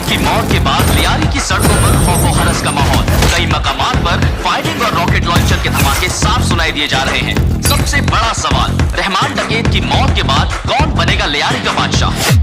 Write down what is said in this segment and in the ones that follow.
की मौत के बाद लियारी की सड़कों पर खौफो हरस का माहौल। कई मकामात पर फायरिंग और रॉकेट लॉन्चर के धमाके साफ सुनाई दिए जा रहे हैं। सबसे बड़ा सवाल, रहमान डकैत की मौत के बाद कौन बनेगा लियारी का बादशाह?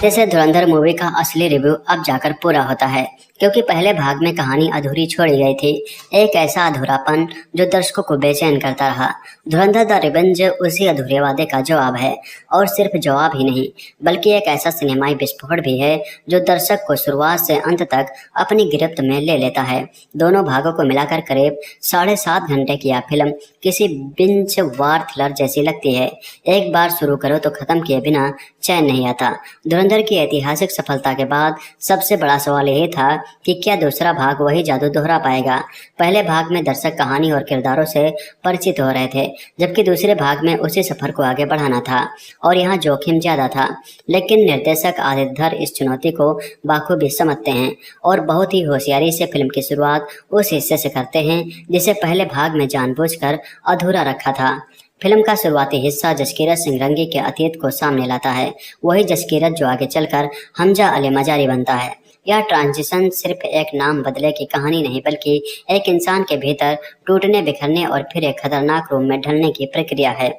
जैसे धुरंधर मूवी का असली रिव्यू अब जाकर पूरा होता है, क्योंकि पहले भाग में कहानी अधूरी छोड़ी गई थी। एक ऐसा अधूरापन जो दर्शकों को बेचैन करता रहा। धुरंधर द रिवेंज उसी अधूरे वादे का जवाब है, और सिर्फ जवाब ही नहीं बल्कि एक ऐसा सिनेमाई विस्फोट भी है जो दर्शक को शुरुआत से अंत तक अपनी गिरफ्त में ले लेता है। दोनों भागों को मिलाकर करीब 7.5 घंटे की यह फिल्म किसी बिंज वार थ्रिलर जैसी लगती है। एक बार शुरू करो तो खत्म किए बिना चैन नहीं आता। धुरंधर की ऐतिहासिक सफलता के बाद सबसे बड़ा सवाल यही था कि क्या दूसरा भाग वही जादू दोहरा पाएगा। पहले भाग में दर्शक कहानी और किरदारों से परिचित हो रहे थे, जबकि दूसरे भाग में उसी सफर को आगे बढ़ाना था और यहाँ जोखिम ज्यादा था। लेकिन निर्देशक आदित्य धर इस चुनौती को बाखूबी समझते हैं और बहुत ही होशियारी से फिल्म की शुरुआत उस हिस्से से करते हैं जिसे पहले भाग में जानबूझकर अधूरा रखा था। फिल्म का शुरुआती हिस्सा जसकीरत सिंह रंगी के अतीत को सामने लाता है, वही जसकीरत जो आगे चलकर हमजा अली मजारी बनता है। यह ट्रांजिशन सिर्फ एक नाम बदले की कहानी नहीं बल्कि एक इंसान के भीतर टूटने बिखरने और फिर एक खतरनाक रूप में ढलने की प्रक्रिया है।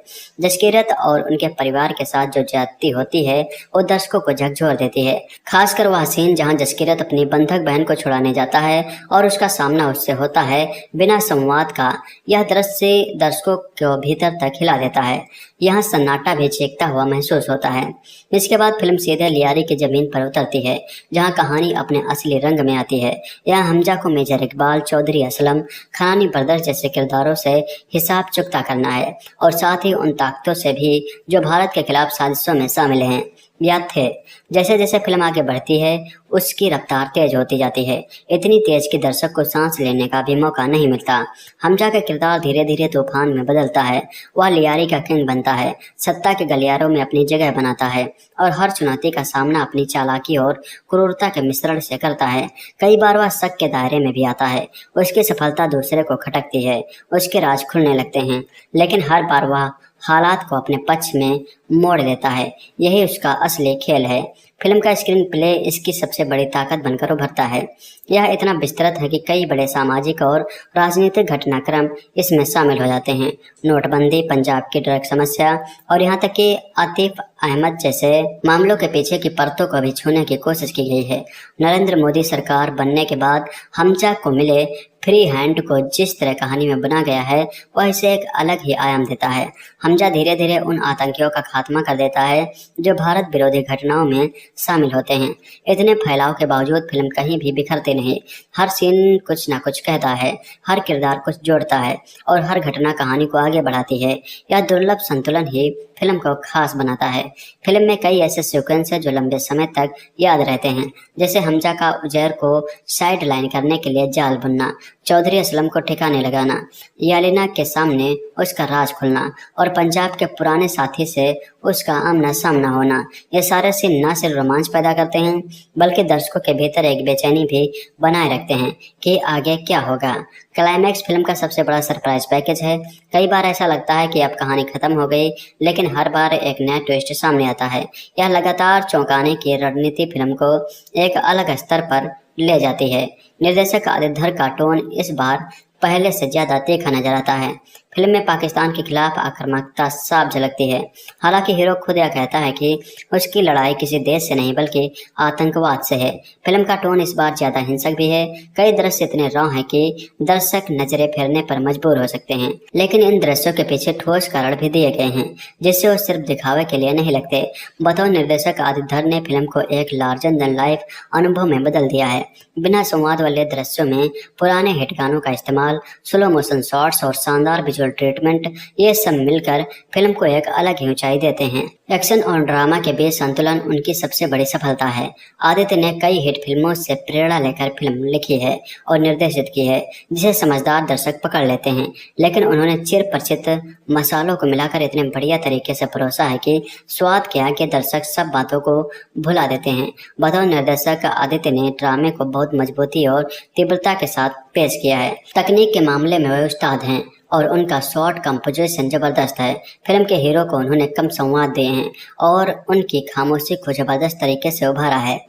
जसकीरत और उनके परिवार के साथ जो ज्यादती होती है वो दर्शकों को झकझोर देती है। खासकर वह सीन जहां जसकीरत अपनी बंधक बहन को छुड़ाने जाता है और उसका सामना उससे होता है बिना संवाद का। यह दृश्य दर्शकों को भीतर तक हिला देता है। यहाँ सन्नाटा भी चीखता हुआ महसूस होता है। इसके बाद फिल्म सीधे लियारी की जमीन पर उतरती है, जहाँ कहानी अपने असली रंग में आती है। यहाँ हमजा को मेजर इकबाल, चौधरी असलम, खनानी ब्रदर्स जैसे किरदारों से हिसाब चुकता करना है और साथ ही उन ताकतों से भी जो भारत के खिलाफ साजिशों में शामिल हैं या थे। जैसे जैसे फिल्म आगे बढ़ती है उसकी रफ्तार तेज होती जाती है, इतनी तेज कि दर्शक को सांस लेने का भी मौका नहीं मिलता। हमजा का किरदार धीरे धीरे तूफान में बदलता है। वह लियारी का किंग बनता है, सत्ता के गलियारों में अपनी जगह बनाता है और हर चुनौती का सामना अपनी चालाकी और क्रूरता के मिश्रण से करता है। कई बार वह शक के दायरे में भी आता है। उसकी सफलता दूसरे को खटकती है, उसके राज खुलने लगते हैं, लेकिन हर बार वह हालात को अपने पक्ष में मोड़ लेता है। यही उसका असली खेल है। फिल्म का स्क्रीन प्ले इसकी सबसे बड़ी ताकत बनकर उभरता है। यह इतना विस्तृत है कि कई बड़े सामाजिक और राजनीतिक घटनाक्रम इसमें शामिल हो जाते हैं। नोटबंदी, पंजाब की ड्रग समस्या और यहाँ तक कि आतिफ अहमद जैसे मामलों के पीछे की परतों को भी छूने की कोशिश की गई है। नरेंद्र मोदी सरकार बनने के बाद हमजा को मिले फ्री हैंड को जिस तरह कहानी में बना गया है वह इसे एक अलग ही आयाम देता है। हमजा धीरे धीरे उन आतंकियों का खात्मा कर देता है जो भारत विरोधी घटनाओं में शामिल होते हैं। इतने फैलाव के बावजूद फिल्म कहीं भी बिखरते नहीं। हर सीन कुछ ना कुछ कहता है, हर किरदार कुछ जोड़ता है और हर घटना कहानी को आगे बढ़ाती है। यह दुर्लभ संतुलन ही फिल्म को खास बनाता है। फिल्म में कई ऐसे सीक्वेंस हैं जो लंबे समय तक याद रहते हैं, जैसे हमजा का उजैर को साइड लाइन करने के लिए जाल बुनना, चौधरी असलम को ठिकाने लगाना, यालिना के सामने उसका राज खुलना और पंजाब के पुराने साथी से उसका आमना सामना होना। ये सारे सीन न सिर्फ रोमांच पैदा करते हैं बल्कि दर्शकों के भीतर एक बेचैनी भी बनाए रखते हैं कि आगे क्या होगा। क्लाइमैक्स फिल्म का सबसे बड़ा सरप्राइज पैकेज है। कई बार ऐसा लगता है कि अब कहानी खत्म हो गई, लेकिन हर बार एक नया ट्विस्ट सामने आता है। यह लगातार चौंकाने की रणनीति फिल्म को एक अलग स्तर पर ले जाती है। निर्देशक आदित्य धर का टोन इस बार पहले से ज्यादा तीखा नजर आता है। फिल्म में पाकिस्तान के खिलाफ आक्रामकता साफ झलकती है। हालांकि हीरो खुद यह कहता है कि उसकी लड़ाई किसी देश से नहीं बल्कि आतंकवाद से है। फिल्म का टोन इस बार ज्यादा हिंसक भी है। कई दृश्य इतने रॉ हैं कि दर्शक नजरें फेरने पर मजबूर हो सकते हैं, लेकिन इन दृश्यों के पीछे ठोस कारण भी दिए गए हैं जिससे वो सिर्फ दिखावे के लिए नहीं लगते। बतौर निर्देशक आदित्य धर ने फिल्म को एक लार्जर देन लाइफ अनुभव में बदल दिया है। बिना संवाद वाले दृश्यों में पुराने हिट गानों का इस्तेमाल, स्लो मोशन शॉट्स और शानदार विजुअल ट्रीटमेंट, ये सब मिलकर फिल्म को एक अलग ही ऊंचाई देते हैं। एक्शन और ड्रामा के बीच संतुलन उनकी सबसे बड़ी सफलता है। आदित्य ने कई हिट फिल्मों से प्रेरणा लेकर फिल्म लिखी है और निर्देशित की है जिसे समझदार दर्शक पकड़ लेते हैं, लेकिन उन्होंने चिर परिचित मसालों को मिलाकर इतने बढ़िया तरीके से परोसा है कि स्वाद के आगे दर्शक सब बातों को भुला देते हैं। बतौर निर्देशक आदित्य ने ड्रामे को बहुत मजबूती और तीव्रता के साथ पेश किया है। तकनीक के मामले में वे उस्ताद हैं और उनका शॉर्ट कंपोजिशन जबरदस्त है। फिल्म के हीरो को उन्होंने कम संवाद दिए हैं और उनकी खामोशी को जबरदस्त तरीके से उभारा है।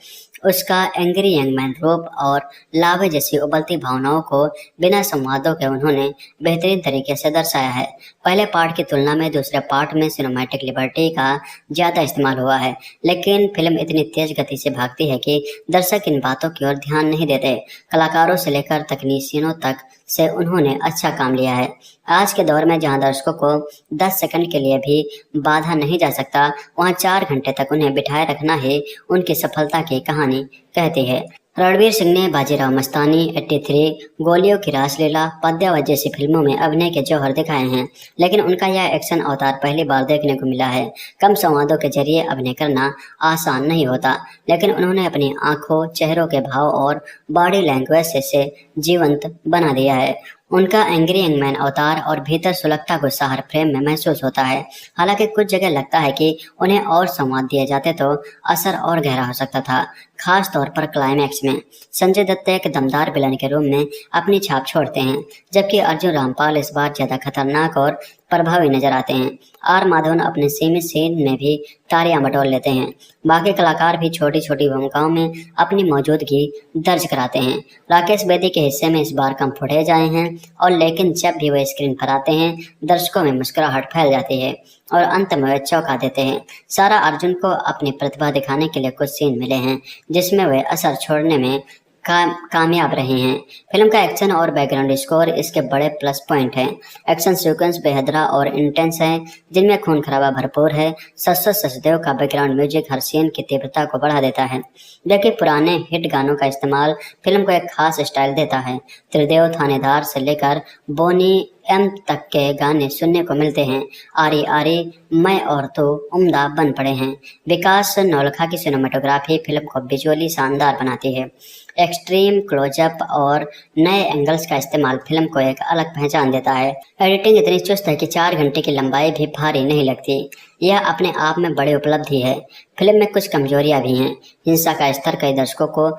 उसका एंग्री यंग मैन रूप और लावे जैसी उबलती भावनाओं को बिना संवादों के उन्होंने बेहतरीन तरीके से दर्शाया है। पहले पार्ट की तुलना में दूसरे पार्ट में सिनेमैटिक लिबर्टी का ज़्यादा इस्तेमाल हुआ है, लेकिन फिल्म इतनी तेज गति से भागती है कि दर्शक इन बातों की ओर ध्यान नहीं देते। कलाकारों से लेकर तकनीशियनों तक से उन्होंने अच्छा काम लिया है। आज के दौर में जहां दर्शकों को 10 सेकंड के लिए भी बाधा नहीं जा सकता, वहां 4 घंटे तक उन्हें बिठाए रखना ही उनकी सफलता की कहानी कहती है। रणवीर सिंह ने बाजीराव मस्तानी, 83, गोलियों की रासलीला, पद्यावत जैसी फिल्मों में अभिनय के जौहर दिखाए हैं, लेकिन उनका यह एक्शन अवतार पहली बार देखने को मिला है। कम संवादों के जरिए अभिनय करना आसान नहीं होता, लेकिन उन्होंने अपनी आंखों, चेहरों के भाव और बॉडी लैंग्वेज से जीवंत बना दिया है। उनका एंग्री यंग मैन अवतार और भीतर सुलगता गुस्सा हर फ्रेम में महसूस होता है। हालांकि कुछ जगह लगता है कि उन्हें और संवाद दिए जाते तो असर और गहरा हो सकता था, खास तौर पर क्लाइमैक्स में। संजय दत्त एक दमदार विलन के रूप में अपनी छाप छोड़ते हैं, जबकि अर्जुन रामपाल इस बार ज्यादा खतरनाक और प्रभावी नजर आते हैं। आर माधवन अपने सीमित सीन में भी तालियां बटोर लेते हैं। बाकी कलाकार भी छोटी छोटी भूमिकाओं में अपनी मौजूदगी दर्ज कराते हैं। राकेश बेदी के हिस्से में इस बार कम फुटेज आए हैं, और लेकिन जब भी वे स्क्रीन पर आते हैं दर्शकों में मुस्कुराहट फैल जाती है और अंत में वे चौंका देते हैं। सारा अर्जुन को अपनी प्रतिभा दिखाने के लिए कुछ सीन मिले हैं जिसमें वे असर छोड़ने में कामयाब रहे हैं। फिल्म का एक्शन और बैकग्राउंड स्कोर इसके बड़े प्लस पॉइंट हैं। एक्शन सीक्वेंस बेहदरा और इंटेंस है, जिनमें खून खराबा भरपूर है। सचदेव सचदेव का बैकग्राउंड म्यूजिक हर सीन की तीव्रता को बढ़ा देता है, जबकि पुराने हिट गानों का इस्तेमाल फिल्म को एक खास स्टाइल देता है। त्रिदेव थानेदार से लेकर बोनी एम तक के गाने सुनने को मिलते हैं। आरी आरी, मैं और तो उम्दा बन पड़े हैं। विकास नौलखा की सिनेमाटोग्राफी फिल्म को विजुअली शानदार बनाती है। एक्सट्रीम क्लोजअप और नए एंगल्स का इस्तेमाल फिल्म को एक अलग पहचान देता है। एडिटिंग इतनी चुस्त है कि 4 घंटे की लंबाई भी भारी नहीं लगती। यह अपने आप में बड़ी उपलब्धि है। फिल्म में कुछ कमजोरियां भी हैं। हिंसा का स्तर कई दर्शकों को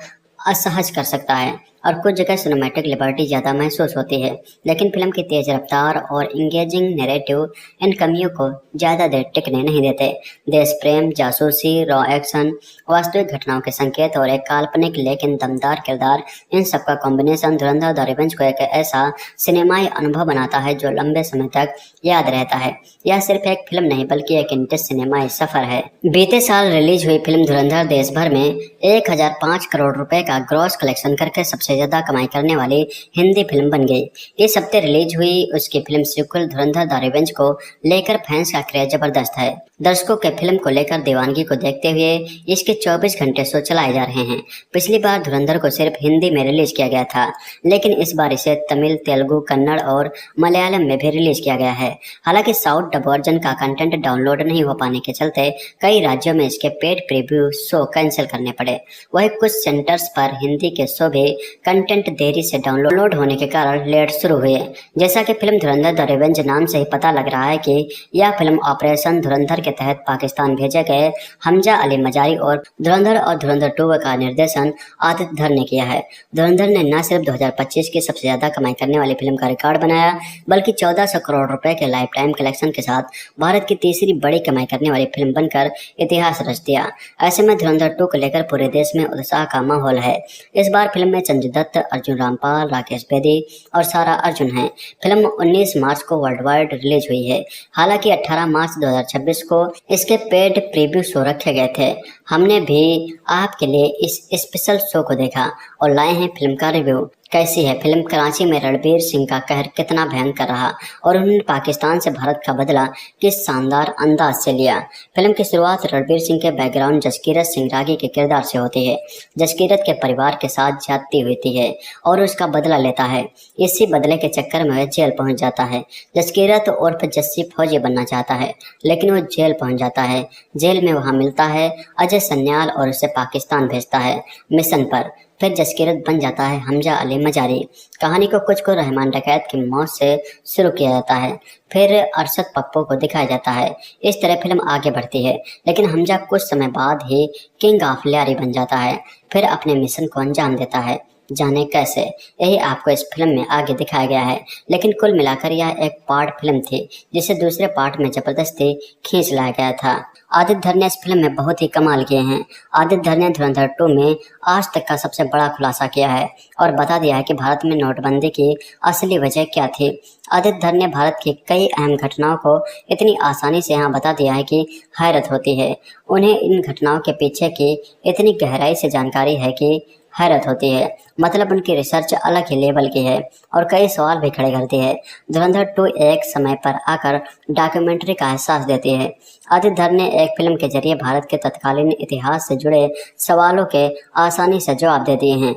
असहज कर सकता है और कुछ जगह सिनेमैटिक लिबर्टी ज़्यादा महसूस होती है, लेकिन फिल्म की तेज रफ्तार और इंगेजिंग नैरेटिव इन कमियों को ज़्यादा देर टिकने नहीं देते। देश प्रेम, जासूसी, रॉ एक्शन, वास्तविक घटनाओं के संकेत और एक काल्पनिक लेकिन दमदार किरदार, इन सब का कॉम्बिनेशन धुरंधर द रिवेंज को एक ऐसा सिनेमाई अनुभव बनाता है जो लंबे समय तक याद रहता है। यह सिर्फ एक फिल्म नहीं बल्कि एक इंटेंस सिनेमाई सफर है। बीते साल रिलीज हुई फिल्म धुरंधर देश भर में 1005 करोड़ रुपए का ग्रॉस कलेक्शन करके सबसे ज्यादा कमाई करने वाली हिंदी फिल्म बन गई। इस हफ्ते रिलीज हुई उसकी film sequel Dhurandhar the revenge को लेकर फैंस का क्रेज जबरदस्त है। दर्शकों के फिल्म को लेकर दीवानगी को देखते हुए इसके 24 घंटे शो चलाए जा रहे हैं। पिछली बार धुरंधर को सिर्फ हिंदी में रिलीज किया गया था, लेकिन इस बार इसे तमिल, तेलुगु, कन्नड़ और मलयालम में भी रिलीज किया गया है। हालांकि साउथ डब वर्जन का कंटेंट डाउनलोड नहीं हो पाने के चलते कई राज्यों में इसके पेड प्रीव्यू शो कैंसिल करने पड़े। वहीं कुछ सेंटर्स पर हिंदी के शो भी कंटेंट देरी से डाउनलोड होने के कारण लेट शुरू हुए। जैसा कि फिल्म धुरंधर द रिवेंज नाम से ही पता लग रहा है कि यह फिल्म ऑपरेशन धुरंधर के तहत पाकिस्तान भेजे गए हमजा अली मजारी और धुरंधर 2 का निर्देशन आदित्य धर ने किया है। धुरंधर ने न सिर्फ 2025 की सबसे ज्यादा कमाई करने वाली फिल्म का रिकॉर्ड बनाया, बल्कि 1400 करोड़ रुपए के लाइफ टाइम कलेक्शन के साथ भारत की तीसरी बड़ी कमाई करने वाली फिल्म बनकर इतिहास रच दिया। ऐसे में धुरंधर 2 को लेकर पूरे देश में उत्साह का माहौल है। इस बार फिल्म में संजय दत्त, अर्जुन रामपाल, राकेश बेदी और सारा अर्जुन हैं। फिल्म 19 मार्च को वर्ल्ड वाइड रिलीज हुई है। हालांकि 18 मार्च 2026 को इसके पेड प्रीव्यू शो रखे गए थे। हमने भी आपके लिए इस स्पेशल शो को देखा और लाए हैं फिल्म का रिव्यू। कैसी है फिल्म। कराची में रणबीर सिंह का कहर कितना भयंकर रहा और उन्होंने पाकिस्तान से भारत का बदला किस शानदार अंदाज से लिया। फिल्म की शुरुआत रणबीर सिंह के बैकग्राउंड जसकीरत सिंह रागी के किरदार से होती है। जसकीरत के परिवार के साथ ज्यादती होती है और उसका बदला लेता है। इसी बदले के चक्कर में वह जेल पहुंच जाता है। जसकीरत उर्फ जस्सी फौजी बनना चाहता है लेकिन वो जेल पहुंच जाता है। जेल में वहां मिलता है अजय सन्याल और उसे पाकिस्तान भेजता है मिशन पर। फिर जसकीरत बन जाता है हमजा अली मजारी। कहानी को कुछ को रहमान डकैत की मौत से शुरू किया जाता है, फिर अरशद पप्पू को दिखाया जाता है। इस तरह फिल्म आगे बढ़ती है लेकिन हमजा कुछ समय बाद ही किंग ऑफ लियारी बन जाता है, फिर अपने मिशन को अंजाम देता है। जाने कैसे, यही आपको इस फिल्म में आगे दिखाया गया है। लेकिन कुल मिलाकर यह एक पार्ट फिल्म थी जिसे दूसरे पार्ट में जबरदस्ती खींच लाया गया था। आदित्य धर ने इस फिल्म में बहुत ही कमाल किए हैं। आदित्य धर ने धुरंधर 2 में आज तक का सबसे बड़ा खुलासा किया है और बता दिया है कि भारत में नोटबंदी की असली वजह क्या थी। आदित्य धर ने भारत की कई अहम घटनाओं को इतनी आसानी से यहाँ बता दिया है कि हैरत होती है। उन्हें इन घटनाओं के पीछे की इतनी गहराई से जानकारी है कि हैरत होती है। मतलब उनकी रिसर्च अलग ही लेवल की है और कई सवाल भी खड़े करती है। धुरंधर 2 एक समय पर आकर डॉक्यूमेंट्री का एहसास देती है। आदित्य धर ने एक फिल्म के जरिए भारत के तत्कालीन इतिहास से जुड़े सवालों के आसानी से जवाब दे दिए हैं।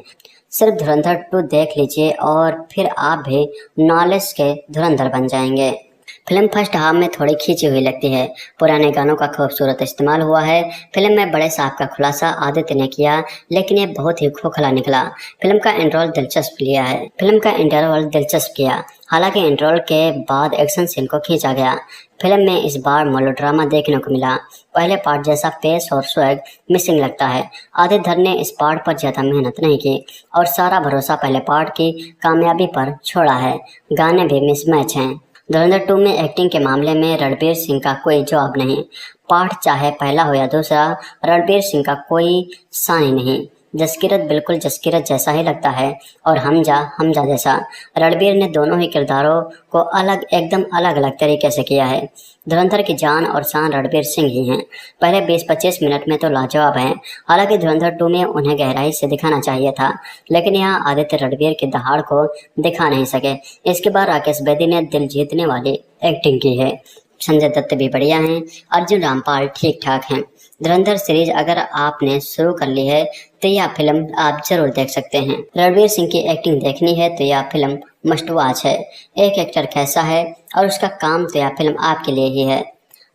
सिर्फ धुरंधर 2 देख लीजिए और फिर आप भी नॉलेज के धुरंधर बन जाएंगे। फिल्म फर्स्ट हाफ में थोड़ी खींची हुई लगती है। पुराने गानों का खूबसूरत इस्तेमाल हुआ है। फिल्म में बड़े साहब का खुलासा आदित्य ने किया लेकिन ये बहुत ही खोखला निकला। फिल्म का इंटरवल दिलचस्प किया। हालांकि इंटरवल के बाद एक्शन सीन को खींचा गया। फिल्म में इस बार मेलोड्रामा देखने को मिला। पहले पार्ट जैसा पेस और स्वैग मिसिंग लगता है। आदित्य धर ने इस पार्ट पर ज़्यादा मेहनत नहीं की और सारा भरोसा पहले पार्ट की कामयाबी पर छोड़ा है। गाने भी मिसमैच हैं। धुरंधर 2 में एक्टिंग के मामले में रणबीर सिंह का कोई जवाब नहीं। पार्ट चाहे पहला हो या दूसरा, रणबीर सिंह का कोई सानी नहीं। जसकीरत बिल्कुल जसकीरत जैसा ही लगता है और हमजा जैसा। रणबीर ने दोनों ही किरदारों को एकदम अलग अलग तरीके से किया है। धुरंधर की जान और शान रणबीर सिंह ही हैं। पहले 20-25 मिनट में तो लाजवाब हैं। हालांकि धुरंधर 2 में उन्हें गहराई से दिखाना चाहिए था लेकिन यहाँ आदित्य रणबीर की दहाड़ को दिखा नहीं सके। इसके बाद राकेश बेदी ने दिल जीतने वाली एक्टिंग की है। संजय दत्त भी बढ़िया हैं। अर्जुन रामपाल ठीक ठाक हैं। धुरंधर सीरीज अगर आपने शुरू कर ली है तो यह फिल्म आप जरूर देख सकते हैं। रणबीर सिंह की एक्टिंग देखनी है तो यह फिल्म मस्ट वॉच है। एक एक्टर कैसा है और उसका काम तो यह फिल्म आपके लिए ही है।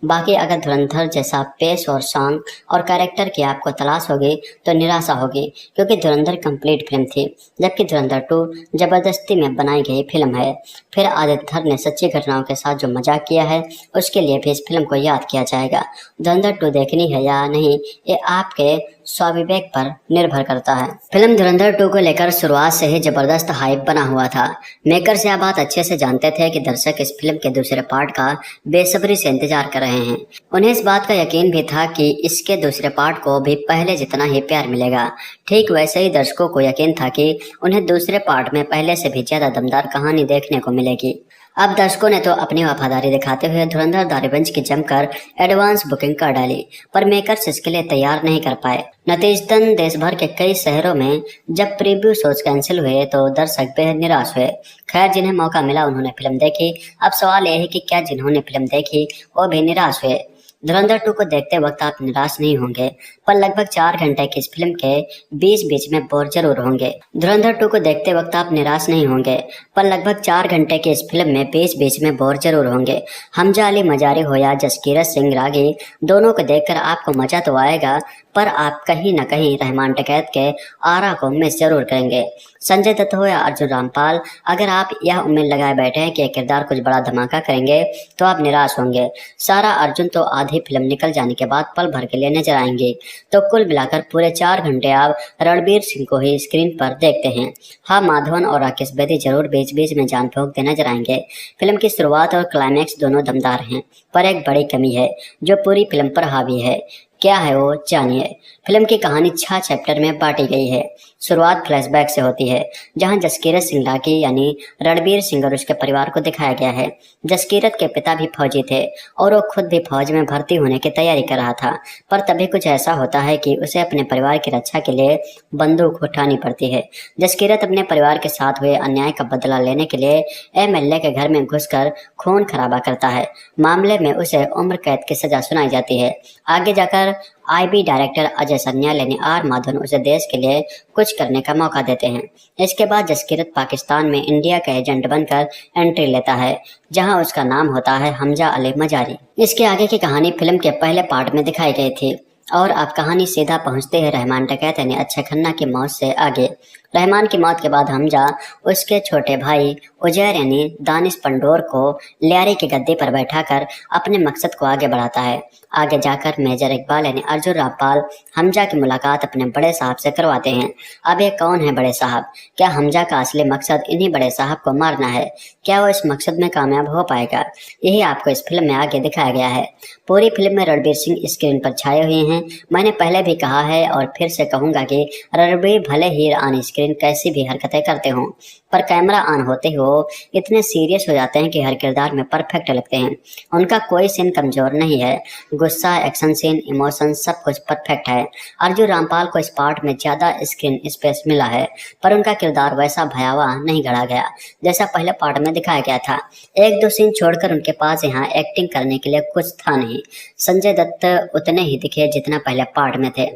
बाकी अगर धुरंधर जैसा पेस और सॉन्ग और कैरेक्टर की आपको तलाश होगी तो निराशा होगी, क्योंकि धुरंधर कंप्लीट फिल्म थी जबकि धुरंधर 2 जबरदस्ती में बनाई गई फिल्म है। फिर आदित्य धर ने सच्ची घटनाओं के साथ जो मजाक किया है उसके लिए भी इस फिल्म को याद किया जाएगा। धुरंधर 2 देखनी है या नहीं ये आपके स्वाविवेक पर निर्भर करता है। फिल्म धुरंधर 2 को लेकर शुरुआत से ही जबरदस्त हाइप बना हुआ था। मेकर्स यह बात अच्छे से जानते थे कि दर्शक इस फिल्म के दूसरे पार्ट का बेसब्री से इंतजार कर रहे हैं। उन्हें इस बात का यकीन भी था कि इसके दूसरे पार्ट को भी पहले जितना ही प्यार मिलेगा। ठीक वैसे ही दर्शकों को यकीन था कि उन्हें दूसरे पार्ट में पहले से भी ज्यादा दमदार कहानी देखने को मिलेगी। अब दर्शकों ने तो अपनी वफादारी दिखाते हुए धुरंधर द रिवेंज की जमकर एडवांस बुकिंग कर डाली, पर मेकर्स इसके लिए तैयार नहीं कर पाए। नतीजतन देश भर के कई शहरों में जब प्रीव्यू शोज कैंसिल हुए तो दर्शक बेहद निराश हुए। खैर, जिन्हें मौका मिला उन्होंने फिल्म देखी। अब सवाल यह है कि क्या जिन्होंने फिल्म देखी वो भी निराश हुए। धुरंधर 2 को देखते वक्त आप निराश नहीं होंगे, पर लगभग 4 घंटे की इस फिल्म के बीच में बोर जरूर होंगे। धुरंधर 2 को देखते वक्त आप निराश नहीं होंगे, पर लगभग 4 घंटे की इस फिल्म में बीच में बोर जरूर होंगे। हमजा अली मजारी हो या जसकीरत सिंह रागी, दोनों को देखकर आपको मजा तो आएगा, पर आप कहीं न कहीं रहमान डकैत के आरा को मिस जरूर करेंगे। संजय दत्त हो या अर्जुन रामपाल, अगर आप यह उम्मीद लगाए बैठे हैं कि किरदार कुछ बड़ा धमाका करेंगे तो आप निराश होंगे। सारा अर्जुन तो आधी फिल्म निकल जाने के बाद पल भर के लिए नजर आएंगे। तो कुल मिलाकर पूरे 4 घंटे आप रणबीर सिंह को ही स्क्रीन पर देखते हैं। हाँ, माधवन और राकेश बेदी जरूर बीच में जान फूंकते नजर आएंगे। फिल्म की शुरुआत और क्लाइमैक्स दोनों दमदार हैं, पर एक बड़ी कमी है जो पूरी फिल्म पर हावी है। क्या है वो, जानिए। फिल्म की कहानी 6 चैप्टर में बांटी गई है। शुरुआत फ्लैशबैक से होती है, जहां जसकीरत सिंह राठी यानी रणबीर सिंह और उसके परिवार को दिखाया गया है। जसकीरत के पिता भी फौजी थे और वो खुद भी फौज में भर्ती होने की तैयारी कर रहा था, पर तभी कुछ ऐसा होता है कि उसे अपने परिवार की रक्षा के लिए बंदूक उठानी पड़ती है। जसकीरत अपने परिवार के साथ हुए अन्याय का बदला लेने के लिए एमएलए के घर में घुसकर खून खराबा करता है। मामले में उसे उम्र कैद की सजा सुनाई जाती है। आगे जाकर आईबी डायरेक्टर अजय सन्याल यानी आर माधवन उसे देश के लिए कुछ करने का मौका देते हैं। इसके बाद जसकीरत पाकिस्तान में इंडिया का एजेंट बनकर एंट्री लेता है, जहां उसका नाम होता है हमजा अली मजारी। इसके आगे की कहानी फिल्म के पहले पार्ट में दिखाई गई थी और अब कहानी सीधा पहुंचते हैं रहमान डकैत यानी अक्षय खन्ना की मौत से आगे। रहमान की मौत के बाद हमजा उसके छोटे भाई उजैर यानी दानिश पंडोर को लियारी की गद्दी पर बैठाकर अपने मकसद को आगे बढ़ाता है। आगे जाकर मेजर इकबाल यानी अर्जुन रामपाल हमजा की मुलाकात अपने बड़े साहब से करवाते हैं। अब ये कौन है बड़े साहब? क्या हमजा का असली मकसद इन्हीं बड़े साहब को मारना है? क्या वो इस मकसद में कामयाब हो पाएगा? यही आपको इस फिल्म में आगे दिखाया गया है। पूरी फिल्म में रणबीर सिंह स्क्रीन पर छाए हुए हैं। मैंने पहले भी कहा है और फिर से कहूंगा कि रणबीर भले ही ऑन स्क्रीन कैसी भी हरकतें करते हों, पर कैमरा ऑन होते ही वो इतने सीरियस हो जाते हैं कि हर किरदार में परफेक्ट लगते हैं। उनका कोई सीन कमजोर नहीं है। गुस्सा, एक्शन सीन, इमोशन सब कुछ परफेक्ट है। अर्जुन रामपाल को इस पार्ट में ज्यादा स्क्रीन स्पेस मिला है, पर उनका किरदार वैसा भयावह नहीं गढ़ा गया जैसा पहले पार्ट में दिखाया गया था। एक दो सीन छोड़कर उनके पास यहाँ एक्टिंग करने के लिए कुछ था नहीं। संजय दत्त उतने ही दिखे जितना पहले पार्ट में थे।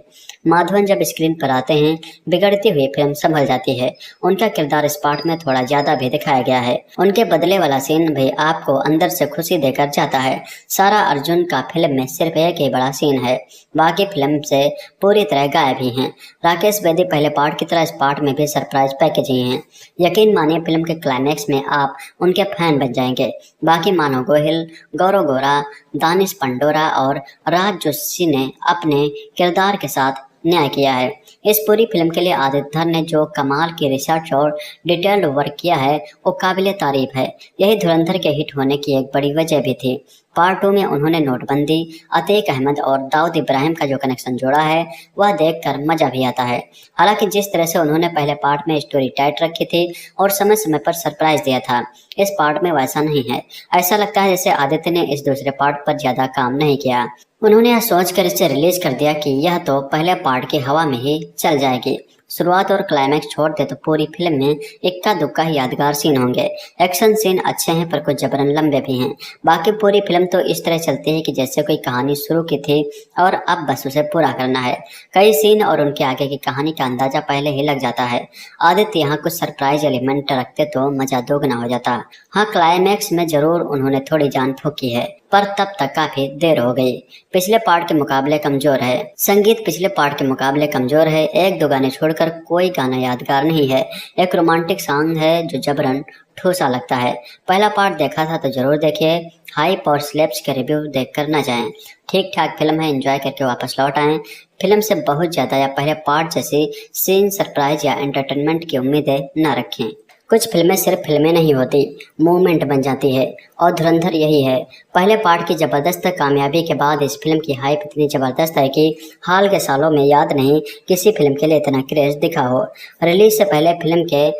माधवन जब स्क्रीन पर आते हैं, बिगड़ती हुई फिल्म संभल जाती है। उनका किरदार इस पार्ट में थोड़ा ज्यादा भी दिखाया गया है। उनके बदले वाला सीन भी आपको अंदर से खुशी देकर जाता है। सारा अर्जुन का फिल्म में सिर्फ एक ही बड़ा सीन है, बाकी फिल्म से पूरी तरह गायब ही हैं। राकेश बेदी पहले पार्ट की तरह इस पार्ट में भी सरप्राइज पैकेजिंग हैं। यकीन मानिए फिल्म के क्लाइमैक्स में आप उनके फैन बन जाएंगे। बाकी मानव गोहिल, गौरव गोरा, दानिश पंडोरा और राज जोशी ने अपने किरदार के साथ न्याय किया है। इस पूरी फिल्म के लिए आदित्य धर ने जो कमाल की रिसर्च और डिटेल्ड वर्क किया है वो काबिले तारीफ है। यही धुरंधर के हिट होने की एक बड़ी वजह भी थी। पार्ट 2 में उन्होंने नोटबंदी, अतीक अहमद और दाऊद इब्राहिम का जो कनेक्शन जोड़ा है वह देखकर मजा भी आता है। हालांकि जिस तरह से उन्होंने पहले पार्ट में स्टोरी टाइट रखी थी और समय समय पर सरप्राइज दिया था, इस पार्ट में वैसा नहीं है। ऐसा लगता है जैसे आदित्य ने इस दूसरे पार्ट पर ज्यादा काम नहीं किया। उन्होंने यह सोचकर इसे रिलीज कर दिया कि यह तो पहले पार्ट की हवा में ही चल जाएगी। शुरुआत और क्लाइमैक्स छोड़ दे तो पूरी फिल्म में इक्का दुक्का ही यादगार सीन होंगे। एक्शन सीन अच्छे हैं पर कुछ जबरन लंबे भी हैं। बाकी पूरी फिल्म तो इस तरह चलती है कि जैसे कोई कहानी शुरू की थी और अब बस उसे पूरा करना है। कई सीन और उनके आगे की कहानी का अंदाजा पहले ही लग जाता है। आदित्य यहाँ कुछ सरप्राइज एलिमेंट रखते तो मजा दोगुना हो जाता। हाँ, क्लाइमैक्स में जरूर उन्होंने थोड़ी जान फूकी है, पर तब तक काफी देर हो गई। पिछले पार्ट के मुकाबले कमजोर है। संगीत पिछले पार्ट के मुकाबले कमजोर है। एक दो गाने छोड़कर कोई गाना यादगार नहीं है। एक रोमांटिक सॉन्ग है जो जबरन ठोसा लगता है। पहला पार्ट देखा था तो जरूर देखिए। हाइप और स्लैप्स के रिव्यू देखकर न जाएं। ठीक ठाक फिल्म है, एंजॉय करके वापस लौट आएं। फिल्म से बहुत ज्यादा या पहले पार्ट जैसी सीन, सरप्राइज या एंटरटेनमेंट की उम्मीदें न रखें। कुछ फिल्में सिर्फ फिल्में नहीं होती, मूवमेंट बन जाती है और धुरंधर यही है। पहले पार्ट की जबरदस्त कामयाबी के बाद इस फिल्म की हाइप इतनी जबरदस्त है कि हाल के सालों में याद नहीं किसी फिल्म के लिए इतना क्रेज दिखा हो। रिलीज से पहले फिल्म के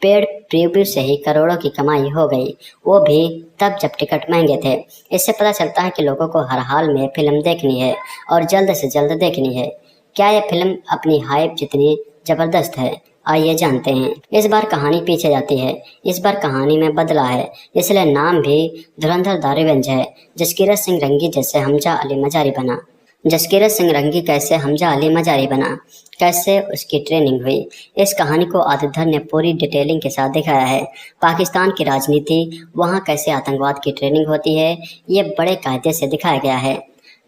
पेड प्रीव्यू से ही करोड़ों की कमाई हो गई, वो भी तब जब टिकट महंगे थे। इससे पता चलता है कि लोगों को हर हाल में फिल्म देखनी है और जल्द से जल्द देखनी है। क्या यह फिल्म अपनी हाइप जितनी जबरदस्त है? आइए जानते हैं। इस बार कहानी पीछे जाती है। इस बार कहानी में बदला है, इसलिए नाम भी धुरंधर द रिवेंज है। जसकीरत सिंह रंगी जैसे हमजा अली मजारी बना। जसकीरत सिंह रंगी कैसे हमजा अली मजारी बना, कैसे उसकी ट्रेनिंग हुई, इस कहानी को आदित्य धर ने पूरी डिटेलिंग के साथ दिखाया है। पाकिस्तान की राजनीति, वहाँ कैसे आतंकवाद की ट्रेनिंग होती है, ये बड़े कायदे से दिखाया गया है।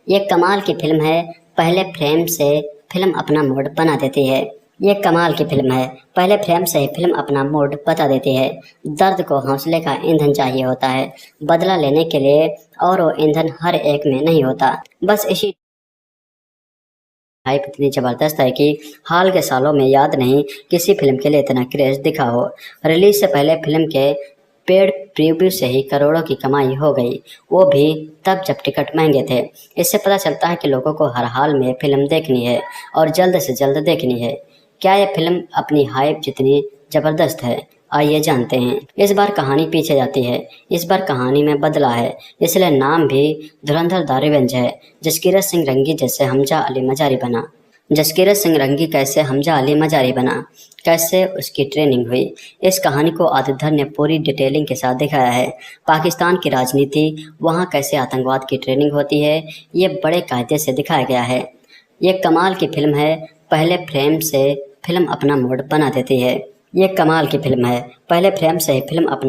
ये कमाल की फिल्म है। पहले फ्रेम से फिल्म अपना मूड बना देती है। ये कमाल की फिल्म है। पहले फ्रेम से ही फिल्म अपना मूड बता देती है। दर्द को हौसले का ईंधन चाहिए होता है बदला लेने के लिए, और वो ईंधन हर एक में नहीं होता। बस इसी हाइप इतनी जबरदस्त है कि हाल के सालों में याद नहीं किसी फिल्म के लिए इतना क्रेज दिखा हो। रिलीज से पहले फिल्म के पेड प्रीव्यू से ही करोड़ों की कमाई हो गई, वो भी तब जब टिकट महंगे थे। इससे पता चलता है कि लोगों को हर हाल में फिल्म देखनी है और जल्द से जल्द देखनी है। क्या यह फिल्म अपनी हाइप जितनी ज़बरदस्त है? आइए जानते हैं। इस बार कहानी पीछे जाती है। इस बार कहानी में बदला है, इसलिए नाम भी धुरंधर द रिवेंज है। जसकीरत सिंह रंगी कैसे हमजा अली मजारी बना, कैसे उसकी ट्रेनिंग हुई, इस कहानी को आदित्य ने पूरी डिटेलिंग के साथ दिखाया है। पाकिस्तान की राजनीति, वहाँ कैसे आतंकवाद की ट्रेनिंग होती है, ये बड़े कायदे से दिखाया गया है। ये कमाल की फिल्म है। पहले फ्रेम से फिल्म अपना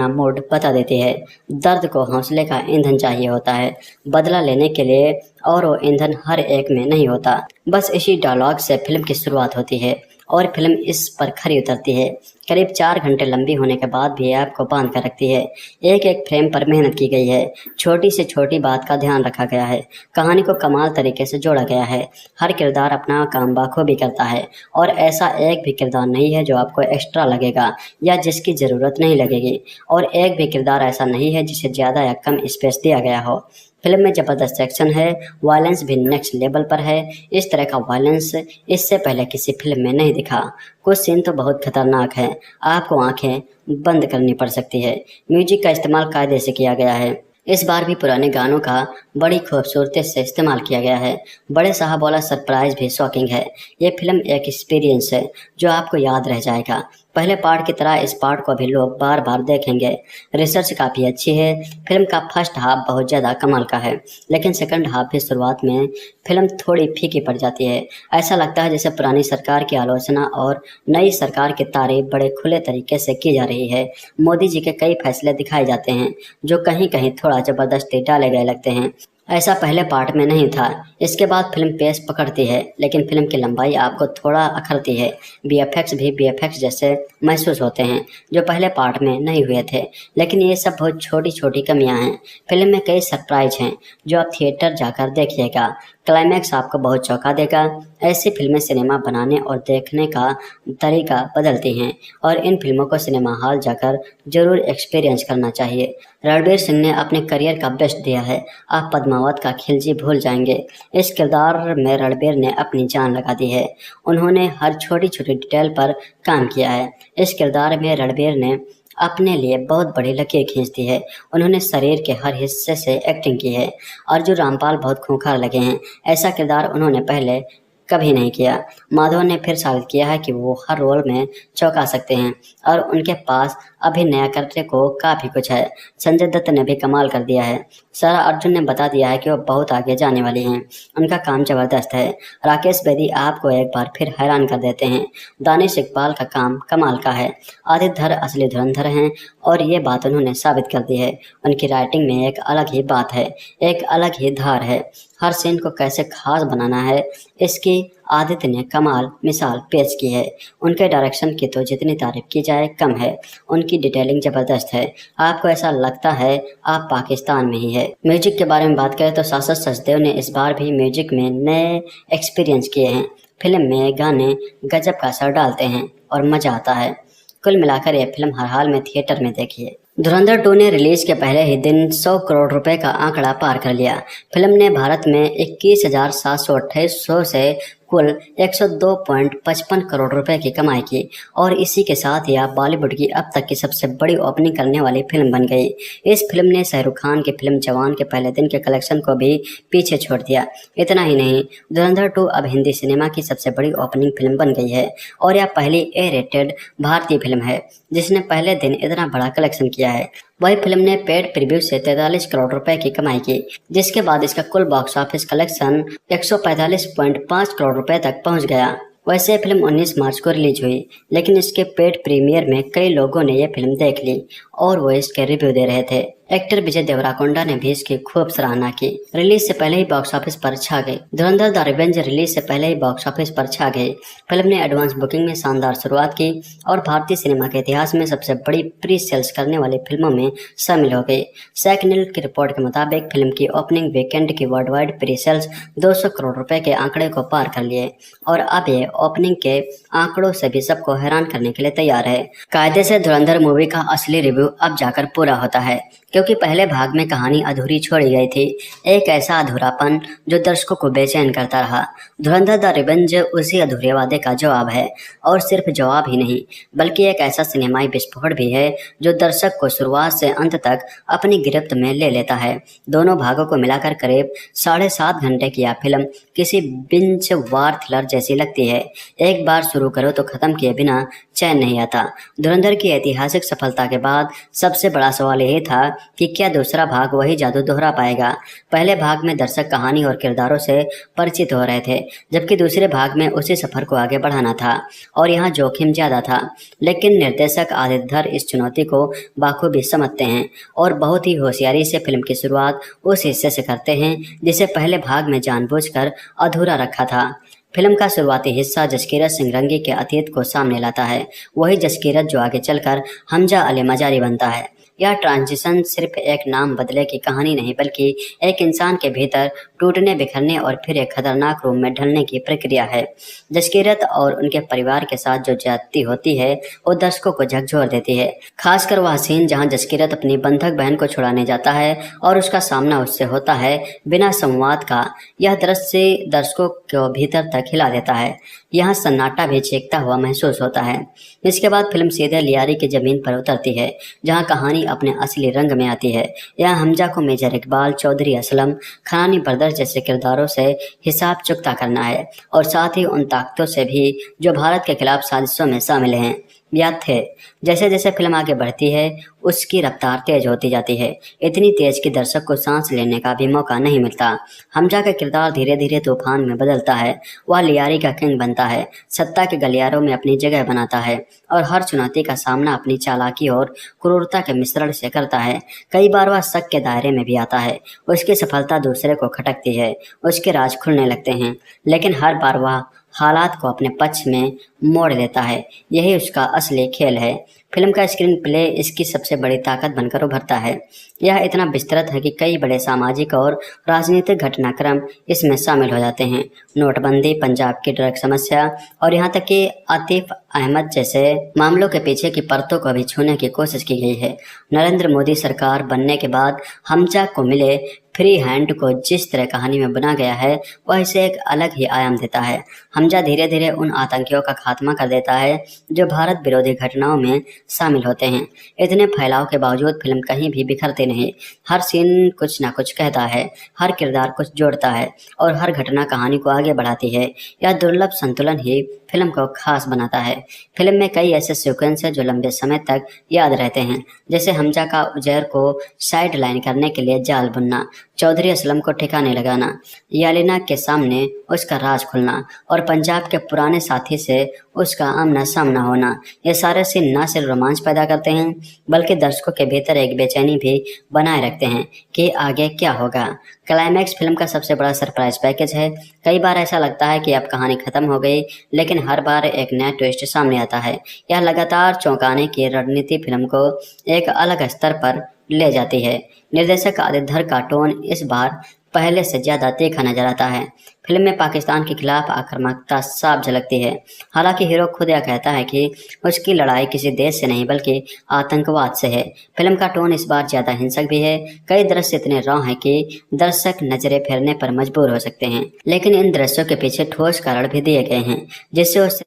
मूड बता देती है। दर्द को हौसले का ईंधन चाहिए होता है, बदला लेने के लिए, और वो ईंधन हर एक में नहीं होता। बस इसी डायलॉग से फिल्म की शुरुआत होती है और फिल्म इस पर खरी उतरती है। करीब 4 घंटे लंबी होने के बाद भी आपको बांध कर रखती है। एक एक फ्रेम पर मेहनत की गई है, छोटी से छोटी बात का ध्यान रखा गया है, कहानी को कमाल तरीके से जोड़ा गया है। हर किरदार अपना काम बखूबी करता है और ऐसा एक भी किरदार नहीं है जो आपको एक्स्ट्रा लगेगा या जिसकी ज़रूरत नहीं लगेगी, और एक भी किरदार ऐसा नहीं है जिसे ज़्यादा या कम स्पेस दिया गया हो। फिल्म में ज़बरदस्त एक्शन है, वायलेंस भी नेक्स्ट लेवल पर है। इस तरह का वायलेंस इससे पहले किसी फिल्म में नहीं दिखा। कुछ सीन तो बहुत खतरनाक है, आपको आंखें बंद करनी पड़ सकती है। म्यूजिक का इस्तेमाल कायदे से किया गया है। इस बार भी पुराने गानों का बड़ी खूबसूरती से इस्तेमाल किया गया है। बड़े साहब वाला सरप्राइज भी शॉकिंग है। ये फिल्म एक एक्सपीरियंस है जो आपको याद रह जाएगा। पहले पार्ट की तरह इस पार्ट को भी लोग बार बार देखेंगे। रिसर्च काफ़ी अच्छी है। फिल्म का फर्स्ट हाफ बहुत ज़्यादा कमाल का है, लेकिन सेकंड हाफ की शुरुआत में फिल्म थोड़ी फीकी पड़ जाती है। ऐसा लगता है जैसे पुरानी सरकार की आलोचना और नई सरकार की तारीफ बड़े खुले तरीके से की जा रही है। मोदी जी के कई फैसले दिखाए जाते हैं जो कहीं कहीं थोड़ा ज़बरदस्ती डाले गए लगते हैं। ऐसा पहले पार्ट में नहीं था। इसके बाद फिल्म पेस पकड़ती है, लेकिन फिल्म की लंबाई आपको थोड़ा अखरती है। बीएफएक्स भी बीएफएक्स जैसे महसूस होते हैं जो पहले पार्ट में नहीं हुए थे, लेकिन ये सब बहुत छोटी छोटी कमियां हैं। फिल्म में कई सरप्राइज हैं जो आप थिएटर जाकर देखिएगा। क्लाइमैक्स आपको बहुत चौंका देगा। ऐसी फिल्में सिनेमा बनाने और देखने का तरीका बदलती हैं, और इन फिल्मों को सिनेमा हॉल जाकर जरूर एक्सपीरियंस करना चाहिए। रणवीर सिंह ने अपने करियर का बेस्ट दिया है। आप पद्मावत का खिलजी भूल जाएंगे। इस किरदार में रणवीर ने अपनी जान लगा दी है। उन्होंने हर छोटी छोटी डिटेल पर काम किया है। इस किरदार में रणवीर ने अपने लिए बहुत बड़ी लकीर खींच दी है। उन्होंने शरीर के हर हिस्से से एक्टिंग की है। अर्जुन रामपाल बहुत खूंखार लगे हैं। ऐसा किरदार उन्होंने पहले कभी नहीं किया। माधवन ने फिर साबित किया है कि वो हर रोल में चौंका सकते हैं और उनके पास अभिनय करने को काफ़ी कुछ है। संजय दत्त ने भी कमाल कर दिया है। सारा अर्जुन ने बता दिया है कि वो बहुत आगे जाने वाली हैं। उनका काम ज़बरदस्त है। राकेश बेदी आपको एक बार फिर हैरान कर देते हैं। दानिश इकबाल का काम कमाल का है। आदित्य असली धुरंधर हैं और ये बात उन्होंने साबित कर दी है। उनकी राइटिंग में एक अलग ही बात है, एक अलग ही धार है। हर सीन को कैसे खास बनाना है, इसकी आदित्य ने कमाल मिसाल पेश की है। उनके डायरेक्शन की तो जितनी तारीफ की जाए कम है। उनकी डिटेलिंग ज़बरदस्त है। आपको ऐसा लगता है आप पाकिस्तान में ही है। म्यूजिक के बारे में बात करें तो शाश्वत सचदेव ने इस बार भी म्यूजिक में नए एक्सपीरियंस किए हैं। फिल्म में गाने गजब का असर डालते हैं और मज़ा आता है। कुल मिलाकर यह फिल्म हर हाल में थिएटर में देखिए। धुरंधर 2 ने रिलीज के पहले ही दिन 100 करोड़ रुपए का आंकड़ा पार कर लिया। फिल्म ने भारत में 21,728 शो से कुल 102.55 करोड़ रुपए की कमाई की और इसी के साथ यह बॉलीवुड की अब तक की सबसे बड़ी ओपनिंग करने वाली फिल्म बन गई। इस फिल्म ने शाहरुख खान की फिल्म जवान के पहले दिन के कलेक्शन को भी पीछे छोड़ दिया। इतना ही नहीं, धुरंधर 2 अब हिंदी सिनेमा की सबसे बड़ी ओपनिंग फिल्म बन गई है और यह पहली A-रेटेड भारतीय फिल्म है जिसने पहले दिन इतना बड़ा कलेक्शन किया है। वही फिल्म ने पेड प्रीव्यू से 43 करोड़ रुपए की कमाई की, जिसके बाद इसका कुल बॉक्स ऑफिस कलेक्शन 145.5 करोड़ रुपए तक पहुंच गया। वैसे फिल्म 19 मार्च को रिलीज हुई, लेकिन इसके पेड प्रीमियर में कई लोगों ने यह फिल्म देख ली और वो इसके रिव्यू दे रहे थे। एक्टर विजय देवराकोंडा ने भी इसकी खूब सराहना की। रिलीज से पहले ही बॉक्स ऑफिस पर छा गई। धुरंधर द रिवेंज रिलीज से पहले ही बॉक्स ऑफिस पर छा गई। फिल्म ने एडवांस बुकिंग में शानदार शुरुआत की और भारतीय सिनेमा के इतिहास में सबसे बड़ी प्री सेल्स करने वाली फिल्मों में शामिल हो गई। सैकनिल की रिपोर्ट के मुताबिक फिल्म की ओपनिंग वीकेंड की world wide pre sales 200 crore रुपए के आंकड़े को पार कर लिए और अब ये ओपनिंग के आंकड़ों से भी सबको हैरान करने के लिए तैयार है। कायदे से धुरंधर मूवी का असली रिव्यू अब जाकर पूरा होता है, क्योंकि पहले भाग में कहानी अधूरी छोड़ी गई थी। एक ऐसा अधूरापन जो दर्शकों को बेचैन करता रहा। धुरंधर द रिवेंज उसी अधूरे वादे का जवाब है, और सिर्फ जवाब ही नहीं बल्कि एक ऐसा सिनेमाई विस्फोट भी है जो दर्शक को शुरुआत से अंत तक अपनी गिरफ्त में ले लेता है। दोनों भागों को मिलाकर करीब 7.5 घंटे की यह फिल्म किसी बिंज वार थ्रिलर जैसी लगती है। एक बार शुरू करो तो खत्म किए बिना चैन नहीं आता। धुरंधर की ऐतिहासिक सफलता के बाद सबसे बड़ा सवाल यही था कि क्या दूसरा भाग वही जादू दोहरा पाएगा। पहले भाग में दर्शक कहानी और किरदारों से परिचित हो रहे थे, जबकि दूसरे भाग में उसी सफर को आगे बढ़ाना था और यहाँ जोखिम ज्यादा था। लेकिन निर्देशक आदित्य धर इस चुनौती को बाखूबी समझते हैं और बहुत ही होशियारी से फिल्म की शुरुआत उस हिस्से से करते हैं जिसे पहले भाग में जानबूझकर अधूरा रखा था। फिल्म का शुरुआती हिस्सा जसकीरत सिंह रंगी के अतीत को सामने लाता है, वही जसकीरत जो आगे चलकर हमजा अली मजारी बनता है। यह ट्रांजिशन सिर्फ एक नाम बदले की कहानी नहीं बल्कि एक इंसान के भीतर टूटने बिखरने और फिर एक खतरनाक रूप में ढलने की प्रक्रिया है। जसकीरत और उनके परिवार के साथ जो ज्यादती होती है वो दर्शकों को झकझोर देती है, खासकर वह सीन जहां जसकीरत अपनी बंधक बहन को छुड़ाने जाता है और उसका सामना उससे होता है बिना संवाद का। यह दृश्य दर्शकों को भीतर तक हिला देता है। यहाँ सन्नाटा भी चीखता हुआ महसूस होता है। इसके बाद फिल्म सीधे लियारी की जमीन पर उतरती है, जहाँ कहानी अपने असली रंग में आती है। यहाँ हमजा को मेजर इकबाल, चौधरी असलम, खनानी ब्रदर्स जैसे किरदारों से हिसाब चुकता करना है और साथ ही उन ताकतों से भी जो भारत के खिलाफ साजिशों में शामिल हैं या थे। जैसे जैसे फिल्म आगे बढ़ती है उसकी रफ्तार तेज होती जाती है, इतनी तेज कि दर्शक को सांस लेने का भी मौका नहीं मिलता। हमजा का किरदार धीरे धीरे तूफान में बदलता है। वह लियारी का किंग बनता है, सत्ता के गलियारों में अपनी जगह बनाता है और हर चुनौती का सामना अपनी चालाकी और क्रूरता के मिश्रण से करता है। कई बार वह शक के दायरे में भी आता है। उसकी सफलता दूसरे को खटकती है, उसके राज खुलने लगते हैं, लेकिन हर बार वह हालात को अपने पक्ष में मोड़ लेता है। यही उसका असली खेल है। फिल्म का स्क्रीन प्ले इसकी सबसे बड़ी ताकत बनकर उभरता है। यह इतना विस्तृत है कि कई बड़े सामाजिक और राजनीतिक घटनाक्रम इसमें शामिल हो जाते हैं। नोटबंदी, पंजाब की ड्रग समस्या और यहाँ तक कि आतिफ अहमद जैसे मामलों के पीछे की परतों को भी छूने की कोशिश की गई है। नरेंद्र मोदी सरकार बनने के बाद हमजा को मिले फ्री हैंड को जिस तरह कहानी में बना गया है वह इसे एक अलग ही आयाम देता है। हमजा धीरे धीरे उन आतंकियों का खात्मा कर देता है जो भारत विरोधी घटनाओं में शामिल होते हैं। इतने फैलाव के बावजूद फिल्म कहीं भी बिखरती नहीं। हर सीन कुछ ना कुछ कहता है, हर किरदार कुछ जोड़ता है और हर घटना कहानी को आगे बढ़ाती है। यह दुर्लभ संतुलन ही फिल्म को खास बनाता है। फिल्म में कई ऐसे सीक्वेंस हैं जो लंबे समय तक याद रहते हैं, जैसे हमजा का उजैर को साइड लाइन करने के लिए जाल बुनना, चौधरी असलम को ठिकाने लगाना, यालिना के सामने उसका राज खुलना और पंजाब के पुराने साथी से उसका आमना सामना होना। ये सारे सीन न सिर्फ रोमांच पैदा करते हैं बल्कि दर्शकों के भीतर एक बेचैनी भी बनाए रखते हैं कि आगे क्या होगा। क्लाइमैक्स फिल्म का सबसे बड़ा सरप्राइज पैकेज है। कई बार ऐसा लगता है कि अब कहानी खत्म हो गई, लेकिन हर बार एक नया ट्विस्ट सामने आता है। यह लगातार चौंकाने की रणनीति फिल्म को एक अलग स्तर पर ले जाती है। निर्देशक आदित्य धर का टोन इस बार पहले से ज्यादा तीखा नजर आता है। फिल्म में पाकिस्तान के खिलाफ आक्रामकता साफ झलकती है। हालांकि हीरो खुद यह कहता है कि उसकी लड़ाई किसी देश से नहीं बल्कि आतंकवाद से है। फिल्म का टोन इस बार ज्यादा हिंसक भी है। कई दृश्य इतने रॉ हैं कि दर्शक नजरें फेरने पर मजबूर हो सकते हैं, लेकिन इन दृश्यों के पीछे ठोस कारण भी दिए गए हैं जिससे उसे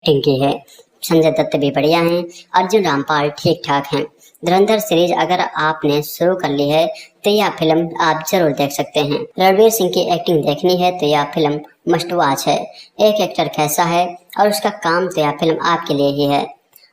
की है। संजय दत्त भी बढ़िया हैं, अर्जुन रामपाल ठीक ठाक हैं। धुरंधर सीरीज अगर आपने शुरू कर ली है तो यह फिल्म आप जरूर देख सकते हैं। रणवीर सिंह की एक्टिंग देखनी है तो यह फिल्म मस्ट वॉच है। एक एक्टर कैसा है और उसका काम तो यह फिल्म आपके लिए ही है।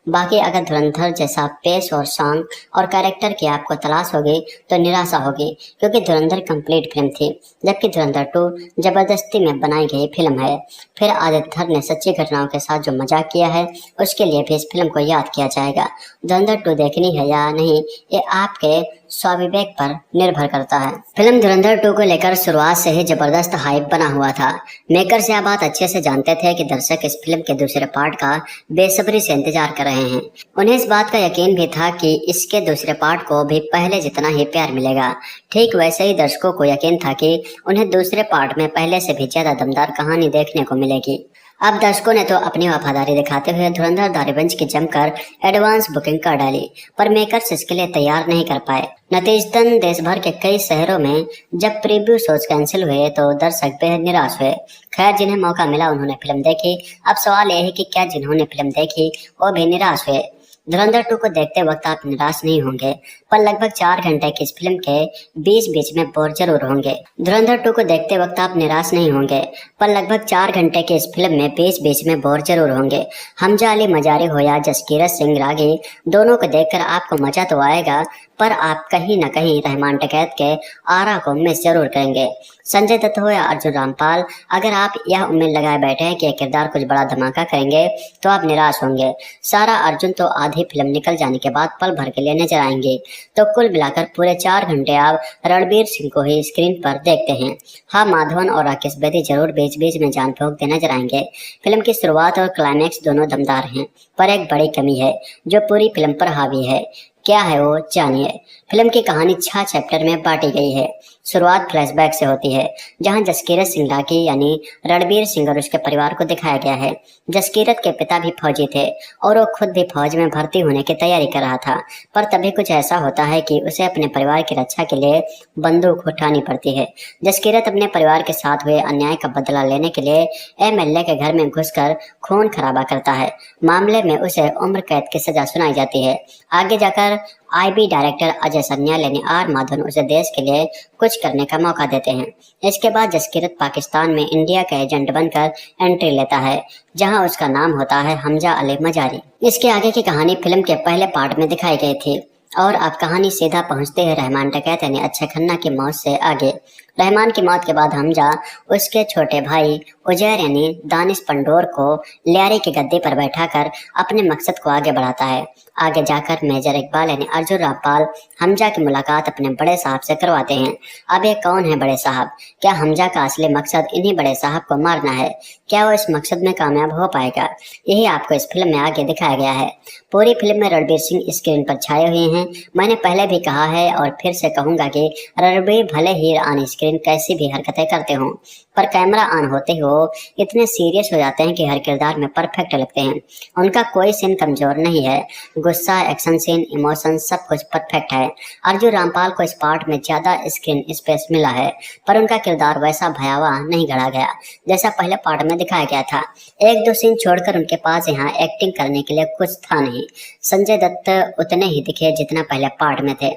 बाकी अगर धुरंधर जैसा पेस और सॉन्ग और कैरेक्टर की आपको तलाश होगी तो निराशा होगी, क्योंकि धुरंधर कंप्लीट फिल्म थी, जबकि धुरंधर 2 जबरदस्ती में बनाई गई फिल्म है। फिर आदित्य ने सच्ची घटनाओं के साथ जो मजाक किया है उसके लिए भी इस फिल्म को याद किया जाएगा। धुरंधर 2 देखनी है या नहीं, ये आपके स्वाविवेक पर निर्भर करता है। फिल्म धुरंधर 2 को लेकर शुरुआत से ही जबरदस्त हाइप बना हुआ था। मेकर्स यह बात अच्छे से जानते थे कि दर्शक इस फिल्म के दूसरे पार्ट का बेसब्री से इंतजार कर रहे हैं। उन्हें इस बात का यकीन भी था कि इसके दूसरे पार्ट को भी पहले जितना ही प्यार मिलेगा। ठीक वैसे ही दर्शकों को यकीन था कि उन्हें दूसरे पार्ट में पहले से भी ज्यादा दमदार कहानी देखने को मिलेगी। अब दर्शकों ने तो अपनी वफादारी दिखाते हुए धुरंधर द रिवेंज की जमकर एडवांस बुकिंग कर डाली, पर मेकर्स इसके लिए तैयार नहीं कर पाए। नतीजतन देश भर के कई शहरों में जब प्रीव्यू शोज कैंसिल हुए तो दर्शक बेहद निराश हुए। खैर, जिन्हें मौका मिला उन्होंने फिल्म देखी। अब सवाल यह है कि क्या जिन्होंने फिल्म देखी वो भी निराश हुए। धुरंधर 2 को देखते वक्त आप निराश नहीं होंगे, पर लगभग 4 घंटे की इस फिल्म के बीच बीच में बोर जरूर होंगे। धुरंधर 2 को देखते वक्त आप निराश नहीं होंगे, पर लगभग 4 घंटे की इस फिल्म में बीच बीच में बोर जरूर होंगे। हमजा अली मजारी हो या जसकीरत सिंह रागी, दोनों को देखकर आपको मजा तो आएगा, पर आप कहीं न कहीं रहमान डकैत के आरा को मिस जरूर करेंगे। संजय दत्त हो या अर्जुन रामपाल, अगर आप यह उम्मीद लगाए बैठे हैं कि यह किरदार कुछ बड़ा धमाका करेंगे तो आप निराश होंगे। सारा अर्जुन तो आधी फिल्म निकल जाने के बाद पल भर के लिए नजर आएंगे, तो कुल मिलाकर पूरे 4 घंटे आप रणबीर सिंह को ही स्क्रीन पर देखते हैं। हाँ, माधवन और राकेश बेदी जरूर बीच बीच में जान फूंकते नजर आएंगे। फिल्म की शुरुआत और क्लाइमैक्स दोनों दमदार हैं, पर एक बड़ी कमी है जो पूरी फिल्म पर हावी है। क्या है वो, जानिए। फिल्म की कहानी 6 चैप्टर में बांटी गई है। शुरुआत फ्लैशबैक से होती है, जहां जसकीरत सिंह रागी यानी रणबीर सिंह और उसके परिवार को दिखाया गया है। जसकीरत के पिता भी फौजी थे और वो खुद भी फौज में भर्ती होने की तैयारी कर रहा था, पर तभी कुछ ऐसा होता है कि उसे अपने परिवार की रक्षा के लिए बंदूक उठानी पड़ती है। जसकीरत अपने परिवार के साथ हुए अन्याय का बदला लेने के लिए एमएलए के घर में घुसकर खून खराबा करता है। मामले में उसे उम्र कैद की सजा सुनाई जाती है। आगे जाकर आईबी डायरेक्टर अजय सन्याल यानी आर माधवन उसे देश के लिए कुछ करने का मौका देते हैं। इसके बाद जसकीरत पाकिस्तान में इंडिया का एजेंट बनकर एंट्री लेता है, जहां उसका नाम होता है हमजा अली मजारी। इसके आगे की कहानी फिल्म के पहले पार्ट में दिखाई गई थी और अब कहानी सीधा पहुंचते हैं रहमान डकैत यानी अक्षय खन्ना की मौत से आगे। रहमान की मौत के बाद हमजा उसके छोटे भाई उजैर यानी दानिश पंडोर को लियारी की गद्दी पर बैठाकर अपने मकसद को आगे बढ़ाता है। आगे जाकर मेजर इकबाल यानी अर्जुन रामपाल हमजा की मुलाकात अपने बड़े साहब से करवाते हैं। अब ये कौन है बड़े साहब? क्या हमजा का असली मकसद इन्हीं बड़े साहब को मारना है? क्या वो इस मकसद में कामयाब हो पाएगा? यही आपको इस फिल्म में आगे दिखाया गया है। पूरी फिल्म में रणबीर सिंह स्क्रीन पर छाए हुए हैं। मैंने पहले भी कहा है और फिर से कहूंगा कि रणबीर भले ही ऑन स्क्रीन कैसी भी हरकतें करते हों, पर कैमरा ऑन होते हो इतने सीरियस हो जाते हैं कि हर किरदार में परफेक्ट लगते हैं। उनका कोई सीन कमजोर नहीं है। गुस्सा, एक्शन सीन, इमोशन सब कुछ परफेक्ट है। अर्जुन रामपाल को इस पार्ट में ज्यादा स्क्रीन स्पेस मिला है, पर उनका किरदार वैसा भयावह नहीं गढ़ा गया जैसा पहले पार्ट में दिखाया गया था। 1-2 सीन छोड़कर उनके पास यहाँ एक्टिंग करने के लिए कुछ था नहीं। संजय दत्त उतने ही दिखे जितना पहले पार्ट में थे।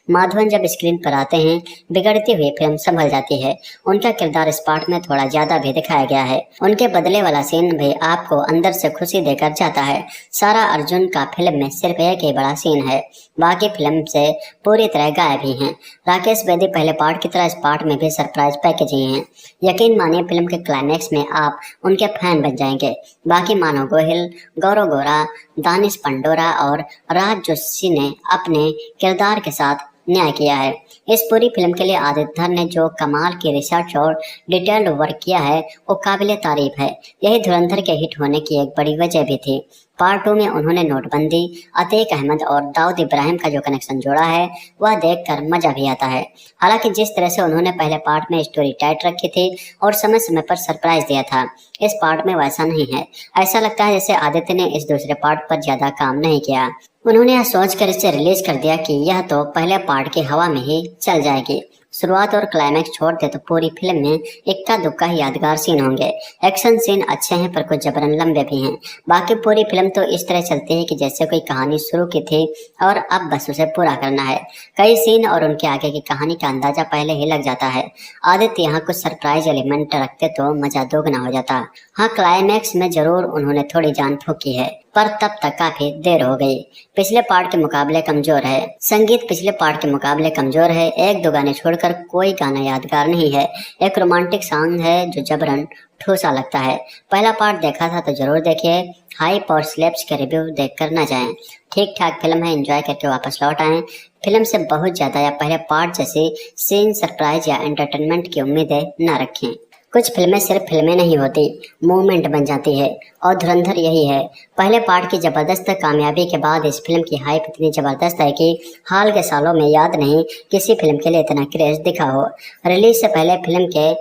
माधवन जब स्क्रीन पर आते हैं बिगड़ती हुई फिल्म संभल जाती है। उनका किरदार इस पार्ट में थोड़ा ज्यादा भी दिखाया गया है। उनके बदले वाला सीन भी आपको अंदर से खुशी देकर जाता है। सारा अर्जुन का फिल्म में सिर्फ एक ही बड़ा सीन है, बाकी फिल्म से पूरी तरह गायब ही हैं। राकेश बेदी पहले पार्ट की तरह इस पार्ट में भी सरप्राइज पैकेज ही हैं। यकीन मानिए फिल्म के क्लाइमैक्स में आप उनके फैन बन जाएंगे। बाकी मानव गोहिल, गौरव गोरा, दानिश पंडोरा और राज जोशी ने अपने किरदार के साथ न्याय किया है। इस पूरी फिल्म के लिए आदित्य ने जो कमाल की रिसर्च और डिटेल्ड वर्क किया है वो काबिले तारीफ है। यही धुरंधर के हिट होने की एक बड़ी वजह भी थी। पार्ट 2 में उन्होंने नोटबंदी, अतीक अहमद और दाऊद इब्राहिम का जो कनेक्शन जोड़ा है वह देखकर मजा भी आता है। हालांकि जिस तरह से उन्होंने पहले पार्ट में स्टोरी टाइट रखी थी और समय समय पर सरप्राइज दिया था, इस पार्ट में वैसा नहीं है। ऐसा लगता है जैसे आदित्य ने इस दूसरे पार्ट पर ज्यादा काम नहीं किया। उन्होंने यह सोचकर इसे रिलीज कर दिया कि यह तो पहले पार्ट की हवा में ही चल जाएगी। शुरुआत और क्लाइमैक्स छोड़ दे तो पूरी फिल्म में इक्का दुक्का यादगार सीन होंगे। एक्शन सीन अच्छे हैं पर कुछ जबरन लंबे भी हैं। बाकी पूरी फिल्म तो इस तरह चलती है कि जैसे कोई कहानी शुरू की थी और अब बस उसे पूरा करना है। कई सीन और उनके आगे की कहानी का अंदाजा पहले ही लग जाता है। आदित्य यहाँ कुछ सरप्राइज एलिमेंट रखते तो मजा दोगुना हो जाता। हाँ, क्लाइमैक्स में जरूर उन्होंने थोड़ी जान फूकी है, पर तब तक काफी देर हो गई। पिछले पार्ट के मुकाबले कमजोर है। संगीत पिछले पार्ट के मुकाबले कमजोर है। एक दो गाने छोड़कर कोई गाना यादगार नहीं है। एक रोमांटिक सॉन्ग है जो जबरन ठूसा लगता है। पहला पार्ट देखा था तो जरूर देखिए। हाइप और स्लैप्स के रिव्यू देखकर न जाएं। ठीक ठाक फिल्म है, एंजॉय करके वापस लौट आएं। फिल्म से बहुत ज्यादा या पहले पार्ट जैसे सीन, सरप्राइज या एंटरटेनमेंट की उम्मीदें न रखें। कुछ फिल्में सिर्फ फिल्में नहीं होती, मूवमेंट बन जाती है और धुरंधर यही है। पहले पार्ट की जबरदस्त कामयाबी के बाद इस फिल्म की हाइप इतनी जबरदस्त है कि हाल के सालों में याद नहीं किसी फिल्म के लिए इतना क्रेज दिखा हो। रिलीज से पहले फिल्म के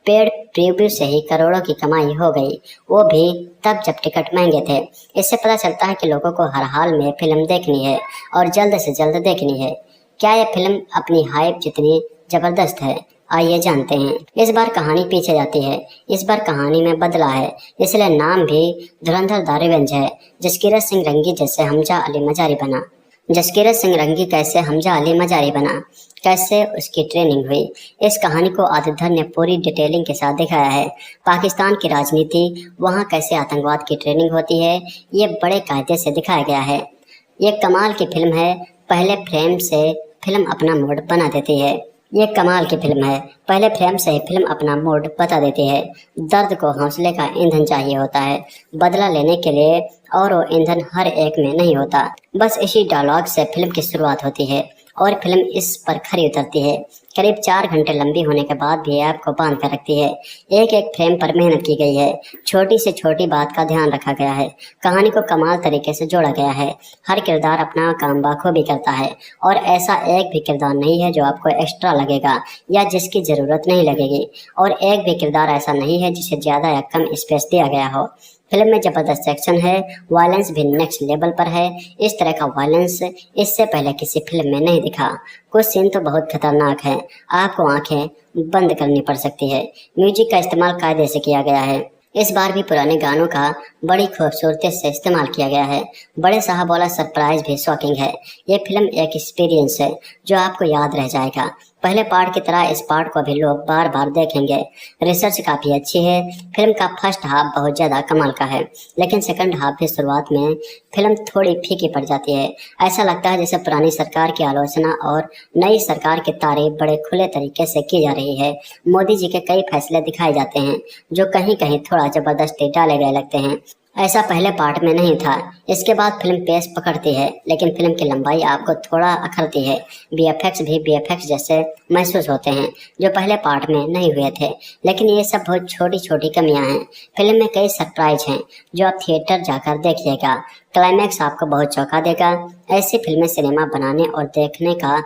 पेड प्रीव्यू से ही करोड़ों की कमाई हो गई, वो भी तब जब टिकट महंगे थे। इससे पता चलता है कि लोगों को हर हाल में फिल्म देखनी है और जल्द से जल्द देखनी है। क्या यह फिल्म अपनी हाइप जितनी जबरदस्त है? आइए जानते हैं। इस बार कहानी पीछे जाती है। इस बार कहानी में बदला है, इसलिए नाम भी धुरंधर द रिवेंज है। जसकीरत सिंह रंगी जैसे हमजा अली मजारी बना। जसकीरत सिंह रंगी कैसे हमजा अली मजारी बना, कैसे उसकी ट्रेनिंग हुई, इस कहानी को आदित्य ने पूरी डिटेलिंग के साथ दिखाया है। पाकिस्तान की राजनीति, वहाँ कैसे आतंकवाद की ट्रेनिंग होती है, ये बड़े कायदे से दिखाया गया है। ये कमाल की फिल्म है। पहले फ्रेम से फिल्म अपना मूड बना देती है। ये कमाल की फिल्म है। पहले फ्रेम से ही फिल्म अपना मूड बता देती है। दर्द को हौसले का ईंधन चाहिए होता है बदला लेने के लिए, और वो ईंधन हर एक में नहीं होता। बस इसी डायलॉग से फिल्म की शुरुआत होती है और फिल्म इस पर खरी उतरती है। करीब 4 घंटे लंबी होने के बाद भी आपको बांध कर रखती है। एक एक फ्रेम पर मेहनत की गई है। छोटी से छोटी बात का ध्यान रखा गया है। कहानी को कमाल तरीके से जोड़ा गया है। हर किरदार अपना काम बखूबी करता है और ऐसा एक भी किरदार नहीं है जो आपको एक्स्ट्रा लगेगा या जिसकी जरूरत नहीं लगेगी, और एक भी किरदार ऐसा नहीं है जिसे ज्यादा या कम स्पेस दिया गया हो। फिल्म में जबरदस्त एक्शन है, वायलेंस भी नेक्स्ट लेवल पर है। इस तरह का वायलेंस इससे पहले किसी फिल्म में नहीं दिखा। कुछ सीन तो बहुत खतरनाक है, आपको आंखें बंद करनी पड़ सकती है। म्यूजिक का इस्तेमाल कायदे से किया गया है। इस बार भी पुराने गानों का बड़ी खूबसूरती से इस्तेमाल किया गया है। बड़े साहब वाला सरप्राइज भी शॉकिंग है। ये फिल्म एक एक्सपीरियंस है जो आपको याद रह जाएगा। पहले पार्ट की तरह इस पार्ट को भी लोग बार बार देखेंगे। रिसर्च काफ़ी अच्छी है। फिल्म का फर्स्ट हाफ बहुत ज़्यादा कमाल का है, लेकिन सेकंड हाफ की शुरुआत में फिल्म थोड़ी फीकी पड़ जाती है। ऐसा लगता है जैसे पुरानी सरकार की आलोचना और नई सरकार की तारीफ बड़े खुले तरीके से की जा रही है। मोदी जी के कई फैसले दिखाए जाते हैं जो कहीं कहीं थोड़ा जबरदस्ती डाले गए लगते हैं। ऐसा पहले पार्ट में नहीं था। इसके बाद फिल्म पेस पकड़ती है, लेकिन फिल्म की लंबाई आपको थोड़ा अखरती है। बीएफएक्स भी बीएफएक्स जैसे महसूस होते हैं जो पहले पार्ट में नहीं हुए थे, लेकिन ये सब बहुत छोटी छोटी कमियां हैं। फिल्म में कई सरप्राइज हैं जो आप थिएटर जाकर देखिएगा। क्लाइमैक्स आपको बहुत चौंका देगा। ऐसी फिल्में सिनेमा बनाने और देखने का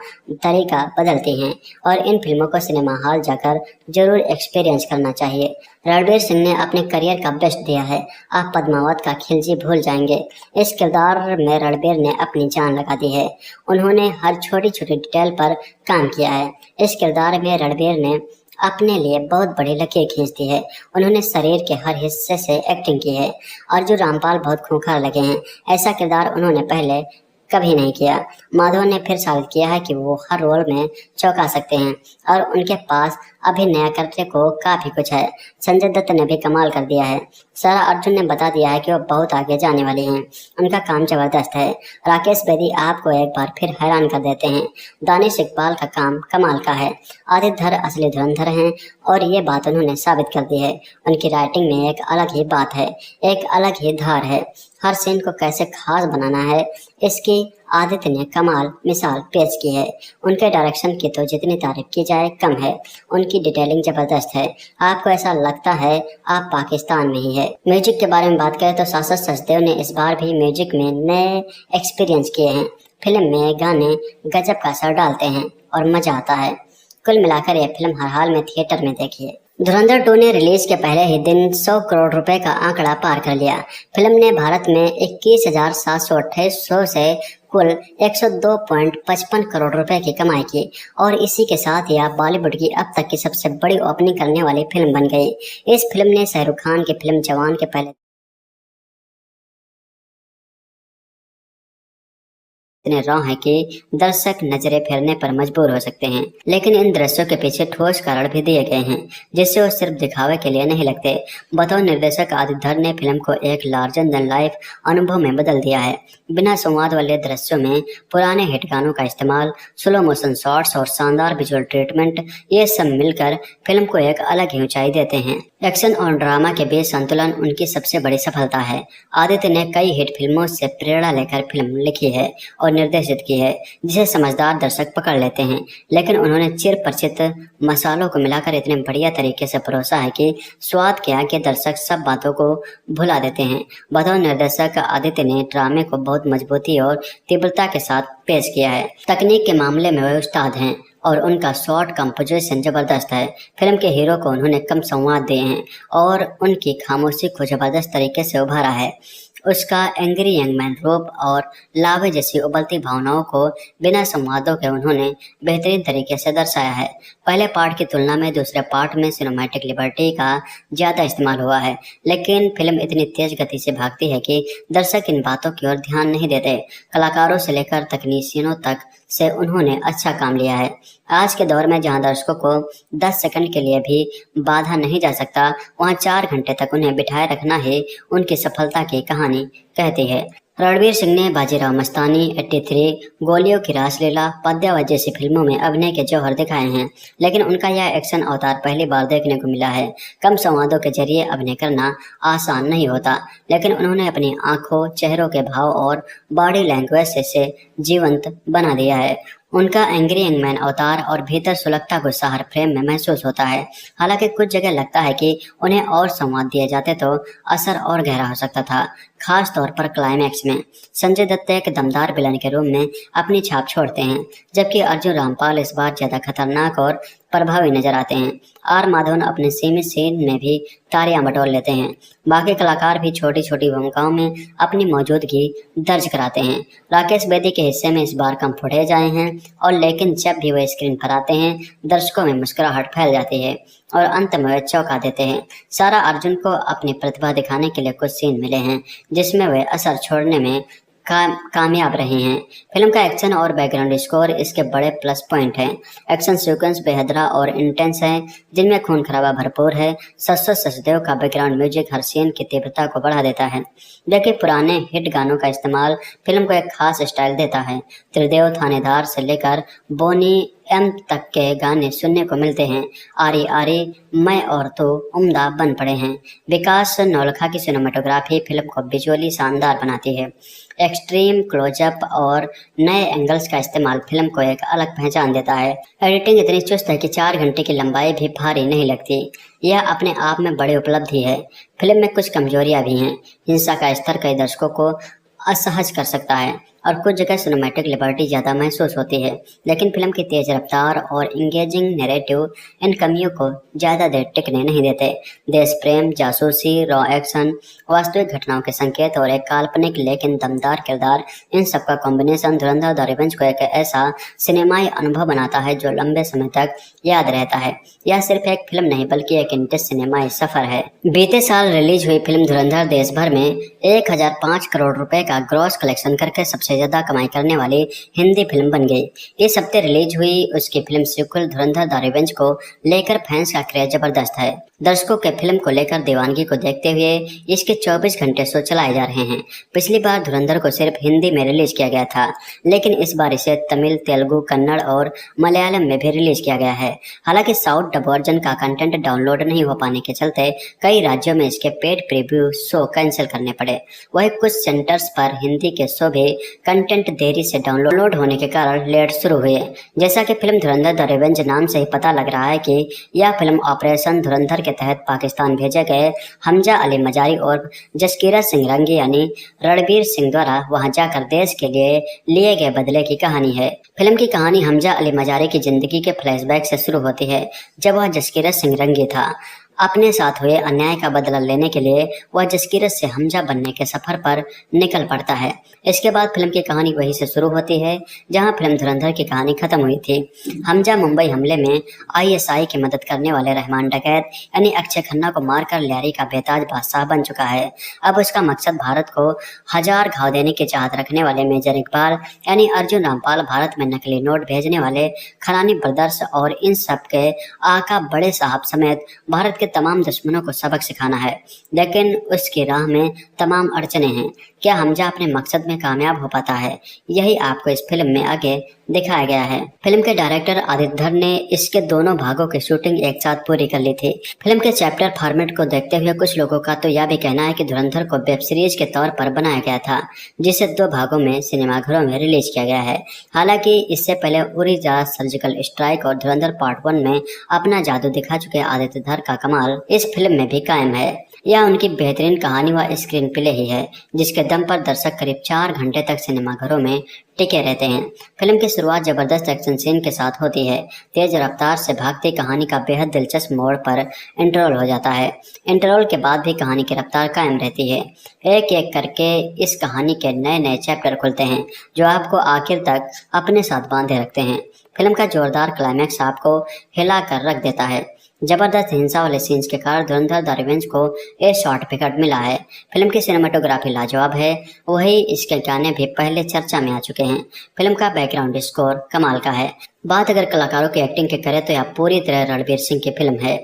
तरीका बदलती हैं और इन फिल्मों को सिनेमा हॉल जाकर जरूर एक्सपीरियंस करना चाहिए। रणवीर सिंह ने अपने करियर का बेस्ट दिया है। आप पद्मावत का खिलजी भूल जाएंगे। इस किरदार में रणवीर ने अपनी जान लगा दी है। उन्होंने हर छोटी छोटी डिटेल पर काम किया है। इस किरदार में रणवीर ने अपने लिए बहुत बड़ी लकीर खींच दी है। उन्होंने शरीर के हर हिस्से से एक्टिंग की है। अर्जुन रामपाल बहुत खूंखार लगे हैं। ऐसा किरदार उन्होंने पहले कभी नहीं किया। माधव ने फिर साबित किया है कि वो हर रोल में चौंका सकते हैं और उनके पास अभिनय करने को काफी कुछ है। संजय दत्त ने भी कमाल कर दिया है। सारा अर्जुन ने बता दिया है कि वो बहुत आगे जाने वाले हैं। उनका काम जबरदस्त है। राकेश बेदी आपको एक बार फिर हैरान कर देते हैं। दानिश इकबाल का काम कमाल का है। आदित्य असली धुरंधर हैं और ये बात उन्होंने साबित कर दी है। उनकी राइटिंग में एक अलग ही बात है, एक अलग ही धार है। हर सीन को कैसे खास बनाना है, इसकी आदित्य ने कमाल मिसाल पेश की है। उनके डायरेक्शन की तो जितनी तारीफ की जाए कम है। उनकी डिटेलिंग जबरदस्त है। आपको ऐसा लगता है आप पाकिस्तान में ही है। म्यूजिक के बारे में बात करें तो शाश्वत सचदेव ने इस बार भी म्यूजिक में नए एक्सपीरियंस किए हैं। फिल्म में गाने गजब का असर डालते हैं और मजा आता है। कुल मिलाकर यह फिल्म हर हाल में थिएटर में देखिए। धुरंधर 2 ने रिलीज के पहले ही दिन 100 करोड़ रुपए का आंकड़ा पार कर लिया। फिल्म ने भारत में 21,728 शो से कुल 102.55 करोड़ रुपए की कमाई की और इसी के साथ ही बॉलीवुड की अब तक की सबसे बड़ी ओपनिंग करने वाली फिल्म बन गई। इस फिल्म ने शाहरुख खान की फिल्म जवान के पहले इतने रॉ हैं कि दर्शक नजरें फेरने पर मजबूर हो सकते हैं। लेकिन इन दृश्यों के पीछे ठोस कारण भी दिए गए हैं, जिससे वो सिर्फ दिखावे के लिए नहीं लगते। बतौर निर्देशक आदित्य धर ने फिल्म को एक लार्जर देन लाइफ अनुभव में बदल दिया है। बिना संवाद वाले दृश्यों में पुराने हिट गानों का इस्तेमाल, स्लो मोशन शॉट्स और शानदार विजुअल ट्रीटमेंट, ये सब मिलकर फिल्म को एक अलग ही ऊंचाई देते हैं। एक्शन और ड्रामा के बीच संतुलन उनकी सबसे बड़ी सफलता है। आदित्य ने कई हिट फिल्मों से प्रेरणा लेकर फिल्म लिखी है और निर्देशित की है, जिसे समझदार दर्शक पकड़ लेते हैं। लेकिन उन्होंने चिर परिचित मसालों को मिलाकर इतने बढ़िया तरीके से परोसा है कि स्वाद के आगे दर्शक सब बातों को भुला देते हैं। बतौर निर्देशक आदित्य ने ड्रामे को बहुत मजबूती और तीव्रता के साथ पेश किया है। तकनीक के मामले में वे उस्ताद हैं और उनका शॉट कंपोजिशन जबरदस्त है। फिल्म के हीरो को उन्होंने कम संवाद दिए हैं और उनकी खामोशी को जबरदस्त तरीके से उभारा है। उसका एंग्री यंग मैन रूप और लावे जैसी उबलती भावनाओं को बिना संवादों के उन्होंने बेहतरीन तरीके से दर्शाया है। पहले पार्ट की तुलना में दूसरे पार्ट में सिनेमैटिक लिबर्टी का ज़्यादा इस्तेमाल हुआ है, लेकिन फिल्म इतनी तेज गति से भागती है कि दर्शक इन बातों की ओर ध्यान नहीं देते। कलाकारों से लेकर तकनीशियनों तक से उन्होंने अच्छा काम लिया है। आज के दौर में जहां दर्शकों को 10 सेकंड के लिए भी बाधा नहीं जा सकता, वहां 4 घंटे तक उन्हें बिठाए रखना ही उनकी सफलता की कहानी कहती है। रणवीर सिंह ने बाजीराव मस्तानी, 83, गोलियों की रासलीला, पद्यावत जैसी फिल्मों में अभिनय के जौहर दिखाए हैं, लेकिन उनका यह एक्शन अवतार पहली बार देखने को मिला है। कम संवादों के जरिए अभिनय करना आसान नहीं होता, लेकिन उन्होंने अपनी आंखों, चेहरों के भाव और बॉडी लैंग्वेज से जीवंत बना दिया है। उनका एंग्री यंग मैन अवतार और भीतर सुलगता गुस्सा हर फ्रेम में महसूस होता है। हालांकि कुछ जगह लगता है कि उन्हें और संवाद दिए जाते तो असर और गहरा हो सकता था, खास तौर पर क्लाइमैक्स में। संजय दत्त एक दमदार विलन के रूप में अपनी छाप छोड़ते हैं, जबकि अर्जुन रामपाल इस बार ज्यादा खतरनाक और प्रभावी नजर आते हैं। आर माधवन अपने सीमित सीन में भी तालियां बटोर लेते हैं। बाकी कलाकार भी छोटी छोटी भूमिकाओं में अपनी मौजूदगी दर्ज कराते हैं। राकेश बेदी के हिस्से में इस बार कम फुटेज आए हैं, और लेकिन जब भी वे स्क्रीन पर आते हैं दर्शकों में मुस्कुराहट फैल जाती है और अंत में वे चौंका देते हैं। सारा अर्जुन को अपनी प्रतिभा दिखाने के लिए कुछ सीन मिले हैं जिसमें वे असर छोड़ने में कामयाब रहे हैं। फिल्म का एक्शन और बैकग्राउंड स्कोर इसके बड़े प्लस पॉइंट हैं। एक्शन सीक्वेंस बेहदरा और इंटेंस है, जिनमें खून खराबा भरपूर है। शाश्वत सचदेव का बैकग्राउंड म्यूजिक हर सीन की तीव्रता को बढ़ा देता है, जबकि पुराने हिट गानों का इस्तेमाल फिल्म को एक खास स्टाइल देता है। त्रिदेव थानेदार से लेकर बोनी एम तक के गाने सुनने को मिलते हैं। आरी आरी, मैं और तो उम्दा बन पड़े हैं। विकास नौलखा की सिनेमाटोग्राफी फिल्म को विजुअली शानदार बनाती है। एक्सट्रीम क्लोजअप और नए एंगल्स का इस्तेमाल फिल्म को एक अलग पहचान देता है। एडिटिंग इतनी चुस्त है कि 4 घंटे की लंबाई भी भारी नहीं लगती। यह अपने आप में बड़ी उपलब्धि है। फिल्म में कुछ कमजोरियां भी हैं। हिंसा का स्तर कई दर्शकों को असहज कर सकता है और कुछ जगह सिनेमैटिक लिबर्टी ज़्यादा महसूस होती है, लेकिन फिल्म की तेज रफ्तार और इंगेजिंग नैरेटिव इन कमियों को ज़्यादा देर टिकने नहीं देते। देश प्रेम, जासूसी, रॉ एक्शन, वास्तविक घटनाओं के संकेत और एक काल्पनिक लेकिन दमदार किरदार, इन सबका कॉम्बिनेशन धुरंधर द रिवेंज को एक ऐसा सिनेमाई अनुभव बनाता है जो लंबे समय तक याद रहता है। यह सिर्फ एक फिल्म नहीं बल्कि एक इंटेंस सिनेमाई सफर है। बीते साल रिलीज हुई फिल्म धुरंधर देश भर में 1005 करोड़ रुपए का ग्रॉस कलेक्शन करके सबसे ज्यादा कमाई करने वाली हिंदी फिल्म बन गई। इस हफ्ते रिलीज हुई उसकी film sequel Dhurandhar the revenge को लेकर फैंस का क्रेज जबरदस्त है। दर्शकों के फिल्म को लेकर दीवानगी को देखते हुए इसके 24 घंटे शो चलाए जा रहे हैं। पिछली बार धुरंधर को सिर्फ हिंदी में रिलीज किया गया था, लेकिन इस बार इसे तमिल, तेलुगु, कन्नड़ और मलयालम में भी रिलीज किया गया है। हालांकि साउथ डब वर्जन का कंटेंट डाउनलोड नहीं हो पाने के चलते कई राज्यों में इसके पेड प्रीव्यू शो कैंसिल करने पड़े। वहीं कुछ सेंटर्स पर हिंदी के शो भी कंटेंट देरी से डाउनलोड होने के कारण लेट शुरू हुए। जैसा कि फिल्म धुरंधर द रिवेंज नाम से ही पता लग रहा है कि यह फिल्म ऑपरेशन धुरंधर के तहत पाकिस्तान भेजे गए हमजा अली मजारी और जसकीरत सिंह रंगी यानी रणवीर सिंह द्वारा वहां जाकर देश के लिए गए बदले की कहानी है। फिल्म की कहानी हमजा अली मजारी की जिंदगी के फ्लैशबैक से शुरू होती है, जब वह जसकीरत सिंह रंगी था। अपने साथ हुए अन्याय का बदला लेने के लिए वह जसकीरत से हमजा बनने के सफर पर निकल पड़ता है। इसके बाद फिल्म की कहानी वहीं से शुरू होती है जहां फिल्म धुरंधर की कहानी खत्म हुई थी। हमजा मुंबई हमले में आईएसआई की मदद करने वाले रहमान डकैत यानी अक्षय खन्ना को मारकर लियारी का बेताज बादशाह बन चुका है। अब उसका मकसद भारत को हजार घाव देने की चाहत रखने वाले मेजर इकबाल यानी अर्जुन रामपाल, भारत में नकली नोट भेजने वाले खरानी ब्रदर्स और इन सब के आका बड़े साहब समेत भारत के तमाम दुश्मनों को सबक सिखाना है। लेकिन उसकी राह में तमाम अड़चने हैं। क्या हमजा अपने मकसद में कामयाब हो पाता है? यही आपको इस फिल्म में आगे दिखाया गया है। फिल्म के डायरेक्टर आदित्य धर ने इसके दोनों भागों की शूटिंग एक साथ पूरी कर ली थी। फिल्म के चैप्टर फॉर्मेट को देखते हुए कुछ लोगों का तो यह भी कहना है कि धुरंधर को वेब सीरीज के तौर पर बनाया गया था, जिसे 2 भागों में सिनेमाघरों में रिलीज किया गया है। हालांकि इससे पहले उरी द सर्जिकल स्ट्राइक और धुरंधर पार्ट 1 में अपना जादू दिखा चुके आदित्य धर का कमाल इस फिल्म में भी कायम है। यह उनकी बेहतरीन कहानी व स्क्रीन प्ले ही है जिसके दम पर दर्शक करीब 4 घंटे तक सिनेमाघरों में टिके रहते हैं। फिल्म की शुरुआत जबरदस्त एक्शन सीन के साथ होती है। तेज रफ्तार से भागती कहानी का बेहद दिलचस्प मोड़ पर इंटरवल हो जाता है। इंटरवल के बाद भी कहानी की रफ्तार कायम रहती है। एक एक करके इस कहानी के नए नए चैप्टर खुलते हैं जो आपको आखिर तक अपने साथ बांधे रखते हैं। फिल्म का जोरदार क्लाइमैक्स आपको हिला कर रख देता है। जबरदस्त हिंसा वाले सीन्स के कारण धुरंधर द रिवेंज को एक शॉर्ट पिकअप मिला है। फिल्म की सिनेमाटोग्राफी लाजवाब है, वही इसके गाने भी पहले चर्चा में आ चुके हैं। फिल्म का बैकग्राउंड स्कोर कमाल का है। बात अगर कलाकारों की एक्टिंग की करें तो यह पूरी तरह रणवीर सिंह की फिल्म है।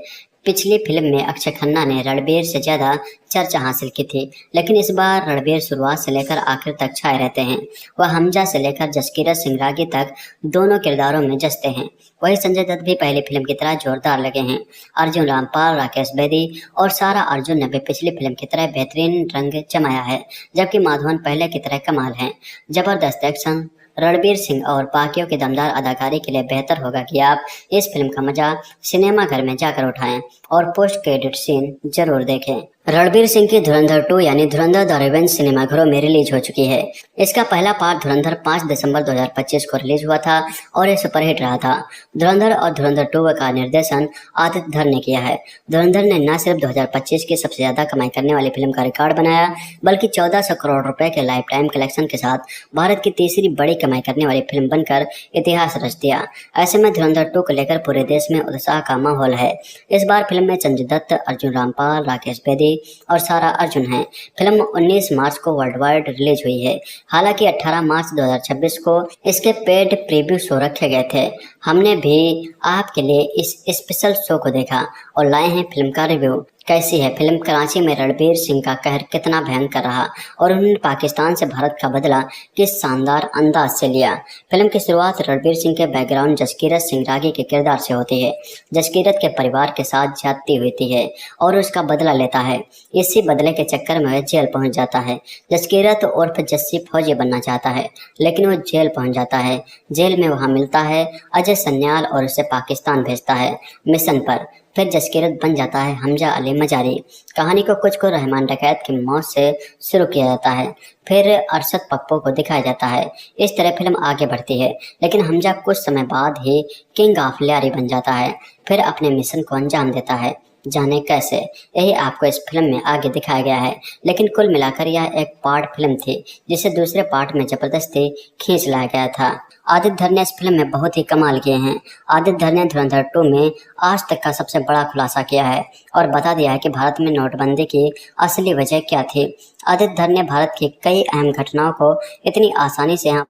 पिछली फिल्म में अक्षय खन्ना ने रणवीर से ज्यादा चर्चा हासिल की थी, लेकिन इस बार रणवीर शुरुआत से लेकर आखिर तक छाए रहते हैं। वह हमजा से लेकर जसकीरत सिंह रागी तक दोनों किरदारों में जचते हैं। वही संजय दत्त भी पहली फिल्म की तरह जोरदार लगे हैं। अर्जुन रामपाल, राकेश बेदी और सारा अर्जुन ने भी पिछली फिल्म की तरह बेहतरीन रंग जमाया है, जबकि माधवन पहले की तरह कमाल है। जबरदस्त एक्शन, रणवीर सिंह और बाकियों की दमदार अदाकारी के लिए बेहतर होगा कि आप इस फिल्म का मजा सिनेमा घर में जाकर उठाएं और पोस्ट क्रेडिट सीन जरूर देखें। रणवीर सिंह की धुरंधर 2 यानी धुरंधर द रिवेंज सिनेमाघरों में रिलीज हो चुकी है। इसका पहला पार्ट धुरंधर 5 दिसंबर 2025 को रिलीज हुआ था और ये सुपरहिट रहा था। धुरंधर और धुरंधर 2 का निर्देशन आदित्य धर ने किया है। धुरंधर ने न सिर्फ 2025 की सबसे ज्यादा कमाई करने वाली फिल्म का रिकॉर्ड बनाया, बल्कि 1400 करोड़ रुपए के लाइफ टाइम कलेक्शन के साथ भारत की तीसरी बड़ी कमाई करने वाली फिल्म बनकर इतिहास रच दिया। ऐसे में धुरंधर 2 को लेकर पूरे देश में उत्साह का माहौल है। इस बार फिल्म में संजय दत्त, अर्जुन रामपाल, राकेश बेदी और सारा अर्जुन है। फिल्म 19 मार्च को वर्ल्ड वाइड रिलीज हुई है। हालांकि 18 मार्च 2026 को इसके पेड प्रीव्यू शो रखे गए थे। हमने भी आपके लिए इस स्पेशल शो को देखा और लाए हैं फिल्म का रिव्यू। कैसी है फिल्म? कराची में रणवीर सिंह का कहर कितना भयंकर रहा और उन्होंने पाकिस्तान से भारत का बदला किस शानदार अंदाज से लिया। फिल्म की शुरुआत रणवीर सिंह के बैकग्राउंड जसकीरत सिंह रागी के किरदार से होती है। जसकीरत के परिवार के साथ ज्यादती होती है और उसका बदला लेता है। इसी बदले के चक्कर में वह जेल पहुंच जाता है। जसकीरत उर्फ जस्सी फौजी बनना चाहता है, लेकिन वो जेल पहुंच जाता है। जेल में वहां मिलता है अजय सन्याल और उसे पाकिस्तान भेजता है मिशन पर। फिर जसकीरत बन जाता है हमजा अली मजारी। कहानी को कुछ को रहमान डकैत की मौत से शुरू किया जाता है, फिर अरशद पप्पू को दिखाया जाता है। इस तरह फिल्म आगे बढ़ती है, लेकिन हमजा कुछ समय बाद ही किंग ऑफ लियारी बन जाता है, फिर अपने मिशन को अंजाम देता है। जाने कैसे, यही आपको इस फिल्म में आगे दिखाया गया है। लेकिन कुल मिलाकर यह एक पार्ट फिल्म थी जिसे दूसरे पार्ट में जबरदस्ती खींच लाया गया था। आदित्य धर ने इस फिल्म में बहुत ही कमाल किए हैं। आदित्य धर ने धुरंधर 2 में आज तक का सबसे बड़ा खुलासा किया है और बता दिया है कि भारत में नोटबंदी की असली वजह क्या थी। आदित्य धर ने भारत की कई अहम घटनाओं को इतनी आसानी से यहाँ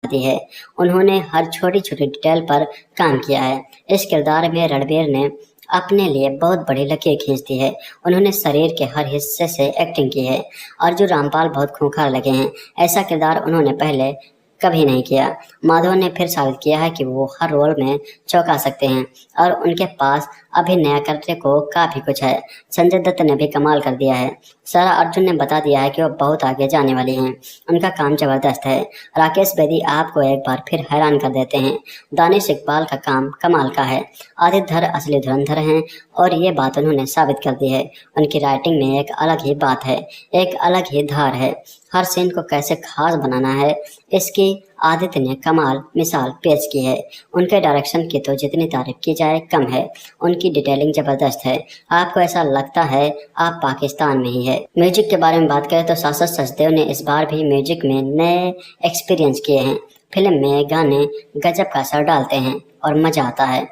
दी है। उन्होंने हर छोटी छोटी डिटेल पर काम किया है। इस किरदार में रणवीर ने अपने लिए बहुत बड़ी लकीर खींच दी है। उन्होंने शरीर के हर हिस्से से एक्टिंग की है। अर्जुन रामपाल बहुत खूंखार लगे हैं। ऐसा किरदार उन्होंने पहले कभी नहीं किया। माधव ने फिर साबित किया है कि वो हर रोल में चौंका सकते हैं और उनके पास अभिनय करने को काफी कुछ है। संजय दत्त ने भी कमाल कर दिया है। सारा अर्जुन ने बता दिया है कि वो बहुत आगे जाने वाली हैं। उनका काम जबरदस्त है। राकेश बेदी आपको एक बार फिर हैरान कर देते हैं। दानिश इकबाल का काम कमाल का है। आदित्य धर असली धुरंधर हैं और ये बात उन्होंने साबित कर दी है। उनकी राइटिंग में एक अलग ही बात है, एक अलग ही धार है। हर सीन को कैसे खास बनाना है इसकी आदित्य ने कमाल मिसाल पेश की है। उनके डायरेक्शन की तो जितनी तारीफ की जाए कम है। उनकी डिटेलिंग जबरदस्त है, आपको ऐसा लगता है आप पाकिस्तान में ही है। म्यूजिक के बारे में बात करें तो सासद सचदेव ने इस बार भी म्यूजिक में नए एक्सपीरियंस किए हैं। फिल्म में गाने गजब का असर डालते हैं और मजा आता है।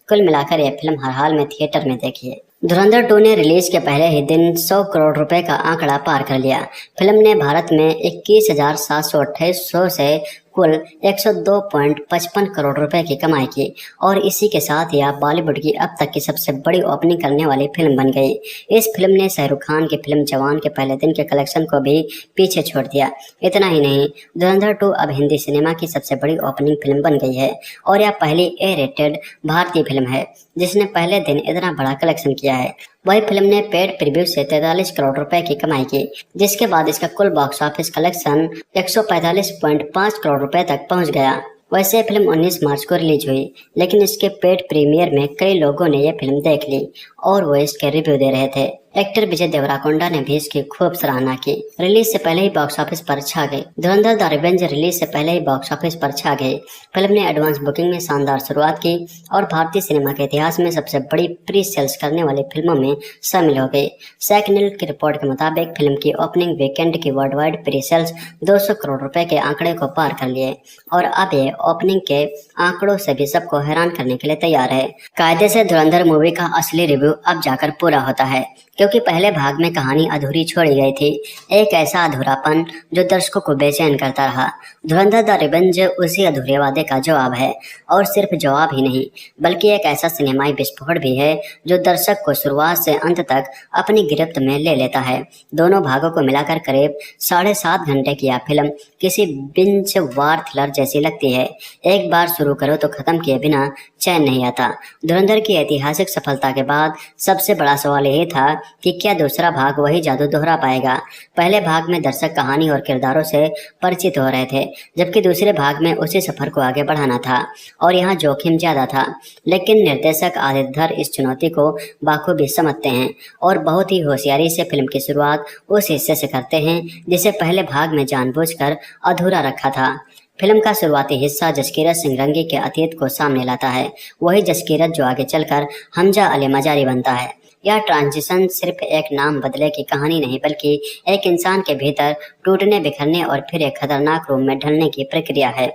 कुल मिलाकर यह फिल्म हर हाल में थिएटर में देखिए। धुरंधर 2 ने रिलीज के पहले ही दिन 100 करोड़ रुपए का आंकड़ा पार कर लिया। फिल्म ने भारत में 21,728 शो से कुल 102.55 करोड़ रुपए की कमाई की और इसी के साथ यह बॉलीवुड की अब तक की सबसे बड़ी ओपनिंग करने वाली फिल्म बन गई। इस फिल्म ने शाहरुख खान की फिल्म जवान के पहले दिन के कलेक्शन को भी पीछे छोड़ दिया। इतना ही नहीं, धुरंधर 2 अब हिंदी सिनेमा की सबसे बड़ी ओपनिंग फिल्म बन गई है और यह पहली A-रेटेड भारतीय फिल्म है जिसने पहले दिन इतना बड़ा कलेक्शन किया है। वही फिल्म ने पेड प्रीव्यू से 43 करोड़ रुपए की कमाई की, जिसके बाद इसका कुल बॉक्स ऑफिस कलेक्शन 145.5 करोड़ रुपए तक पहुंच गया। वैसे फिल्म 19 मार्च को रिलीज हुई, लेकिन इसके पेड प्रीमियर में कई लोगों ने यह फिल्म देख ली और वो इसके रिव्यू दे रहे थे। एक्टर विजय देवराकोंडा ने भी इसकी खूब सराहना की। रिलीज से पहले ही बॉक्स ऑफिस पर छा गई। धुरंधर द रिवेंज रिलीज से पहले ही बॉक्स ऑफिस पर छा गई। फिल्म ने एडवांस बुकिंग में शानदार शुरुआत की और भारतीय सिनेमा के इतिहास में सबसे बड़ी प्री सेल्स करने वाली फिल्मों में शामिल हो गई। सैकनिल की रिपोर्ट के मुताबिक फिल्म की ओपनिंग वीकेंड की world wide pre sales 200 crore रुपए के आंकड़े को पार कर लिए और अब ये ओपनिंग के आंकड़ों से भी सबको हैरान करने के लिए तैयार है। कायदे से धुरंधर मूवी का असली रिव्यू अब जाकर पूरा होता है, क्योंकि पहले भाग में कहानी अधूरी छोड़ी गई थी। एक ऐसा अधूरापन जो दर्शकों को बेचैन करता रहा। धुरंधर द रिवेंज उसी अधूरे वादे का जवाब है और सिर्फ जवाब ही नहीं बल्कि एक ऐसा सिनेमाई विस्फोट भी है जो दर्शक को शुरुआत से अंत तक अपनी गिरफ्त में ले लेता है। दोनों भागों को मिलाकर करीब 7.5 घंटे की यह फिल्म किसी बिंज वार थ्रिलर जैसी लगती है। एक बार शुरू करो तो खत्म किए बिना चैन नहीं आता। धुरंधर की ऐतिहासिक सफलता के बाद सबसे बड़ा सवाल यही था कि क्या दूसरा भाग वही जादू दोहरा पाएगा। पहले भाग में दर्शक कहानी और किरदारों से परिचित हो रहे थे, जबकि दूसरे भाग में उसी सफर को आगे बढ़ाना था और यहाँ जोखिम ज्यादा था। लेकिन निर्देशक आदित्य धर इस चुनौती को बाखूबी समझते हैं और बहुत ही होशियारी से फिल्म की शुरुआत उस हिस्से से करते हैं जिसे पहले भाग में जानबूझकर अधूरा रखा था। फिल्म का शुरुआती हिस्सा जसकीरत सिंह रंगी के अतीत को सामने लाता है, वही जसकीरत जो आगे चलकर हमजा अली मजारी बनता है। यह ट्रांजिशन सिर्फ एक नाम बदले की कहानी नहीं बल्कि एक इंसान के भीतर टूटने बिखरने और फिर एक खतरनाक रूप में ढलने की प्रक्रिया है।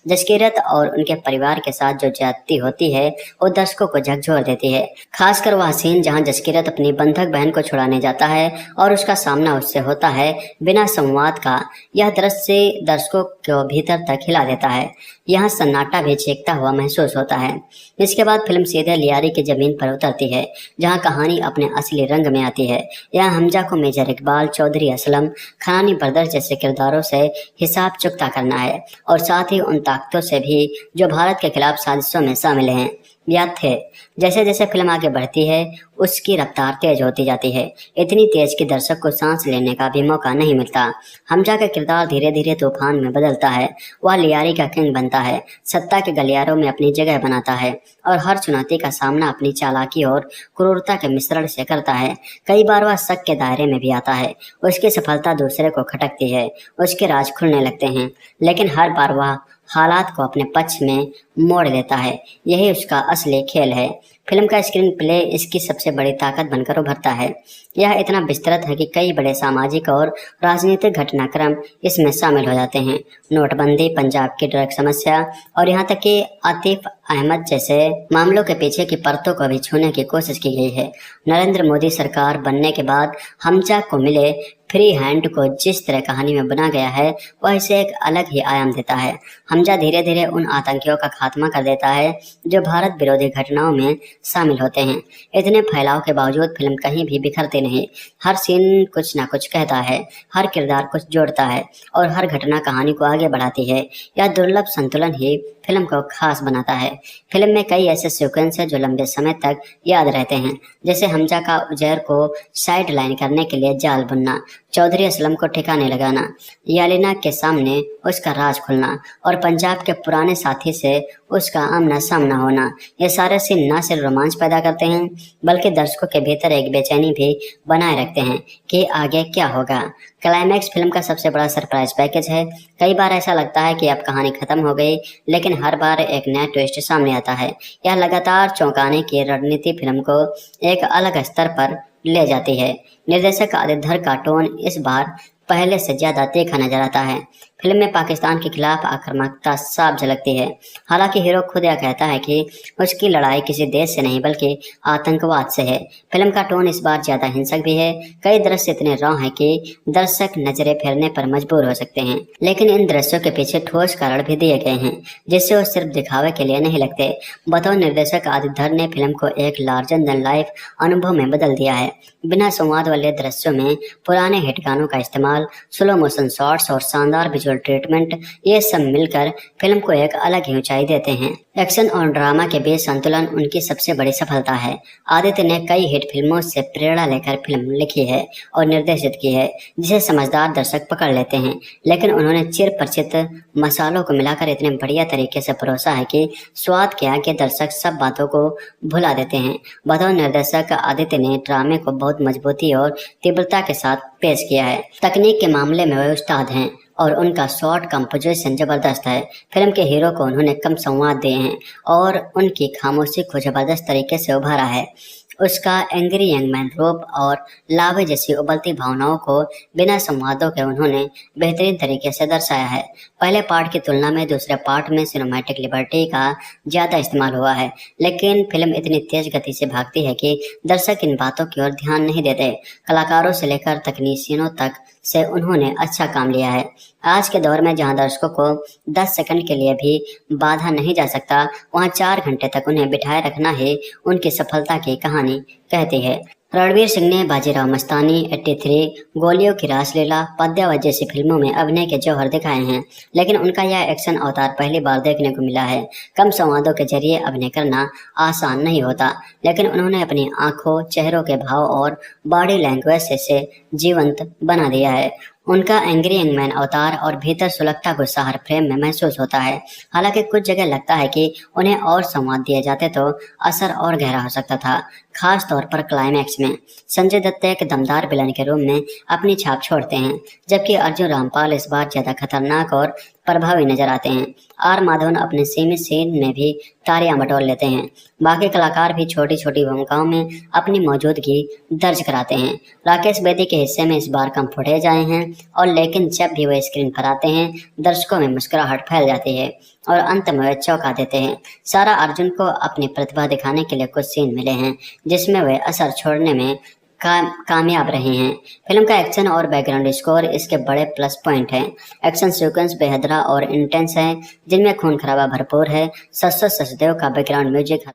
जसकीरत और उनके परिवार के साथ जो ज्यादती होती है वो दर्शकों को झकझोर देती है। खासकर वह सीन जहां जसकीरत अपनी बंधक बहन को छुड़ाने जाता है और उसका सामना उससे होता है बिना संवाद का। यह दृश्य दर्शकों को भीतर तक हिला देता है। यहाँ सन्नाटा भी चीखता हुआ महसूस होता है। इसके बाद फिल्म सीधे लियारी की जमीन पर उतरती है, जहाँ कहानी अपने असली रंग में आती है। यहाँ हमजा को मेजर इकबाल, चौधरी असलम, खनानी ब्रदर्स जैसे किरदारों से हिसाब चुकता करना है और साथ ही उन ताकतों से भी जो भारत के खिलाफ साजिशों में शामिल हैं या थे। जैसे जैसे फिल्म आगे बढ़ती है उसकी रफ्तार तेज होती जाती है, इतनी तेज कि दर्शक को सांस लेने का भी मौका नहीं मिलता। हमजा का किरदार धीरे धीरे तूफान में बदलता है। वह लियारी का किंग बनता है, सत्ता के गलियारों में अपनी जगह बनाता है और हर चुनौती का सामना अपनी चालाकी और क्रूरता के मिश्रण से करता है। कई बार वह शक के दायरे में भी आता है। उसकी सफलता दूसरे को खटकती है, उसके राज खुलने लगते हैं, लेकिन हर बार वह हालात को अपने पक्ष में मोड़ लेता है। यही उसका असली खेल है। फिल्म का स्क्रीन प्ले इसकी सबसे बड़ी ताकत बनकर उभरता है। यह इतना विस्तृत है कि कई बड़े सामाजिक और राजनीतिक घटनाक्रम इसमें शामिल हो जाते हैं। नोटबंदी, पंजाब की ड्रग समस्या और यहाँ तक कि आतिफ अहमद जैसे मामलों के पीछे की परतों को भी छूने की कोशिश की गई है। नरेंद्र मोदी सरकार बनने के बाद हमजा को मिले फ्री हैंड को जिस तरह कहानी में बना गया है वह इसे एक अलग ही आयाम देता है। हमजा धीरे धीरे उन आतंकियों का खात्मा कर देता है जो भारत विरोधी घटनाओं में शामिल होते हैं। इतने फैलाव के बावजूद फिल्म कहीं भी बिखरती नहीं। हर सीन कुछ ना कुछ कहता है, हर किरदार कुछ जोड़ता है और हर घटना कहानी को आगे बढ़ाती है। यह दुर्लभ संतुलन ही फिल्म को खास बनाता है। फिल्म में कई ऐसे सीक्वेंस हैं जो लंबे समय तक याद रहते हैं, जैसे हमजा का उजैर को साइड लाइन करने के लिए जाल बुनना, चौधरी असलम को ठिकाने लगाना, यालिना के सामने उसका राज खुलना और पंजाब के पुराने साथी से उसका आमना सामना होना, ये सारे सीन न सिर्फ रोमांच पैदा करते हैं बल्कि दर्शकों के भीतर एक बेचैनी भी बनाए रखते हैं कि आगे क्या होगा। क्लाइमैक्स फिल्म का सबसे बड़ा सरप्राइज पैकेज है। कई बार ऐसा लगता है कि अब कहानी खत्म हो गई, लेकिन हर बार एक नया ट्विस्ट सामने आता है। यह लगातार चौंकाने की रणनीति फिल्म को एक अलग स्तर पर ले जाती है। निर्देशक आदित्य धर का टोन इस बार पहले से ज्यादा तीखा नजर आता है। फिल्म में पाकिस्तान के खिलाफ आक्रामकता साफ झलकती है। हालांकि हीरो खुद यह कहता है कि उसकी लड़ाई किसी देश से नहीं बल्कि आतंकवाद से है। फिल्म का टोन इस बार ज्यादा हिंसक भी है। कई दृश्य इतने रॉ हैं कि दर्शक नजरें फेरने पर मजबूर हो सकते हैं, लेकिन इन दृश्यों के पीछे ठोस कारण भी दिए गए हैं जिससे वो सिर्फ दिखावे के लिए नहीं लगते। बतौर निर्देशक आदित्य धर ने फिल्म को एक लार्जर देन लाइफ अनुभव में बदल दिया है। बिना संवाद वाले दृश्यों में पुराने हिट गानों का इस्तेमाल, स्लो मोशन शॉट्स और शानदार विजुअल ट्रीटमेंट, ये सब मिलकर फिल्म को एक अलग ही ऊंचाई देते हैं। एक्शन और ड्रामा के बीच संतुलन उनकी सबसे बड़ी सफलता है। आदित्य ने कई हिट फिल्मों से प्रेरणा लेकर फिल्म लिखी है और निर्देशित की है जिसे समझदार दर्शक पकड़ लेते हैं, लेकिन उन्होंने चिर परिचित मसालों को मिलाकर इतने बढ़िया तरीके से परोसा है कि स्वाद के आगे दर्शक सब बातों को भुला देते हैं। बतौर निर्देशक आदित्य ने ड्रामे को बहुत मजबूती और तीव्रता के साथ पेश किया है। तकनीक के मामले में वे उस्ताद हैं और उनका शॉर्ट कंपोजिशन जबरदस्त है। फिल्म के हीरो को उन्होंने कम संवाद दिए हैं और उनकी खामोशी को जबरदस्त तरीके से उभारा है। उसका एंग्री यंग मैन रूप और लावे जैसी उबलती भावनाओं को बिना संवादों के उन्होंने बेहतरीन तरीके से दर्शाया है। पहले पार्ट की तुलना में दूसरे पार्ट में सिनेमैटिक लिबर्टी का ज़्यादा इस्तेमाल हुआ है, लेकिन फिल्म इतनी तेज गति से भागती है कि दर्शक इन बातों की ओर ध्यान नहीं देते। कलाकारों से लेकर तकनीशियनों तक से उन्होंने अच्छा काम लिया है। आज के दौर में जहां दर्शकों को 10 सेकंड के लिए भी बाधा नहीं जा सकता, वहां 4 घंटे तक उन्हें बिठाए रखना ही उनकी सफलता की कहानी कहती है। रणवीर सिंह ने बाजीराव मस्तानी, 83, गोलियों की रासलीला, पद्यावत जैसी फिल्मों में अभिनय के जौहर दिखाए हैं, लेकिन उनका यह एक्शन अवतार पहली बार देखने को मिला है। कम संवादों के जरिए अभिनय करना आसान नहीं होता, लेकिन उन्होंने अपनी आंखों, चेहरों के भाव और बॉडी लैंग्वेज से जीवंत बना दिया है। उनका एंग्री यंग मैन अवतार और भीतर सुलगता गुस्सा हर फ्रेम में महसूस होता है। हालांकि कुछ जगह लगता है कि उन्हें और संवाद दिए जाते तो असर और गहरा हो सकता था, खास तौर पर क्लाइमैक्स में। संजय दत्त एक दमदार विलन के रूप में अपनी छाप छोड़ते हैं, जबकि अर्जुन रामपाल इस बार ज्यादा खतरनाक और प्रभावी नजर आते हैं। आर माधवन अपने सीमित सीन में भी तारियां बटोर लेते हैं। बाकी कलाकार भी छोटी छोटी भूमिकाओं में अपनी मौजूदगी दर्ज कराते हैं। राकेश बेदी के हिस्से में इस बार कम फुटेज आए हैं, और लेकिन जब भी वे स्क्रीन पर आते हैं दर्शकों में मुस्कुराहट फैल जाती है और अंत में वे चौंका देते हैं। सारा अर्जुन को अपनी प्रतिभा दिखाने के लिए कुछ सीन मिले हैं जिसमें वे असर छोड़ने में कामयाब रहे हैं। फिल्म का एक्शन और बैकग्राउंड स्कोर इसके बड़े प्लस पॉइंट हैं। एक्शन सीक्वेंस बेहदरा और इंटेंस है, जिनमें खून खराबा भरपूर है। सचदेव का बैकग्राउंड म्यूजिक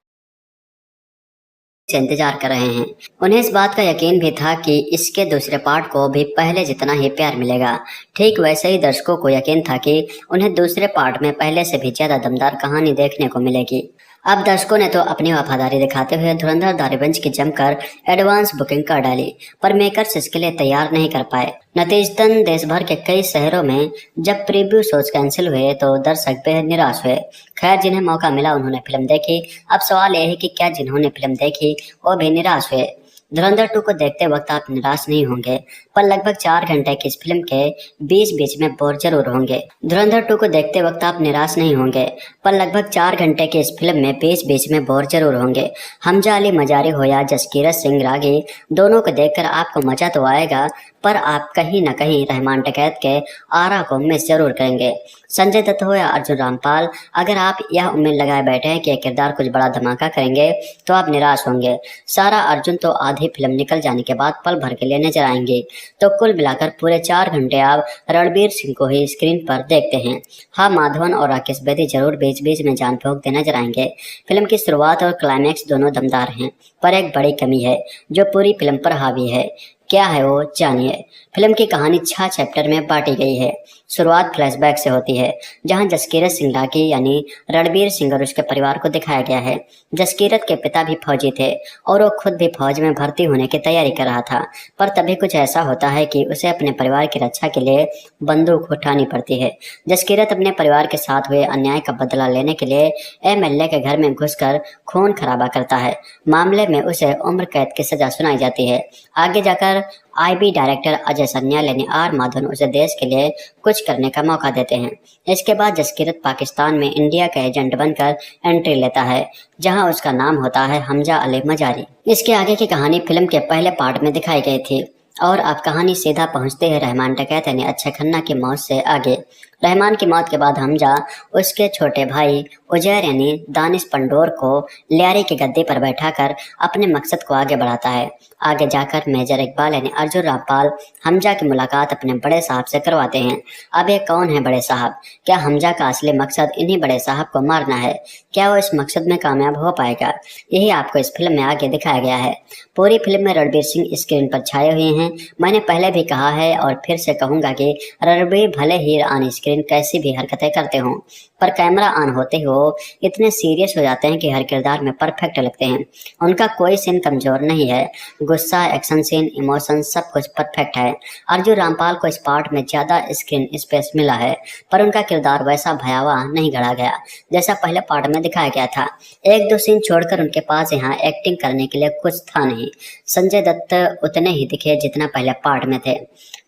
से इंतजार कर रहे हैं। उन्हें इस बात का यकीन भी था कि इसके दूसरे पार्ट को भी पहले जितना ही प्यार मिलेगा। ठीक वैसे ही दर्शकों को यकीन था कि उन्हें दूसरे पार्ट में पहले से भी ज्यादा दमदार कहानी देखने को मिलेगी। अब दर्शकों ने तो अपनी वफादारी दिखाते हुए धुरंधर द रिवेंज की जमकर एडवांस बुकिंग कर डाली, पर मेकर्स इसके लिए तैयार नहीं कर पाए। नतीजतन देश भर के कई शहरों में जब प्रीव्यू शोज कैंसिल हुए तो दर्शक बेहद निराश हुए। खैर, जिन्हें मौका मिला उन्होंने फिल्म देखी। अब सवाल यह है कि क्या जिन्होंने फिल्म देखी वो भी निराश हुए। धुरंधर 2 को देखते वक्त आप निराश नहीं होंगे, पर लगभग 4 घंटे की इस फिल्म के बीच में बोर जरूर होंगे। धुरंधर 2 को देखते वक्त आप निराश नहीं होंगे, पर लगभग 4 घंटे की इस फिल्म में बीच में बोर जरूर होंगे। हमजा अली मजारी हो या जसकीरत सिंह रागी, दोनों को देखकर आपको मजा तो आएगा, पर आप कहीं न कहीं रहमान डकैत के आरा को मिस जरूर करेंगे। संजय दत्त हो या अर्जुन रामपाल, अगर आप यह उम्मीद लगाए बैठे हैं कि यह किरदार कुछ बड़ा धमाका करेंगे तो आप निराश होंगे। सारा अर्जुन तो आधी फिल्म निकल जाने के बाद पल भर के लिए नजर आएंगे, तो कुल मिलाकर पूरे 4 घंटे आप रणवीर सिंह को ही स्क्रीन पर देखते हैं। हाँ, माधवन और राकेश बेदी जरूर बीच में जान फूंकते नजर आएंगे। फिल्म की शुरुआत और क्लाइमैक्स दोनों दमदार हैं, पर एक बड़ी कमी है जो पूरी फिल्म पर हावी है। क्या है वो, जानिए। फिल्म की कहानी 6 चैप्टर में बांटी गई है। शुरुआत फ्लैशबैक से होती है, जहां जसकीरत सिंह लाठी यानी रणबीर सिंह और उसके परिवार को दिखाया गया है। जसकीरत के पिता भी फौजी थे और वो खुद भी फौज में भर्ती होने की तैयारी कर रहा था, पर तभी कुछ ऐसा होता है कि उसे अपने परिवार की रक्षा के लिए बंदूक उठानी पड़ती है। जसकीरत अपने परिवार के साथ हुए अन्याय का बदला लेने के लिए एमएलए के घर में घुसकर खून खराबा करता है। मामले में उसे उम्र कैद की सजा सुनाई जाती है। आगे जाकर आईबी डायरेक्टर अजय सन्याल यानी आर माधवन उसे देश के लिए कुछ करने का मौका देते हैं। इसके बाद जसकीरत पाकिस्तान में इंडिया का एजेंट बनकर एंट्री लेता है, जहां उसका नाम होता है हमजा अली मजारी। इसके आगे की कहानी फिल्म के पहले पार्ट में दिखाई गई थी और अब कहानी सीधा पहुंचते हैं रहमान डकैत यानी अक्षय खन्ना की मौत से आगे। रहमान की मौत के बाद हमजा उसके छोटे भाई उजैर यानी दानिश पंडोर को लियारी की गद्दी पर बैठाकर अपने मकसद को आगे बढ़ाता है। आगे जाकर मेजर इकबाल यानी अर्जुन रामपाल हमजा की मुलाकात अपने बड़े साहब से करवाते हैं। अब ये कौन है बड़े साहब? क्या हमजा का असली मकसद इन्हीं बड़े साहब को मारना है? क्या वो इस मकसद में कामयाब हो पाएगा? यही आपको इस फिल्म में आगे दिखाया गया है। पूरी फिल्म में रणबीर सिंह स्क्रीन पर छाए हुए हैं। मैंने पहले भी कहा है और फिर से कहूंगा कि रणबीर भले ही ऑन स्क्रीन कैसी भी हरकतें करते हों, पर कैमरा ऑन होते ही वो इतने सीरियस हो जाते हैं कि हर किरदार में परफेक्ट लगते हैं। उनका कोई सीन कमजोर नहीं है। गुस्सा, एक्शन सीन, इमोशन सब कुछ परफेक्ट है। अर्जुन रामपाल को इस पार्ट में ज्यादा स्क्रीन स्पेस मिला है, पर उनका किरदार वैसा भयावह नहीं गढ़ा गया जैसा पहले पार्ट में दिखाया गया था। एक दो सीन छोड़कर उनके पास यहाँ एक्टिंग करने के लिए कुछ था नहीं। संजय दत्त उतने ही दिखे जितना पहले पार्ट में थे।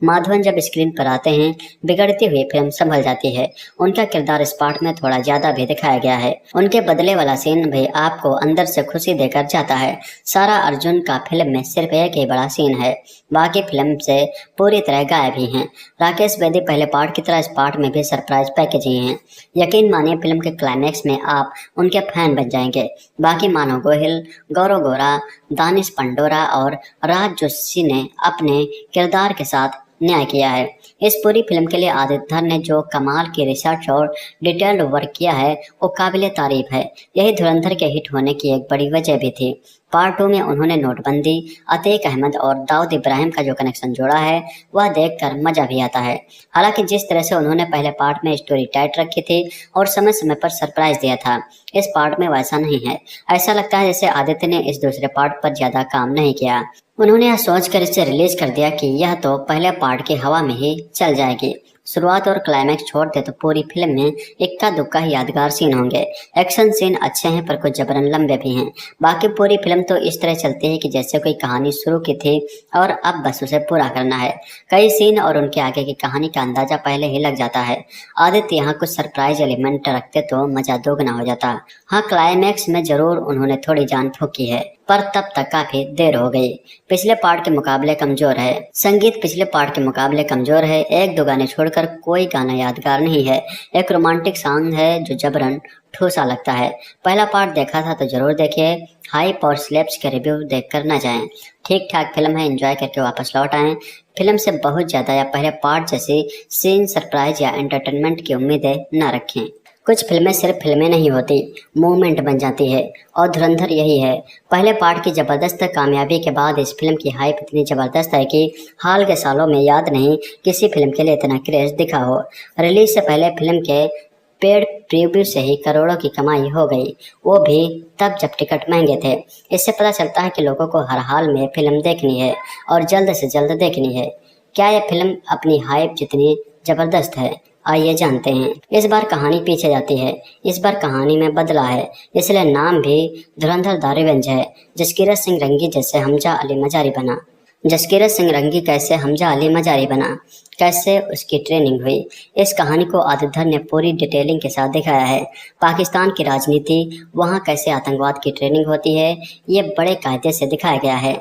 माधवन जब स्क्रीन पर आते हैं, बिगड़ती हुई फिल्म संभल जाती है। उनका किरदार इस पार्ट में थोड़ा ज्यादा भी दिखाया गया है। उनके बदले वाला सीन भी आपको अंदर से खुशी देकर जाता है। सारा अर्जुन का फिल्म में सिर्फ एक ही बड़ा सीन है, बाकी फिल्म से पूरी तरह गायब ही हैं। राकेश बेदी पहले पार्ट की तरह इस पार्ट में भी सरप्राइज पैकेज ही हैं। यकीन मानिए फिल्म के क्लाइमैक्स में आप उनके फैन बन जाएंगे। बाकी मानव गोहिल, गौरव गोरा, दानिश पंडोरा और राज जोशी ने अपने किरदार के साथ न्याय किया है। इस पूरी फिल्म के लिए आदित्य धर ने जो कमाल की रिसर्च और डिटेल्ड वर्क किया है वो काबिले तारीफ है। यही धुरंधर के हिट होने की एक बड़ी वजह भी थी। पार्ट 2 में उन्होंने नोटबंदी, अतीक अहमद और दाऊद इब्राहिम का जो कनेक्शन जोड़ा है वह देखकर मजा भी आता है। हालांकि जिस तरह से उन्होंने पहले पार्ट में स्टोरी टाइट रखी थी और समय समय पर सरप्राइज दिया था, इस पार्ट में वैसा नहीं है। ऐसा लगता है जैसे आदित्य ने इस दूसरे पार्ट पर ज्यादा काम नहीं किया। उन्होंने यह सोचकर इसे रिलीज कर दिया कि यह तो पहले पार्ट की हवा में ही चल जाएगी। शुरुआत और क्लाइमैक्स छोड़ दे तो पूरी फिल्म में इक्का दुक्का यादगार सीन होंगे। एक्शन सीन अच्छे हैं पर कुछ जबरन लंबे भी हैं। बाकी पूरी फिल्म तो इस तरह चलती है कि जैसे कोई कहानी शुरू की थी और अब बस उसे पूरा करना है। कई सीन और उनके आगे की कहानी का अंदाजा पहले ही लग जाता है। आदित्य यहाँ कुछ सरप्राइज एलिमेंट रखते तो मजा दोगुना हो जाता। हाँ, क्लाइमैक्स में जरूर उन्होंने थोड़ी जान फूकी है, पर तब तक काफी देर हो गई। पिछले पार्ट के मुकाबले कमजोर है। संगीत पिछले पार्ट के मुकाबले कमजोर है। एक दो गाने छोड़कर कोई गाना यादगार नहीं है। एक रोमांटिक सॉन्ग है जो जबरन ठोसा लगता है। पहला पार्ट देखा था तो जरूर देखिए। हाइप और स्लैप्स के रिव्यू देखकर न जाएं। ठीक ठाक फिल्म है, एंजॉय करके वापस लौट आएं। फिल्म से बहुत ज्यादा या पहले पार्ट जैसी सीन, सरप्राइज या एंटरटेनमेंट की उम्मीदें न रखें। कुछ फिल्में सिर्फ फिल्में नहीं होती, मूवमेंट बन जाती है और धुरंधर यही है। पहले पार्ट की जबरदस्त कामयाबी के बाद इस फिल्म की हाइप इतनी जबरदस्त है कि हाल के सालों में याद नहीं किसी फिल्म के लिए इतना क्रेज दिखा हो। रिलीज से पहले फिल्म के पेड प्रीव्यू से ही करोड़ों की कमाई हो गई, वो भी तब जब टिकट महंगे थे। इससे पता चलता है कि लोगों को हर हाल में फिल्म देखनी है और जल्द से जल्द देखनी है। क्या यह फिल्म अपनी हाइप जितनी जबरदस्त है? आइए जानते हैं। इस बार कहानी पीछे जाती है। इस बार कहानी में बदला है, इसलिए नाम भी धुरंधर द रिवेंज है। जसकीरत सिंह रंगी जैसे हमजा अली मजारी बना। जसकीरत सिंह रंगी कैसे हमजा अली मजारी बना, कैसे उसकी ट्रेनिंग हुई, इस कहानी को आदित्य धर ने पूरी डिटेलिंग के साथ दिखाया है। पाकिस्तान की राजनीति, वहाँ कैसे आतंकवाद की ट्रेनिंग होती है, ये बड़े कायदे से दिखाया गया है।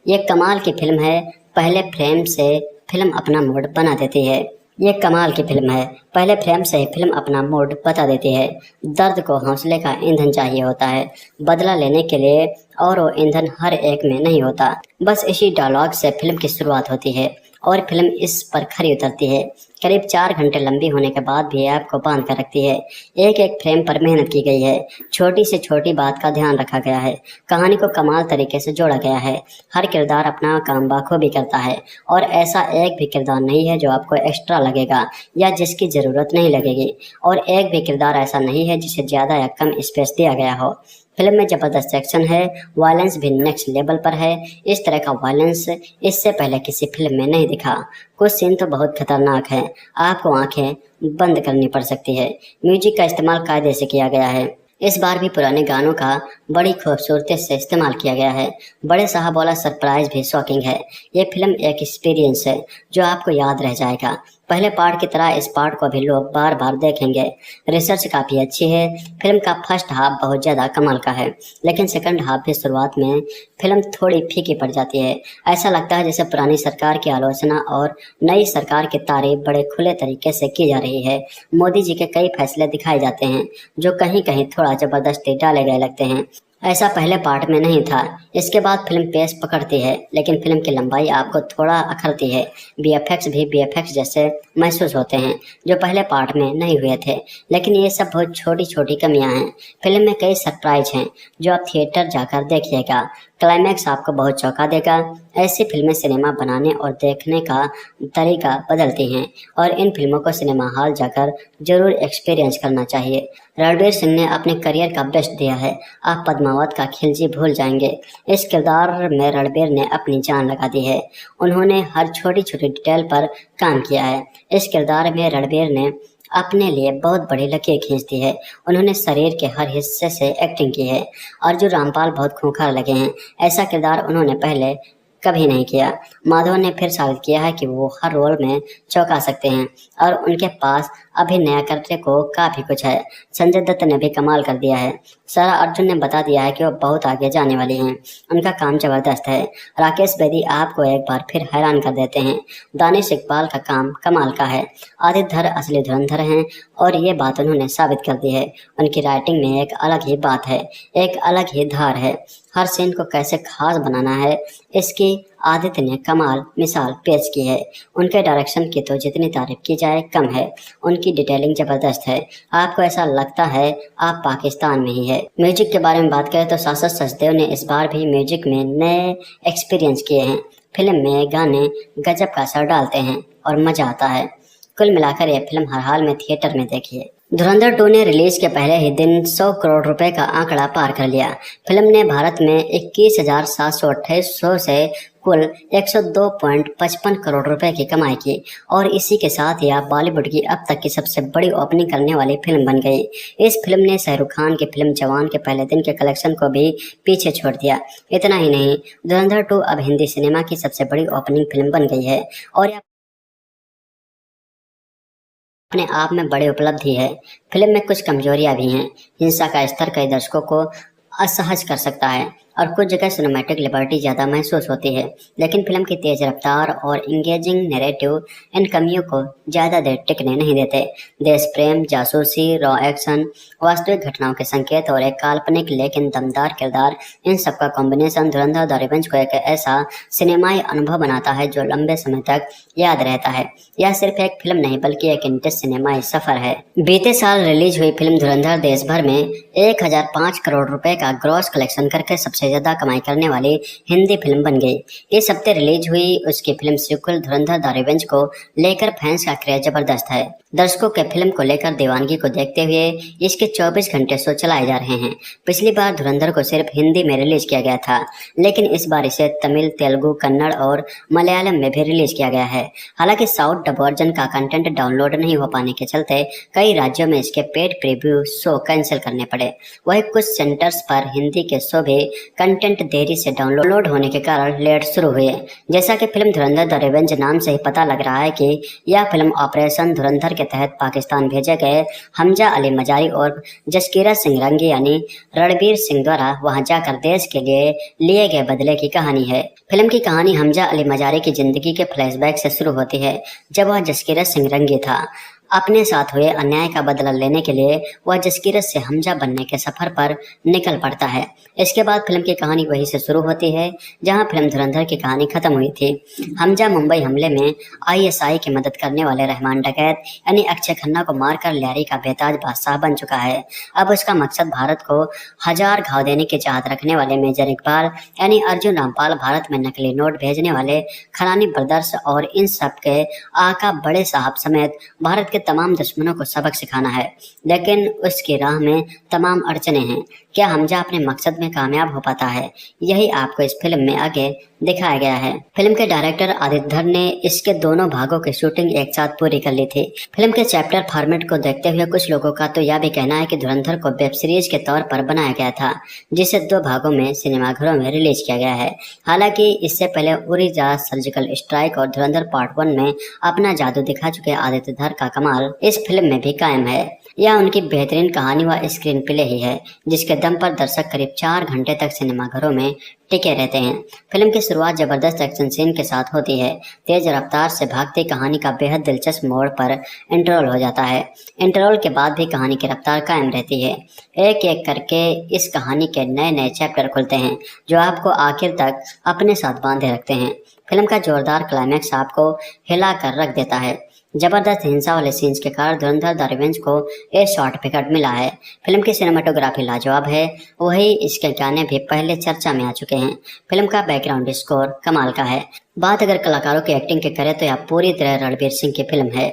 ये कमाल की फिल्म है। पहले फ्रेम से फिल्म अपना मूड बना देती है। ये कमाल की फिल्म है। पहले फ्रेम से ही फिल्म अपना मूड बता देती है। दर्द को हौसले का ईंधन चाहिए होता है बदला लेने के लिए, और वो ईंधन हर एक में नहीं होता। बस इसी डायलॉग से फिल्म की शुरुआत होती है और फिल्म इस पर खरी उतरती है। करीब 4 घंटे लंबी होने के बाद भी आपको बांध कर रखती है। एक एक फ्रेम पर मेहनत की गई है, छोटी से छोटी बात का ध्यान रखा गया है, कहानी को कमाल तरीके से जोड़ा गया है। हर किरदार अपना काम बखूबी करता है और ऐसा एक भी किरदार नहीं है जो आपको एक्स्ट्रा लगेगा या जिसकी ज़रूरत नहीं लगेगी, और एक भी किरदार ऐसा नहीं है जिसे ज़्यादा या कम स्पेस दिया गया हो। फिल्म में जबरदस्त एक्शन है, वायलेंस भी नेक्स्ट लेवल पर है। इस तरह का वायलेंस इससे पहले किसी फिल्म में नहीं दिखा। कुछ सीन तो बहुत खतरनाक है, आपको आंखें बंद करनी पड़ सकती है। म्यूजिक का इस्तेमाल कायदे से किया गया है। इस बार भी पुराने गानों का बड़ी खूबसूरती से इस्तेमाल किया गया है। बड़े साहब वाला सरप्राइज भी शॉकिंग है। ये फिल्म एक एक्सपीरियंस है जो आपको याद रह जाएगा। पहले पार्ट की तरह इस पार्ट को भी लोग बार बार देखेंगे। रिसर्च काफ़ी अच्छी है। फिल्म का फर्स्ट हाफ बहुत ज़्यादा कमाल का है, लेकिन सेकंड हाफ की शुरुआत में फिल्म थोड़ी फीकी पड़ जाती है। ऐसा लगता है जैसे पुरानी सरकार की आलोचना और नई सरकार की तारीफ बड़े खुले तरीके से की जा रही है। मोदी जी के कई फैसले दिखाए जाते हैं जो कहीं कहीं थोड़ा ज़बरदस्ती डाले गए लगते हैं। ऐसा पहले पार्ट में नहीं था। इसके बाद फिल्म पेस पकड़ती है, लेकिन फिल्म की लंबाई आपको थोड़ा अखरती है। बीएफएक्स भी बीएफएक्स जैसे महसूस होते हैं जो पहले पार्ट में नहीं हुए थे, लेकिन ये सब बहुत छोटी छोटी कमियां हैं। फिल्म में कई सरप्राइज हैं जो आप थिएटर जाकर देखिएगा। क्लाइमैक्स आपको बहुत चौंका देगा। ऐसी फिल्में सिनेमा बनाने और देखने का तरीका बदलती हैं और इन फिल्मों को सिनेमा हॉल जाकर जरूर एक्सपीरियंस करना चाहिए। रणवीर सिंह ने अपने करियर का बेस्ट दिया है। आप पद्मावत का खिलजी भूल जाएंगे। इस किरदार में रणवीर ने अपनी जान लगा दी है। उन्होंने हर छोटी छोटी डिटेल पर काम किया है। इस किरदार में रणवीर ने अपने लिए बहुत बड़ी लकीर खींच दी है। उन्होंने शरीर के हर हिस्से से एक्टिंग की है। अर्जुन रामपाल बहुत खूंखार लगे हैं। ऐसा किरदार उन्होंने पहले कभी नहीं किया। माधव ने फिर साबित किया है कि वो हर रोल में चौंका सकते हैं और उनके पास अभिनय करने को काफ़ी कुछ है। संजय दत्त ने भी कमाल कर दिया है। सारा अर्जुन ने बता दिया है कि वो बहुत आगे जाने वाली हैं। उनका काम ज़बरदस्त है। राकेश बेदी आपको एक बार फिर हैरान कर देते हैं। दानिश इकबाल का काम कमाल का है। आदित्य धर असली धुरंधर हैं और ये बात उन्होंने साबित कर दी है। उनकी राइटिंग में एक अलग ही बात है, एक अलग ही धार है। हर सीन को कैसे खास बनाना है, इसकी आदित्य ने कमाल मिसाल पेश की है। उनके डायरेक्शन की तो जितनी तारीफ की जाए कम है। उनकी डिटेलिंग ज़बरदस्त है। आपको ऐसा लगता है आप पाकिस्तान में ही है। म्यूजिक के बारे में बात करें तो शाश्वत सचदेव ने इस बार भी म्यूजिक में नए एक्सपीरियंस किए हैं। फिल्म में गाने गजब का असर डालते हैं और मज़ा आता है। कुल मिलाकर यह फिल्म हर हाल में थिएटर में देखिए। धुरंधर 2 ने रिलीज के पहले ही दिन 100 करोड़ रुपए का आंकड़ा पार कर लिया। फिल्म ने भारत में 21,728 शो से कुल 102.55 करोड़ रुपए की कमाई की और इसी के साथ ही बॉलीवुड की अब तक की सबसे बड़ी ओपनिंग करने वाली फिल्म बन गई। इस फिल्म ने शाहरुख खान की फिल्म जवान के पहले दिन के कलेक्शन को भी पीछे छोड़ दिया। इतना ही नहीं, धुरंधर 2 अब हिंदी सिनेमा की सबसे बड़ी ओपनिंग फिल्म बन गई है और अपने आप में बड़ी उपलब्धि है। फिल्म में कुछ कमजोरियां भी हैं। हिंसा का स्तर कई दर्शकों को असहज कर सकता है और कुछ जगह सिनेमैटिक लिबर्टी ज़्यादा महसूस होती है, लेकिन फिल्म की तेज रफ्तार और इंगेजिंग नैरेटिव इन कमियों को ज़्यादा देर टिकने नहीं देते। देश प्रेम, जासूसी, रॉ एक्शन, वास्तविक घटनाओं के संकेत और एक काल्पनिक लेकिन दमदार किरदार, इन सब का कॉम्बिनेशन धुरंधर द रिवेंज को एक ऐसा सिनेमाई अनुभव बनाता है जो लंबे समय तक याद रहता है। यह सिर्फ एक फिल्म नहीं बल्कि एक इंटेंस सिनेमाई सफर है। बीते साल रिलीज हुई फिल्म धुरंधर देश भर में 1005 करोड़ रुपए का ग्रॉस कलेक्शन करके सबसे ज्यादा कमाई करने वाली हिंदी फिल्म बन गई। इस हफ्ते रिलीज हुई उसकी film sequel Dhurandhar the revenge को लेकर फैंस का क्रेज जबरदस्त है। दर्शकों के फिल्म को लेकर दीवानगी को देखते हुए इसके 24 घंटे शो चलाए जा रहे हैं। पिछली बार धुरंधर को सिर्फ हिंदी में रिलीज किया गया था, लेकिन इस बार इसे तमिल, तेलुगु, कन्नड़ और मलयालम में भी रिलीज किया गया है। हालांकि साउथ डब वर्जन का कंटेंट डाउनलोड नहीं हो पाने के चलते कई राज्यों में इसके पेड प्रीव्यू शो कैंसिल करने पड़े। वहीं कुछ सेंटर्स पर हिंदी के शो भी कंटेंट देरी से डाउनलोड होने के कारण लेट शुरू हुए। जैसा कि फिल्म धुरंधर द रिवेंज नाम से ही पता लग रहा है कि यह फिल्म ऑपरेशन धुरंधर के तहत पाकिस्तान भेजे गए हमजा अली मजारी और जसकीरत सिंह रंगी यानी रणवीर सिंह द्वारा वहां जाकर देश के लिए गए बदले की कहानी है। फिल्म की कहानी हमजा अली मजारी की जिंदगी के फ्लैशबैक से शुरू होती है जब वह जसकीरत सिंह रंगी था। अपने साथ हुए अन्याय का बदला लेने के लिए वह जसकीरत से हमजा बनने के सफर पर निकल पड़ता है। इसके बाद फिल्म की कहानी वहीं से शुरू होती है जहां फिल्म धुरंधर की कहानी खत्म हुई थी। हमजा मुंबई हमले में आईएसआई की मदद करने वाले रहमान डकैत यानी अक्षय खन्ना को मारकर लैरी का बेताज बादशाह बन चुका है। अब उसका मकसद भारत को हजार घाव देने की चाहत रखने वाले मेजर इकबाल यानी अर्जुन रामपाल, भारत में नकली नोट भेजने वाले खरानी ब्रदर्स और इन सब के आका बड़े साहब समेत भारत के तमाम दुश्मनों को सबक सिखाना है। लेकिन उसकी राह में तमाम अड़चने हैं। क्या हमजा अपने मकसद में कामयाब हो पाता है? यही आपको इस फिल्म में आगे दिखाया गया है। फिल्म के डायरेक्टर आदित्य धर ने इसके दोनों भागों की शूटिंग एक साथ पूरी कर ली थी। फिल्म के चैप्टर फॉर्मेट को देखते हुए कुछ लोगों का तो यह भी कहना है कि धुरंधर को वेब सीरीज के तौर पर बनाया गया था, जिसे 2 भागों में सिनेमाघरों में रिलीज किया गया है। हालांकि इससे पहले उरी द सर्जिकल स्ट्राइक और धुरंधर पार्ट 1 में अपना जादू दिखा चुके आदित्य धर का कमाल इस फिल्म में भी कायम है। यह उनकी बेहतरीन कहानी व स्क्रीन प्ले ही है जिसके दम पर दर्शक करीब 4 घंटे तक सिनेमाघरों में टिके रहते हैं। फिल्म की शुरुआत जबरदस्त एक्शन सीन के साथ होती है। तेज रफ्तार से भागती कहानी का बेहद दिलचस्प मोड़ पर इंटरवल हो जाता है। इंटरवल के बाद भी कहानी की रफ्तार कायम रहती है। एक एक करके इस कहानी के नए नए चैप्टर खुलते हैं जो आपको आखिर तक अपने साथ बांधे रखते हैं। फिल्म का जोरदार क्लाइमैक्स आपको हिला कर रख देता है। जबरदस्त हिंसा वाले सीन्स के कारण धुरंधर द रिवेंज को एक सर्टिफिकेट मिला है। फिल्म की सिनेमाटोग्राफी लाजवाब है, वही इसके गाने भी पहले चर्चा में आ चुके हैं। फिल्म का बैकग्राउंड स्कोर कमाल का है। बात अगर कलाकारों की एक्टिंग की करें तो यह पूरी तरह रणवीर सिंह की फिल्म है।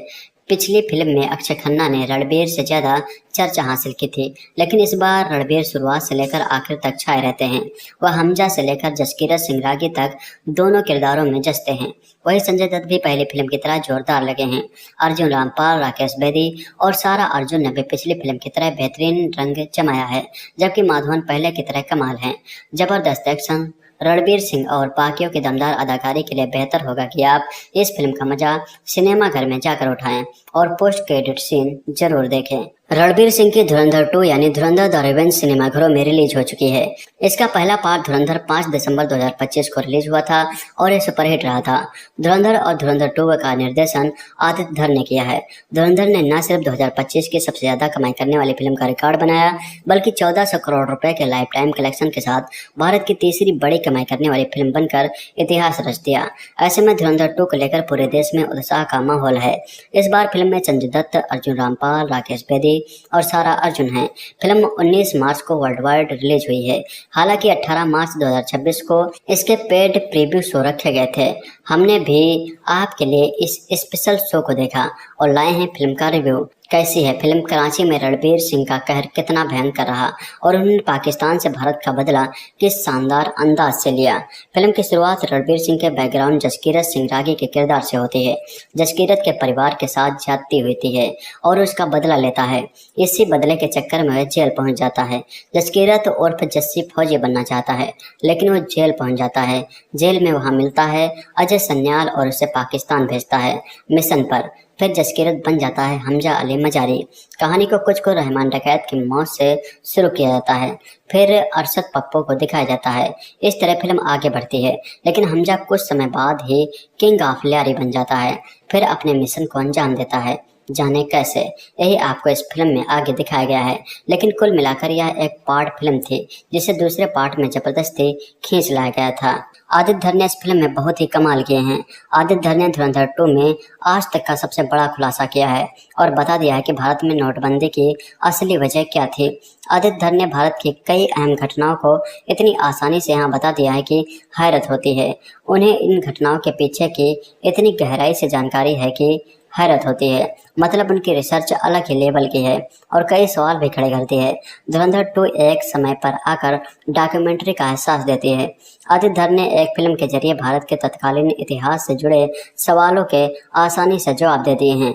पिछली फिल्म में अक्षय खन्ना ने रणवीर से ज्यादा चर्चा हासिल की थी, लेकिन इस बार रणवीर शुरुआत से लेकर आखिर तक छाए रहते हैं। वह हमजा से लेकर जसकीरत सिंह रागी तक दोनों किरदारों में जचते हैं। वही संजय दत्त भी पहली फिल्म की तरह जोरदार लगे हैं। अर्जुन रामपाल, राकेश बेदी और सारा अर्जुन ने भी पिछली फिल्म की तरह बेहतरीन रंग जमाया है, जबकि माधवन पहले की तरह कमाल हैं। जबरदस्त एक्शन, रणवीर सिंह और बाकियों की दमदार अदाकारी के लिए बेहतर होगा कि आप इस फिल्म का मजा सिनेमा घर में जाकर उठाएं और पोस्ट क्रेडिट सीन जरूर देखें। रणवीर सिंह की धुरंधर 2 यानी धुरंधर द रिवेंज सिनेमाघरों में रिलीज हो चुकी है। इसका पहला पार्ट धुरंधर 5 दिसंबर 2025 को रिलीज हुआ था और ये सुपरहिट रहा था। धुरंधर और धुरंधर 2 का निर्देशन आदित्य धर ने किया है। धुरंधर ने न सिर्फ 2025 की सबसे ज्यादा कमाई करने वाली फिल्म का रिकॉर्ड बनाया, बल्कि 1400 करोड़ रुपए के लाइफ टाइम कलेक्शन के साथ भारत की तीसरी बड़ी कमाई करने वाली फिल्म बनकर इतिहास रच दिया। ऐसे में धुरंधर 2 को लेकर पूरे देश में उत्साह का माहौल है। इस बार फिल्म में संजय दत्त, अर्जुन रामपाल, राकेश बेदी और सारा अर्जुन हैं। फिल्म 19 मार्च को वर्ल्ड वाइड रिलीज हुई है। हालांकि 18 मार्च 2026 को इसके पेड प्रीव्यू शो रखे गए थे। हमने भी आपके लिए इस स्पेशल शो को देखा और लाए हैं फिल्म का रिव्यू। कैसी है फिल्म? कराची में रणवीर सिंह का कहर कितना भयंकर रहा और उन्होंने पाकिस्तान से भारत का बदला किस शानदार अंदाज से लिया। फिल्म की शुरुआत रणवीर सिंह के बैकग्राउंड जसकीरत सिंह रागी के किरदार से होती है। जसकीरत के परिवार के साथ ज्यादती होती है और उसका बदला लेता है। इसी बदले के चक्कर में वह जेल पहुंच जाता है। जसकीरत उर्फ जस्सी फौजी बनना चाहता है, लेकिन वो जेल पहुंच जाता है। जेल में वहां मिलता है अजय सन्याल और उसे पाकिस्तान भेजता है मिशन पर। फिर जसकीरत बन जाता है हमजा अली मजारी। कहानी को कुछ को रहमान डकैत की मौत से शुरू किया जाता है, फिर अरशद पप्पू को दिखाया जाता है। इस तरह फिल्म आगे बढ़ती है, लेकिन हमजा कुछ समय बाद ही किंग ऑफ लैरी बन जाता है, फिर अपने मिशन को अंजाम देता है। जाने कैसे, यही आपको इस फिल्म में आगे दिखाया गया है। लेकिन कुल मिलाकर यह एक पार्ट फिल्म थी जिसे दूसरे पार्ट में जबरदस्ती खींच लाया गया था। आदित्य धर ने इस फिल्म में बहुत ही कमाल किए हैं। आदित्य धर ने धुरंधर 2 में आज तक का सबसे बड़ा खुलासा किया है और बता दिया है कि भारत में नोटबंदी की असली वजह क्या थी। आदित्य धर ने भारत की कई अहम घटनाओं को इतनी आसानी से यहाँ बता दिया है कि हैरत होती है। उन्हें इन घटनाओं के पीछे की इतनी गहराई से जानकारी है कि हैरत होती है। मतलब उनकी रिसर्च अलग ही लेवल की है और कई सवाल भी खड़े करती है। धुरंधर 2 एक समय पर आकर डॉक्यूमेंट्री का एहसास देती है। आदित्य धर ने एक फिल्म के जरिए भारत के तत्कालीन इतिहास से जुड़े सवालों के आसानी से जवाब दे दिए हैं।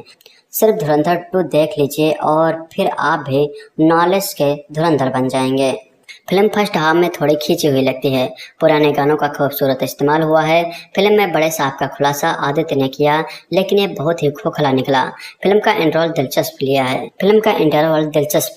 सिर्फ धुरंधर 2 देख लीजिए और फिर आप भी नॉलेज के धुरंधर बन जाएंगे। फिल्म फर्स्ट हाफ में थोड़ी खींची हुई लगती है। पुराने गानों का खूबसूरत इस्तेमाल हुआ है। फिल्म में बड़े साहब का खुलासा आदित्य ने किया, लेकिन ये बहुत ही खोखला निकला। फिल्म का इंटरवल दिलचस्प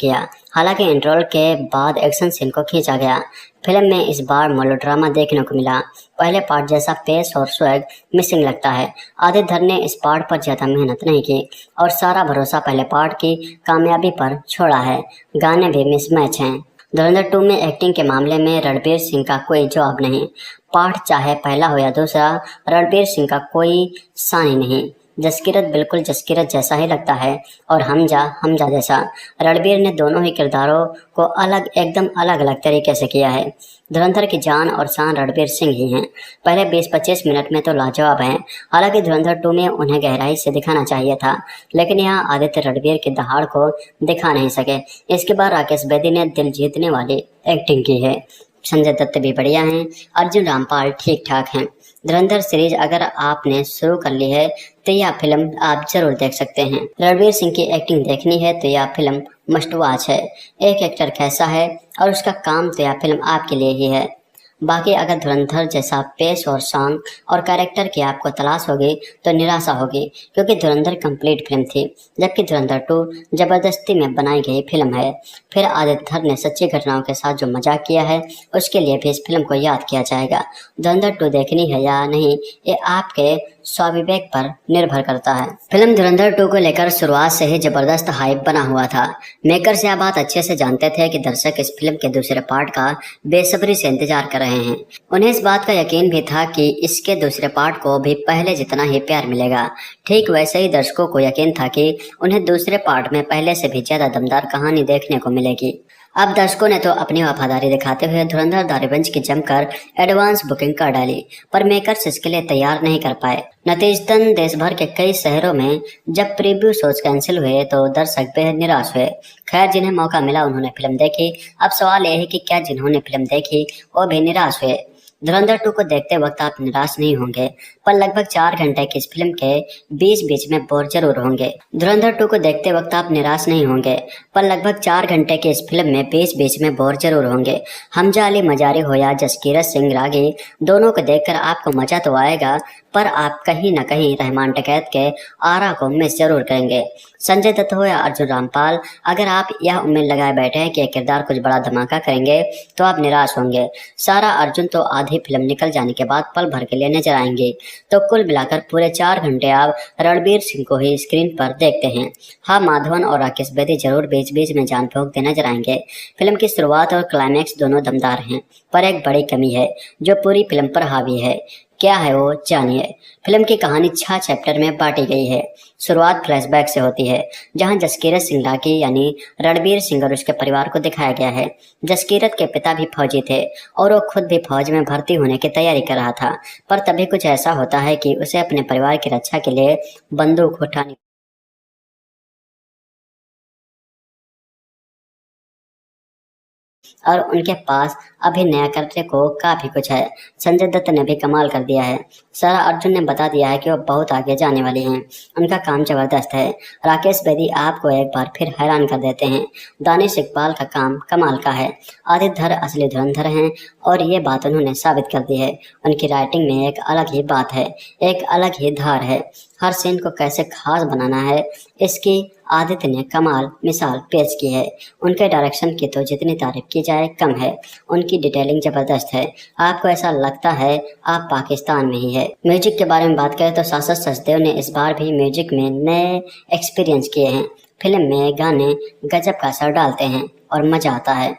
किया। हालांकि इंटरवल के बाद एक्शन सीन को खींचा गया। फिल्म में इस बार मेलोड्रामा देखने को मिला। पहले पार्ट जैसा पेस और स्वैग मिसिंग लगता है। आदित्य ने इस पार्ट पर ज्यादा मेहनत नहीं की और सारा भरोसा पहले पार्ट की कामयाबी पर छोड़ा है। गाने भी मिसमैच हैं। धुरंधर 2 में एक्टिंग के मामले में रणबीर सिंह का कोई जवाब नहीं। पार्ट चाहे पहला हो या दूसरा, रणबीर सिंह का कोई सानी नहीं। जसकीरत बिल्कुल जसकीरत जैसा ही लगता है और हमजा जैसा। रणबीर ने दोनों ही किरदारों को एकदम अलग अलग तरीके से किया है। धुरंधर की जान और शान रणबीर सिंह ही हैं। पहले 20-25 मिनट में तो लाजवाब हैं। हालांकि धुरंधर 2 में उन्हें गहराई से दिखाना चाहिए था, लेकिन यहाँ आदित्य रणबीर की दहाड़ को दिखा नहीं सके। इसके बाद राकेश बेदी ने दिल जीतने वाली एक्टिंग की है। संजय दत्त भी बढ़िया हैं। अर्जुन रामपाल ठीक ठाक हैं। धुरंधर सीरीज अगर आपने शुरू कर ली है तो यह फिल्म आप जरूर देख सकते हैं। रणबीर सिंह की एक्टिंग देखनी है तो यह फिल्म मस्ट वॉच है। एक एक्टर कैसा है और उसका काम तो यह फिल्म आपके लिए ही है। बाकी अगर धुरंधर जैसा पेस और सॉन्ग और कैरेक्टर की आपको तलाश होगी तो निराशा होगी, क्योंकि धुरंधर कंप्लीट फिल्म थी, जबकि धुरंधर 2 जबरदस्ती में बनाई गई फिल्म है। फिर आदित्य ने सच्ची घटनाओं के साथ जो मजाक किया है उसके लिए भी इस फिल्म को याद किया जाएगा। धुरंधर 2 देखनी है या नहीं, ये आपके स्वाविवेक पर निर्भर करता है। फिल्म धुरंधर 2 को लेकर शुरुआत से ही जबरदस्त हाइप बना हुआ था। मेकर्स यह बात अच्छे से जानते थे कि दर्शक इस फिल्म के दूसरे पार्ट का बेसब्री से इंतजार कर रहे हैं। उन्हें इस बात का यकीन भी था कि इसके दूसरे पार्ट को भी पहले जितना ही प्यार मिलेगा। ठीक वैसे ही दर्शकों को यकीन था कि उन्हें दूसरे पार्ट में पहले से भी ज्यादा दमदार कहानी देखने को मिलेगी। अब दर्शकों ने तो अपनी वफादारी दिखाते हुए धुरंधर द रिवेंज की जमकर एडवांस बुकिंग कर डाली, पर मेकर्स इसके लिए तैयार नहीं कर पाए। नतीजतन देश भर के कई शहरों में जब प्रीव्यू शोज कैंसिल हुए तो दर्शक बेहद निराश हुए। खैर, जिन्हें मौका मिला उन्होंने फिल्म देखी। अब सवाल यह है कि क्या जिन्होंने फिल्म देखी वो भी निराश हुए। धुरंधर 2 को देखते वक्त आप निराश नहीं होंगे, पर लगभग 4 घंटे की इस फिल्म के बीच में बोर जरूर होंगे। धुरंधर 2 को देखते वक्त आप निराश नहीं होंगे, पर लगभग 4 घंटे की इस फिल्म में बीच में बोर जरूर होंगे। हमजा अली मजारी हो या जसकीरत सिंह रागी, दोनों को देखकर आपको मजा तो आएगा, पर आप कहीं न कहीं रहमान डकैत के आरा को मिस जरूर करेंगे। संजय दत्त हो या अर्जुन रामपाल, अगर आप यह उम्मीद लगाए बैठे हैं कि ये किरदार कुछ बड़ा धमाका करेंगे तो आप निराश होंगे। सारा अर्जुन तो आधी फिल्म निकल जाने के बाद पल भर के लिए नजर आएंगे, तो कुल मिलाकर पूरे 4 घंटे आप रणबीर सिंह को ही स्क्रीन पर देखते हैं। हाँ, माधवन और राकेश बेदी जरूर बीच में जान फूंकते नजर आएंगे। फिल्म की शुरुआत और क्लाइमैक्स दोनों दमदार हैं, पर एक बड़ी कमी है जो पूरी फिल्म पर हावी है। क्या है वो, जानिए। फिल्म की कहानी 6 चैप्टर में बांटी गई है। शुरुआत फ्लैशबैक से होती है, जहां जसकीरत सिंह रागी यानी रणबीर सिंह और उसके परिवार को दिखाया गया है। जसकीरत के पिता भी फौजी थे और वो खुद भी फौज में भर्ती होने की तैयारी कर रहा था, पर तभी कुछ ऐसा होता है कि उसे अपने परिवार की रक्षा के लिए बंदूक उठानी और उनके पास अभिनय करने को काफी कुछ है। संजय दत्त ने भी कमाल कर दिया है। सारा अर्जुन ने बता दिया है कि वो बहुत आगे जाने वाली हैं। उनका काम जबरदस्त है। राकेश बेदी आपको एक बार फिर हैरान कर देते हैं। दानिश इकबाल का काम कमाल का है। आदित्य असली धुरंधर हैं और ये बात उन्होंने साबित कर दी है। उनकी राइटिंग में एक अलग ही बात है, एक अलग ही धार है। हर सीन को कैसे खास बनाना है, इसकी आदित्य ने कमाल मिसाल पेश की है। उनके डायरेक्शन की तो जितनी तारीफ की जाए कम है। उनकी डिटेलिंग जबरदस्त है। आपको ऐसा लगता है आप पाकिस्तान में ही है। म्यूजिक के बारे में बात करें तो शाश्वत सचदेव ने इस बार भी म्यूजिक में नए एक्सपीरियंस किए हैं। फिल्म में गाने गजब का असर डालते हैं और मजा आता है।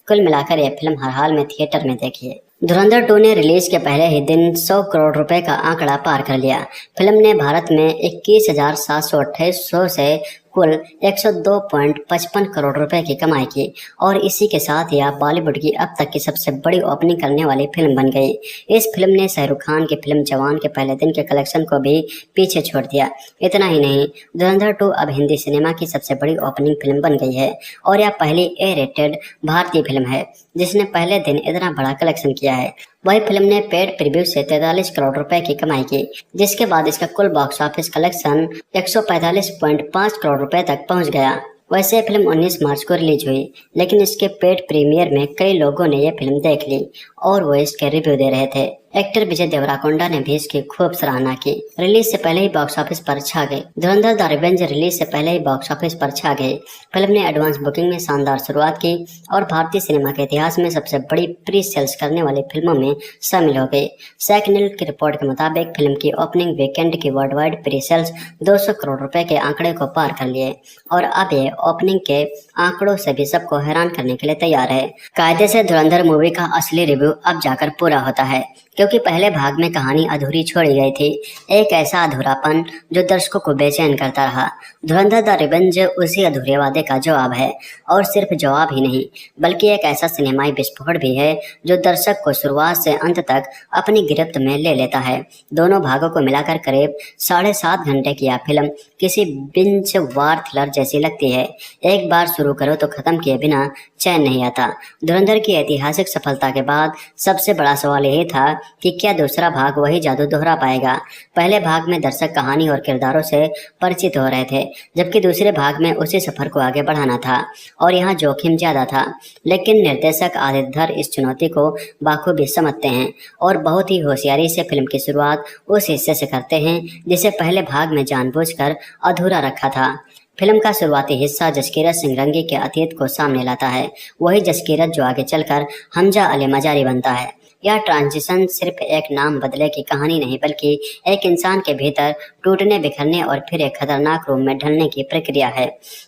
कुल मिलाकर यह फिल्म हर हाल में थिएटर में देखिए। धुरंधर 2 ने रिलीज के पहले ही दिन 100 करोड़ रुपए का आंकड़ा पार कर लिया। फिल्म ने भारत में 21,728 शो से कुल 102.55 करोड़ रुपए की कमाई की और इसी के साथ यह बॉलीवुड की अब तक की सबसे बड़ी ओपनिंग करने वाली फिल्म बन गई। इस फिल्म ने शाहरुख खान की फिल्म जवान के पहले दिन के कलेक्शन को भी पीछे छोड़ दिया। इतना ही नहीं, धुरंधर 2 अब हिंदी सिनेमा की सबसे बड़ी ओपनिंग फिल्म बन गई है और यह पहली A-रेटेड भारतीय फिल्म है जिसने पहले दिन इतना बड़ा कलेक्शन किया है। वही फिल्म ने पेड प्रीव्यू से 43 करोड़ रुपए की कमाई की, जिसके बाद इसका कुल बॉक्स ऑफिस कलेक्शन 145.5 करोड़ रुपए तक पहुंच गया। वैसे फिल्म 19 मार्च को रिलीज हुई, लेकिन इसके पेड प्रीमियर में कई लोगों ने यह फिल्म देख ली और वो इसके रिव्यू दे रहे थे। एक्टर विजय देवराकोंडा ने भी इसकी खूब सराहना की। रिलीज से पहले ही बॉक्स ऑफिस पर छा गई। धुरंधर द रिवेंज रिलीज से पहले ही बॉक्स ऑफिस पर छा गई। फिल्म ने एडवांस बुकिंग में शानदार शुरुआत की और भारतीय सिनेमा के इतिहास में सबसे बड़ी प्री सेल्स करने वाली फिल्मों में शामिल हो गई। सैकनिल की रिपोर्ट के मुताबिक फिल्म की ओपनिंग वीकेंड की world wide pre sales 200 crore रुपए के आंकड़े को पार कर लिए और अब ये ओपनिंग के आंकड़ों से भी सबको हैरान करने के लिए तैयार है। कायदे से धुरंधर मूवी का असली रिव्यू अब जाकर पूरा होता है, क्योंकि पहले भाग में कहानी अधूरी छोड़ी गई थी। एक ऐसा अधूरापन जो दर्शकों को बेचैन करता रहा। धुरंधर द रिवेंज उसी अधूरे वादे का जवाब है, और सिर्फ जवाब ही नहीं बल्कि एक ऐसा सिनेमाई विस्फोट भी है जो दर्शक को शुरुआत से अंत तक अपनी गिरफ्त में ले लेता है। दोनों भागों को मिलाकर करीब 7.5 घंटे की यह फिल्म किसी बिंज वार थ्रिलर जैसी लगती है। एक बार शुरू करो तो खत्म किए बिना चैन नहीं आता। धुरंधर की ऐतिहासिक सफलता के बाद सबसे बड़ा सवाल यही था कि क्या दूसरा भाग वही जादू दोहरा पाएगा। पहले भाग में दर्शक कहानी और किरदारों से परिचित हो रहे थे, जबकि दूसरे भाग में उसी सफर को आगे बढ़ाना था और यहाँ जोखिम ज्यादा था। लेकिन निर्देशक आदित्य धर इस चुनौती को बाखूबी समझते हैं और बहुत ही होशियारी से फिल्म की शुरुआत उस हिस्से से करते हैं जिसे पहले भाग में जानबूझकर अधूरा रखा था। फिल्म का शुरुआती हिस्सा जसकीरत सिंह रंगी के अतीत को सामने लाता है, वही जसकीरत जो आगे चलकर हमजा अली मजारी बनता है। यह ट्रांजिशन सिर्फ एक नाम बदले की कहानी नहीं बल्कि एक इंसान के भीतर टूटने बिखरने और फिर एक खतरनाक रूप में ढलने की प्रक्रिया है।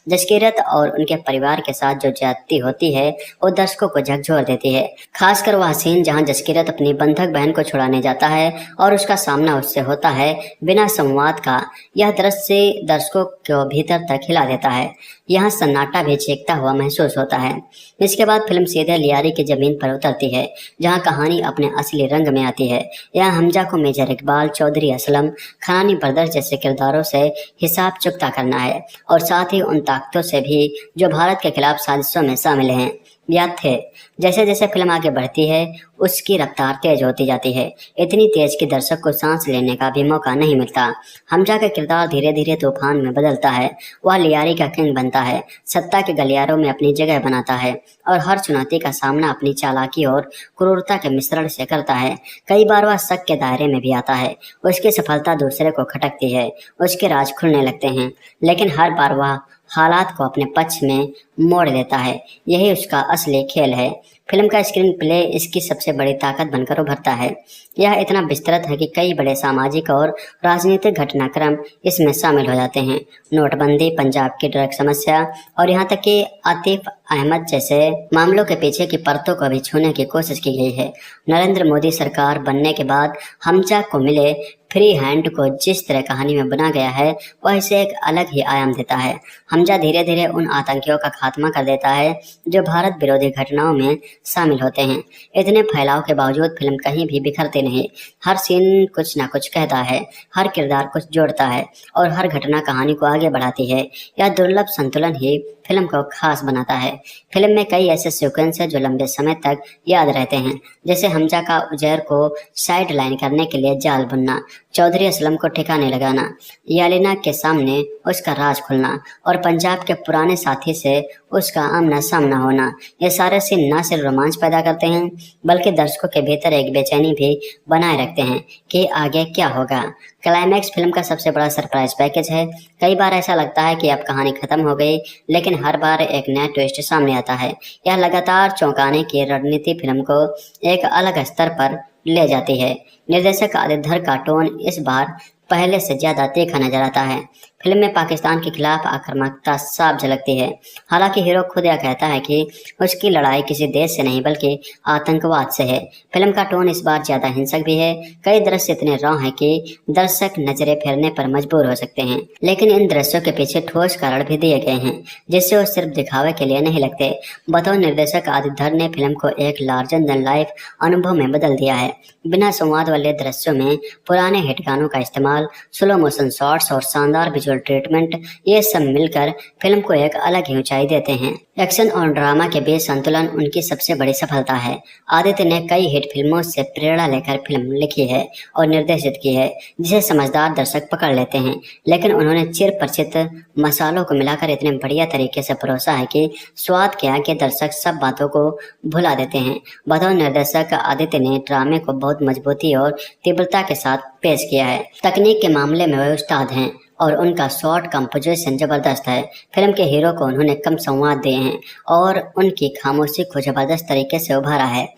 जसकीरत और उनके परिवार के साथ जो ज्यादती होती है वो दर्शकों को झकझोर देती है। खासकर वह सीन जहां जसकीरत अपनी बंधक बहन को छुड़ाने जाता है और उसका सामना उससे होता है बिना संवाद का। यह दृश्य दर्शकों को भीतर तक हिला देता है। यहाँ सन्नाटा भी चीखता हुआ महसूस होता है। इसके बाद फिल्म सीधे लियारी की जमीन पर उतरती है, जहाँ कहानी अपने असली रंग में आती है। यहाँ हमजा को मेजर इकबाल, चौधरी असलम, खनानी ब्रदर्स जैसे किरदारों से हिसाब चुकता करना है और साथ ही उन ताकतों से भी जो भारत के खिलाफ साजिशों में शामिल हैं या थे। जैसे जैसे फिल्म आगे बढ़ती है उसकी रफ्तार तेज होती जाती है, इतनी तेज कि दर्शक को सांस लेने का भी मौका नहीं मिलता। हमजा का किरदार धीरे धीरे तूफान में बदलता है। वह लियारी का किंग बनता है, सत्ता के गलियारों में अपनी जगह बनाता है और हर चुनौती का सामना अपनी चालाकी और क्रूरता के मिश्रण से करता है। कई बार वह शक के दायरे में भी आता है। उसकी सफलता दूसरे को खटकती है, उसके राज खुलने लगते हैं, लेकिन हर बार वह हालात को अपने पक्ष में मोड़ देता है। यही उसका असली खेल है। फिल्म का स्क्रीन प्ले इसकी सबसे बड़ी ताकत बनकर उभरता है। यह इतना विस्तृत है कि कई बड़े सामाजिक और राजनीतिक घटनाक्रम इसमें शामिल हो जाते हैं। नोटबंदी, पंजाब की ड्रग समस्या और यहाँ तक कि आतिफ अहमद जैसे मामलों के पीछे की परतों को भी छूने की कोशिश की गई है। नरेंद्र मोदी सरकार बनने के बाद हमजा को मिले फ्री हैंड को जिस तरह कहानी में बना गया है वह इसे एक अलग ही आयाम देता है। हमजा धीरे धीरे उन आतंकियों का खात्मा कर देता है जो भारत विरोधी घटनाओं में शामिल होते हैं। इतने फैलाव के बावजूद फिल्म कहीं भी बिखरती नहीं। हर सीन कुछ ना कुछ कहता है, हर किरदार कुछ जोड़ता है और हर घटना कहानी को आगे बढ़ाती है। यह दुर्लभ संतुलन ही फिल्म को खास बनाता है। फिल्म में कई ऐसे सीक्वेंस हैं जो लंबे समय तक याद रहते हैं, जैसे हमजा का उजैर को साइड लाइन करने के लिए जाल बुनना, चौधरी असलम को ठिकाने लगाना, यालिना के सामने उसका राज खुलना और पंजाब के पुराने साथी से उसका आमना सामना होना। ये सारे सीन न सिर्फ रोमांच पैदा करते हैं बल्कि दर्शकों के भीतर एक बेचैनी भी बनाए रखते हैं कि आगे क्या होगा। क्लाइमैक्स फिल्म का सबसे बड़ा सरप्राइज पैकेज है। कई बार ऐसा लगता है कि अब कहानी खत्म हो गई, लेकिन हर बार एक नया ट्विस्ट सामने आता है। यह लगातार चौंकाने की रणनीति फिल्म को एक अलग स्तर पर ले जाती है। निर्देशक आदित्य धर का टोन इस बार पहले से ज्यादा तीखा नजर आता है। फिल्म में पाकिस्तान के खिलाफ आक्रामकता साफ झलकती है। हालांकि हीरो खुद यह कहता है कि उसकी लड़ाई किसी देश से नहीं बल्कि आतंकवाद से है। फिल्म का टोन इस बार ज्यादा हिंसक भी है। कई दृश्य इतने रॉ हैं कि दर्शक नजरें फेरने पर मजबूर हो सकते हैं, लेकिन इन दृश्यों के पीछे ठोस कारण भी दिए गए हैं जिससे वो सिर्फ दिखावे के लिए नहीं लगते। बतौर निर्देशक आदित्य धर ने फिल्म को एक लार्जर देन लाइफ अनुभव में बदल दिया है। बिना संवाद वाले दृश्यों में पुराने हिट गानों का इस्तेमाल, स्लो मोशन शॉट्स और शानदार विजुअल ट्रीटमेंट, ये सब मिलकर फिल्म को एक अलग ही ऊंचाई देते हैं। एक्शन और ड्रामा के बीच संतुलन उनकी सबसे बड़ी सफलता है। आदित्य ने कई हिट फिल्मों से प्रेरणा लेकर फिल्म लिखी है और निर्देशित की है, जिसे समझदार दर्शक पकड़ लेते हैं, लेकिन उन्होंने चिर परिचित मसालों को मिलाकर इतने बढ़िया तरीके से परोसा है कि स्वाद के आगे दर्शक सब बातों को भुला देते हैं। बतौर निर्देशक आदित्य ने ड्रामे को बहुत मजबूती और तीव्रता के साथ पेश किया है। तकनीक के मामले में वे उस्ताद हैं और उनका शॉर्ट कंपोजिशन जबरदस्त है। फिल्म के हीरो को उन्होंने कम संवाद दिए हैं और उनकी खामोशी को जबरदस्त तरीके से उभारा है।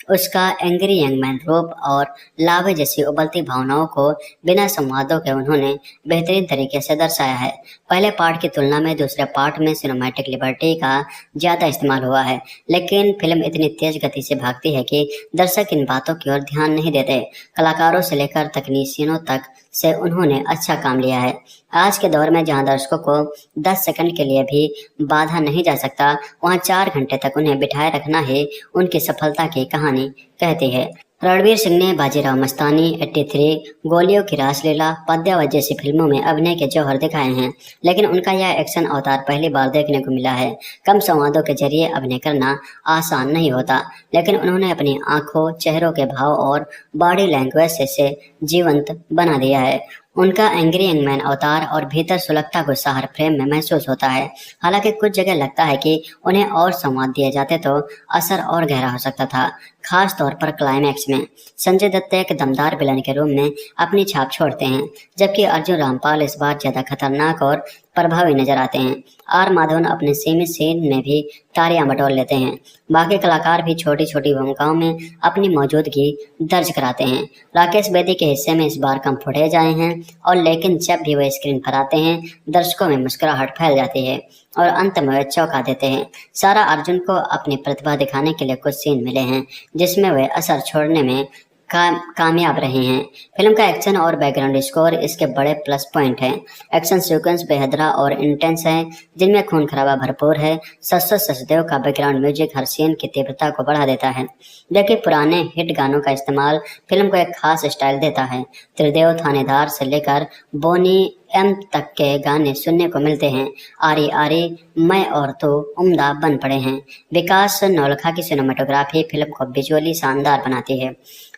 उसका एंग्री यंग मैन रूप और लावे जैसी उबलती भावनाओं को बिना संवादों के उन्होंने बेहतरीन तरीके से दर्शाया है। पहले पार्ट की तुलना में दूसरे पार्ट में सिनेमैटिक लिबर्टी का ज़्यादा इस्तेमाल हुआ है, लेकिन फिल्म इतनी तेज गति से भागती है कि दर्शक इन बातों की ओर ध्यान नहीं देते। कलाकारों से लेकर तकनीशियनों तक से उन्होंने अच्छा काम लिया है। आज के दौर में जहां दर्शकों को 10 सेकंड के लिए भी बाधा नहीं जा सकता, वहां 4 घंटे तक उन्हें बिठाए रखना ही उनकी सफलता की कहानी कहती है। रणवीर सिंह ने बाजीराव मस्तानी, 83, गोलियों की रासलीला, पद्मावत जैसी फिल्मों में अभिनय के जौहर दिखाए हैं, लेकिन उनका यह एक्शन अवतार पहली बार देखने को मिला है। कम संवादों के जरिए अभिनय करना आसान नहीं होता, लेकिन उन्होंने अपनी आंखों, चेहरों के भाव और बॉडी लैंग्वेज से इसे जीवंत बना दिया है। उनका एंग्री यंग मैन अवतार और भीतर सुलगता गुस्सा हर फ्रेम में महसूस होता है। हालांकि कुछ जगह लगता है कि उन्हें और संवाद दिए जाते तो असर और गहरा हो सकता था, खास तौर पर क्लाइमैक्स में। संजय दत्त एक दमदार विलन के रूप में अपनी छाप छोड़ते हैं, जबकि अर्जुन रामपाल इस बार ज्यादा खतरनाक और प्रभावी नजर आते हैं। आर माधवन अपने सीमित सीन में भी तालियां बटोर लेते हैं। बाकी कलाकार भी छोटी छोटी भूमिकाओं में अपनी मौजूदगी दर्ज कराते हैं। राकेश बेदी के हिस्से में इस बार कम फुटेज आए हैं, और लेकिन जब भी वे स्क्रीन पर आते हैं दर्शकों में मुस्कुराहट फैल जाती है और अंत में वे चौंका देते हैं। सारा अर्जुन को अपनी प्रतिभा दिखाने के लिए कुछ सीन मिले हैं जिसमें वे असर छोड़ने में कामयाब रहे हैं। फिल्म का एक्शन और बैकग्राउंड स्कोर इसके बड़े प्लस पॉइंट हैं। एक्शन सीक्वेंस बेहदरा और इंटेंस है, जिनमें खून खराबा भरपूर है। सचदेव का बैकग्राउंड म्यूजिक हर सीन की तीव्रता को बढ़ा देता है, जबकि पुराने हिट गानों का इस्तेमाल फिल्म को एक खास स्टाइल देता है। त्रिदेव थानेदार से लेकर बोनी एम तक के गाने सुनने को मिलते हैं। आरी आरी, मैं और तो उम्दा बन पड़े हैं। विकास नौलखा की सिनेमाटोग्राफी फिल्म को विजुअली शानदार बनाती है।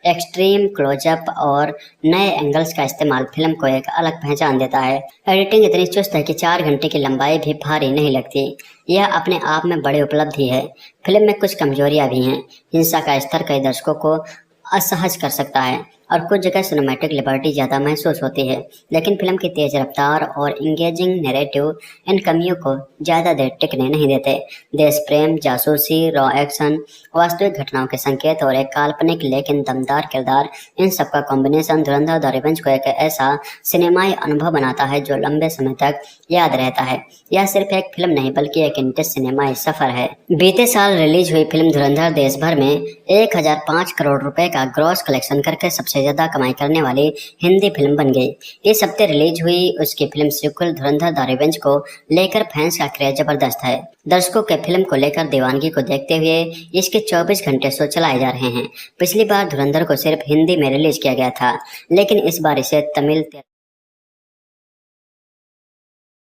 एक्सट्रीम क्लोजअप और नए एंगल्स का इस्तेमाल फिल्म को एक अलग पहचान देता है। एडिटिंग इतनी चुस्त है कि 4 घंटे की लंबाई भी भारी नहीं लगती। यह अपने आप में बड़ी उपलब्धि है। फिल्म में कुछ कमजोरियां भी हैं। हिंसा का स्तर कई दर्शकों को असहज कर सकता है और कुछ जगह सिनेमैटिक लिबर्टी ज़्यादा महसूस होती है, लेकिन फिल्म की तेज रफ्तार और इंगेजिंग नैरेटिव इन कमियों को ज़्यादा देर टिकने नहीं देते। देश प्रेम, जासूसी, रॉ एक्शन, वास्तविक घटनाओं के संकेत और एक काल्पनिक लेकिन दमदार किरदार, इन सब का कॉम्बिनेशन धुरंधर द रिवेंज को एक ऐसा सिनेमाई अनुभव बनाता है जो लंबे समय तक याद रहता है। यह सिर्फ एक फिल्म नहीं बल्कि एक इंटेंस सिनेमाई सफर है। बीते साल रिलीज हुई फिल्म धुरंधर देश भर में 1005 करोड़ रुपए का ग्रॉस कलेक्शन करके सबसे ज्यादा कमाई करने वाली हिंदी फिल्म बन गई। इस हफ्ते रिलीज हुई उसकी film sequel Dhurandhar the revenge को लेकर फैंस का क्रेज जबरदस्त है। दर्शकों के फिल्म को लेकर दीवानगी को देखते हुए इसके 24 घंटे शो चलाए जा रहे हैं। पिछली बार धुरंधर को सिर्फ हिंदी में रिलीज किया गया था, लेकिन इस बार इसे तमिल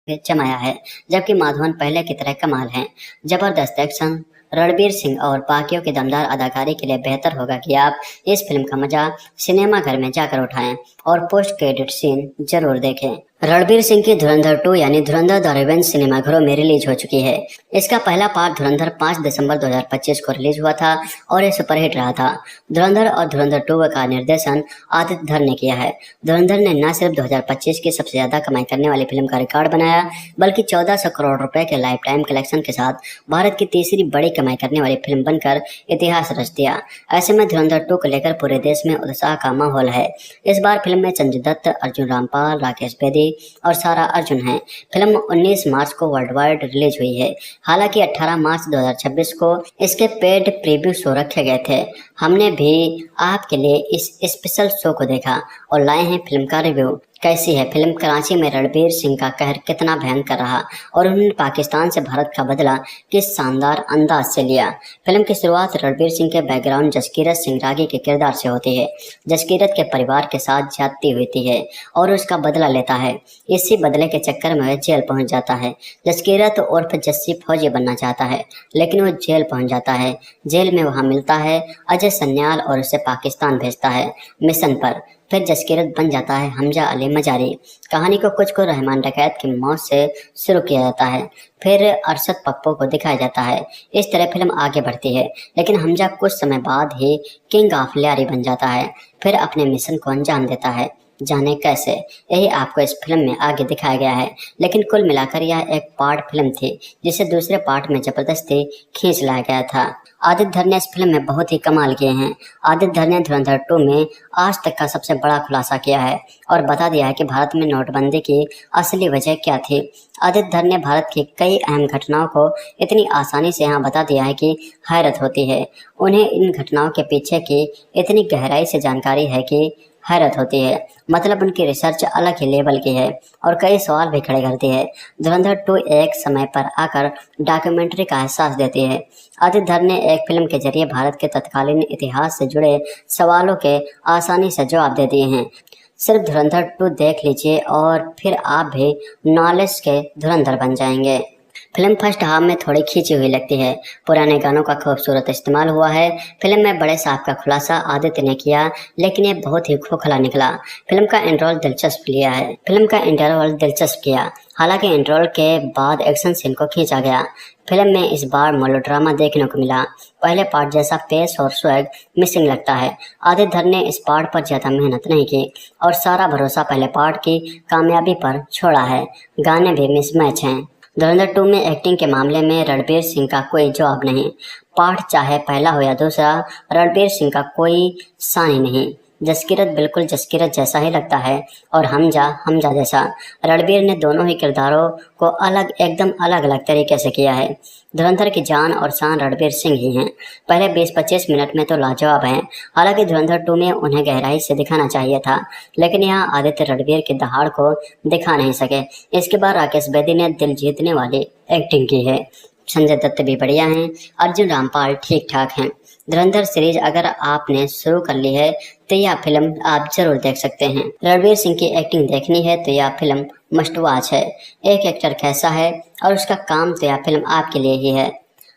जमाया है, जबकि माधवन पहले की तरह कमाल हैं। जबरदस्त एक्शन, रणवीर सिंह और बाकियों की दमदार अदाकारी के लिए बेहतर होगा कि आप इस फिल्म का मजा सिनेमा घर में जाकर उठाएं और पोस्ट क्रेडिट सीन जरूर देखें। रणवीर सिंह की धुरंधर 2 यानी धुरंधर द रिवेंज सिनेमाघरों में रिलीज हो चुकी है। इसका पहला पार्ट धुरंधर 5 दिसंबर 2025 को रिलीज हुआ था और ये सुपरहिट रहा था। धुरंधर और धुरंधर 2 का निर्देशन आदित्य धर ने किया है। धुरंधर ने न सिर्फ 2025 की सबसे ज्यादा कमाई करने वाली फिल्म का रिकॉर्ड बनाया, बल्कि 1400 करोड़ रुपए के लाइफ टाइम कलेक्शन के साथ भारत की तीसरी बड़ी कमाई करने वाली फिल्म बनकर इतिहास रच दिया। ऐसे में धुरंधर 2 को लेकर पूरे देश में उत्साह का माहौल है। इस बार फिल्म में संजय दत्त, अर्जुन रामपाल, राकेश बेदी और सारा अर्जुन हैं। फिल्म 19 मार्च को वर्ल्ड वाइड रिलीज हुई है। हालांकि 18 मार्च 2026 को इसके पेड प्रीव्यू शो रखे गए थे। हमने भी आपके लिए इस स्पेशल शो को देखा और लाए हैं फिल्म का रिव्यू। कैसी है फिल्म? कराची में रणबीर सिंह का कहर कितना भयंकर रहा और उन्होंने पाकिस्तान से भारत का बदला किस शानदार अंदाज से लिया। फिल्म की शुरुआत रणबीर सिंह के बैकग्राउंड जसकीरत सिंह रागी के किरदार से होती है। जसकीरत के परिवार के साथ ज्यादती होती है और उसका बदला लेता है। इसी बदले के चक्कर में वह जेल पहुंच जाता है। जसकीरत उर्फ जस्सी फौजी बनना चाहता है लेकिन वो जेल पहुंच जाता है। जेल में वहां मिलता है अजय सन्याल और उसे पाकिस्तान भेजता है मिशन पर। फिर जसकीरत बन जाता है हमजा अली मजारी। कहानी को कुछ को रहमान डकैत की मौत से शुरू किया जाता है, फिर अरशद पप्पू को दिखाया जाता है। इस तरह फिल्म आगे बढ़ती है लेकिन हमजा कुछ समय बाद ही किंग ऑफ लियारी बन जाता है, फिर अपने मिशन को अंजाम देता है। जाने कैसे, यही आपको इस फिल्म में आगे दिखाया गया है। लेकिन कुल मिलाकर यह एक पार्ट फिल्म थी जिसे दूसरे पार्ट में जबरदस्ती खींच लाया गया था। आदित्य धर ने इस फिल्म में बहुत ही कमाल किए हैं। आदित्य धर ने धुरंधर 2 में आज तक का सबसे बड़ा खुलासा किया है और बता दिया है कि भारत में नोटबंदी की असली वजह क्या थी। आदित्य धर ने भारत की कई अहम घटनाओं को इतनी आसानी से यहाँ बता दिया है कि हैरत होती है। उन्हें इन घटनाओं के पीछे की इतनी गहराई से जानकारी है कि हैरत होती है। मतलब उनकी रिसर्च अलग ही लेवल की है और कई सवाल भी खड़े करती है। धुरंधर 2 एक समय पर आकर डॉक्यूमेंट्री का एहसास देती है। आदित्य धर ने एक फिल्म के जरिए भारत के तत्कालीन इतिहास से जुड़े सवालों के आसानी से जवाब दे दिए हैं। सिर्फ धुरंधर 2 देख लीजिए और फिर आप भी नॉलेज के धुरंधर बन जाएंगे। फिल्म फर्स्ट हाफ में थोड़ी खींची हुई लगती है। पुराने गानों का खूबसूरत इस्तेमाल हुआ है। फिल्म में बड़े साहब का खुलासा आदित्य ने किया लेकिन ये बहुत ही खोखला निकला। फिल्म का इंटरवल दिलचस्प किया। हालांकि इंटरवल के बाद एक्शन सीन को खींचा गया। फिल्म में इस बार मेलोड्रामा देखने को मिला। पहले पार्ट जैसा पेस और स्वैग मिसिंग लगता है। आदित्य धर ने इस पार्ट पर ज्यादा मेहनत नहीं की और सारा भरोसा पहले पार्ट की कामयाबी पर छोड़ा है। गाने भी मिसमैच हैं। धुरंधर 2 में एक्टिंग के मामले में रणबीर सिंह का कोई जवाब नहीं। पार्ट चाहे पहला हो या दूसरा, रणबीर सिंह का कोई सानी नहीं। जसकीरत बिल्कुल जसकीरत जैसा ही लगता है और हमजा जैसा। रणबीर ने दोनों ही किरदारों को एकदम अलग अलग तरीके से किया है। धुरंधर की जान और शान रणबीर सिंह ही हैं। पहले 20-25 मिनट में तो लाजवाब हैं। हालांकि धुरंधर 2 में उन्हें गहराई से दिखाना चाहिए था लेकिन यहाँ आदित्य रणबीर की दहाड़ को दिखा नहीं सके। इसके बाद राकेश बेदी ने दिल जीतने वाली एक्टिंग की है। संजय दत्त भी बढ़िया हैं। अर्जुन रामपाल ठीक ठाक हैं। धुरंधर सीरीज अगर आपने शुरू कर ली है तो यह फिल्म आप जरूर देख सकते हैं। रणबीर सिंह की एक्टिंग देखनी है तो यह फिल्म मस्ट वॉच है। एक एक्टर कैसा है और उसका काम तो यह फिल्म आपके लिए ही है।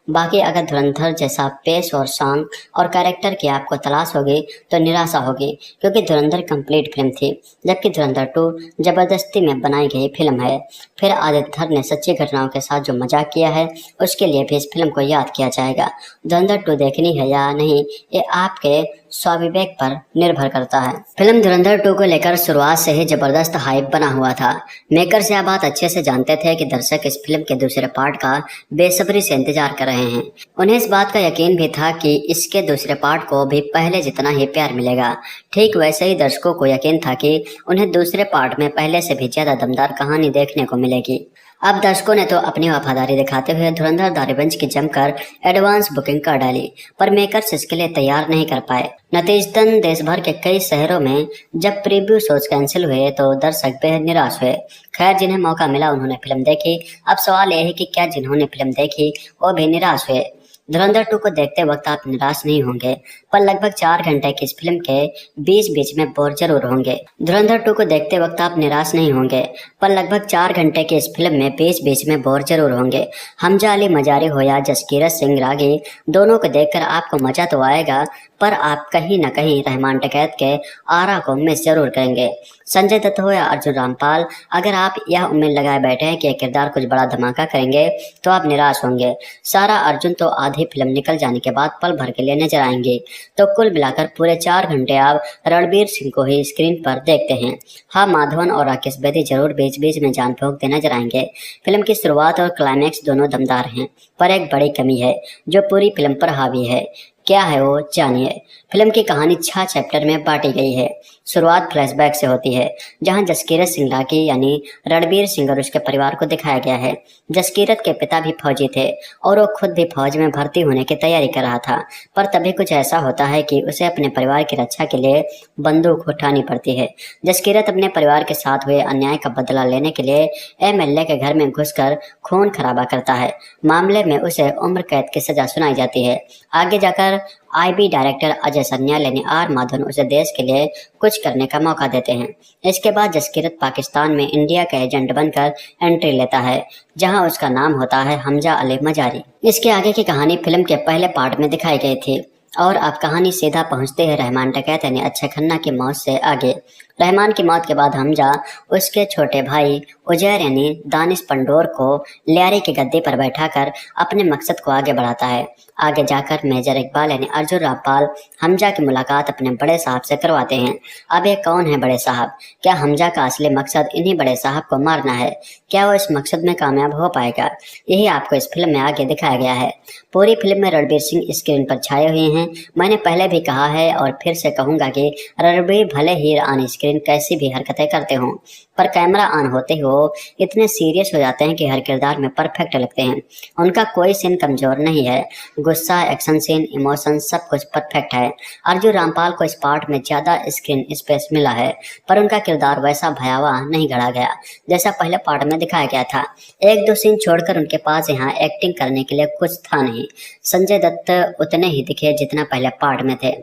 बाकी अगर धुरंधर जैसा पेस और सॉन्ग और कैरेक्टर की आपको तलाश होगी तो निराशा होगी क्योंकि धुरंधर कंप्लीट फिल्म थी जबकि धुरंधर 2 जबरदस्ती में बनाई गई फिल्म है। फिर आदित्य धर ने सच्ची घटनाओं के साथ जो मजाक किया है उसके लिए भी इस फिल्म को याद किया जाएगा। धुरंधर 2 देखनी है या नहीं ये आपके स्वाविवेक पर निर्भर करता है। फिल्म धुरंधर 2 को लेकर शुरुआत से ही जबरदस्त हाइप बना हुआ था। मेकर्स यह बात अच्छे से जानते थे कि दर्शक इस फिल्म के दूसरे पार्ट का बेसब्री से इंतजार कर रहे हैं। उन्हें इस बात का यकीन भी था कि इसके दूसरे पार्ट को भी पहले जितना ही प्यार मिलेगा। ठीक वैसे ही दर्शकों को यकीन था कि उन्हें दूसरे पार्ट में पहले से भी ज्यादा दमदार कहानी देखने को मिलेगी। अब दर्शकों ने तो अपनी वफादारी दिखाते हुए धुरंधर द रिवेंज की जमकर एडवांस बुकिंग कर डाली पर मेकर्स इसके लिए तैयार नहीं कर पाए। नतीजतन देश भर के कई शहरों में जब प्रीव्यू शोज कैंसिल हुए तो दर्शक बेहद निराश हुए। खैर जिन्हें मौका मिला उन्होंने फिल्म देखी। अब सवाल यह है कि क्या जिन्होंने फिल्म देखी वो भी निराश हुए। धुरंधर 2 को देखते वक्त आप निराश नहीं होंगे पर लगभग 4 घंटे की इस फिल्म के बीच में बोर जरूर होंगे। धुरंधर 2 को देखते वक्त आप निराश नहीं होंगे पर लगभग 4 घंटे की इस फिल्म में बीच में बोर जरूर होंगे। हमजा अली मजारी हो या जसकीरत सिंह रागी, दोनों को देखकर आपको मजा तो आएगा पर आप कहीं न कहीं रहमान डकैत के आरा को मिस जरूर करेंगे। संजय दत्त हो या अर्जुन रामपाल, अगर आप यह उम्मीद लगाए बैठे हैं कि किरदार कुछ बड़ा धमाका करेंगे तो आप निराश होंगे। सारा अर्जुन तो आधी फिल्म निकल जाने के बाद पल भर के लिए नजर आएंगे। तो कुल मिलाकर पूरे 4 घंटे आप रणबीर सिंह को ही स्क्रीन पर देखते हैं। हाँ, माधवन और राकेश बेदी जरूर बीच में जान फूंकते नजर आएंगे। फिल्म की शुरुआत और क्लाइमैक्स दोनों दमदार हैं पर एक बड़ी कमी है जो पूरी फिल्म पर हावी है। क्या है वो जानिए। फिल्म की कहानी 6 चैप्टर में बांटी गई है। शुरुआत फ्लैशबैक से होती है, जहां जसकीरत सिंह राठी यानी रणबीर सिंह और उसके परिवार को दिखाया गया है। जसकीरत के पिता भी फौजी थे और वो खुद भी फौज में भर्ती होने की तैयारी कर रहा था, पर तभी कुछ ऐसा होता है कि उसे अपने परिवार की रक्षा के लिए बंदूक उठानी पड़ती है। जसकीरत अपने परिवार के साथ हुए अन्याय का बदला लेने के लिए एमएलए के घर में घुसकर खून खराबा करता है। मामले में उसे उम्र कैद की सजा सुनाई जाती है। आगे जाकर आईबी डायरेक्टर अजय सन्याल यानी आर माधवन उसे देश के लिए कुछ करने का मौका देते हैं। इसके बाद जसकीरत पाकिस्तान में इंडिया का एजेंट बनकर एंट्री लेता है, जहां उसका नाम होता है हमजा अली मजारी। इसके आगे की कहानी फिल्म के पहले पार्ट में दिखाई गई थी और अब कहानी सीधा पहुंचते हैं रहमान डकैत यानी अक्षय खन्ना की मौत से आगे। रहमान की मौत के बाद हमजा उसके छोटे भाई उजैर यानी दानिश पंडोर को लियारी की गद्दी पर बैठाकर अपने मकसद को आगे बढ़ाता है। आगे जाकर मेजर इकबाल यानी अर्जुन रामपाल हमजा की मुलाकात अपने बड़े साहब से करवाते हैं। अब ये कौन है बड़े साहब? क्या हमजा का असली मकसद इन्हीं बड़े साहब को मारना है? क्या वो इस मकसद में कामयाब हो पाएगा? यही आपको इस फिल्म में आगे दिखाया गया है। पूरी फिल्म में रणबीर सिंह स्क्रीन पर छाए हुए हैं। मैंने पहले भी कहा है और फिर से कहूंगा कि रणबीर भले ही ऑन स्क्रीन कैसी भी हरकतें करते हों, पर कैमरा ऑन होते ही वो इतने सीरियस हो जाते हैं कि हर किरदार में परफेक्ट लगते हैं। उनका कोई सीन कमजोर नहीं है। गुस्सा, एक्शन सीन, इमोशन सब कुछ परफेक्ट है। अर्जुन रामपाल को इस पार्ट में ज्यादा स्क्रीन स्पेस मिला है, पर उनका किरदार वैसा भयावह नहीं गढ़ा गया जैसा पहले पार्ट में दिखाया गया था। एक दो सीन छोड़कर उनके पास यहाँ एक्टिंग करने के लिए कुछ था नहीं। संजय दत्त उतने ही दिखे जितना पहले पार्ट में थे।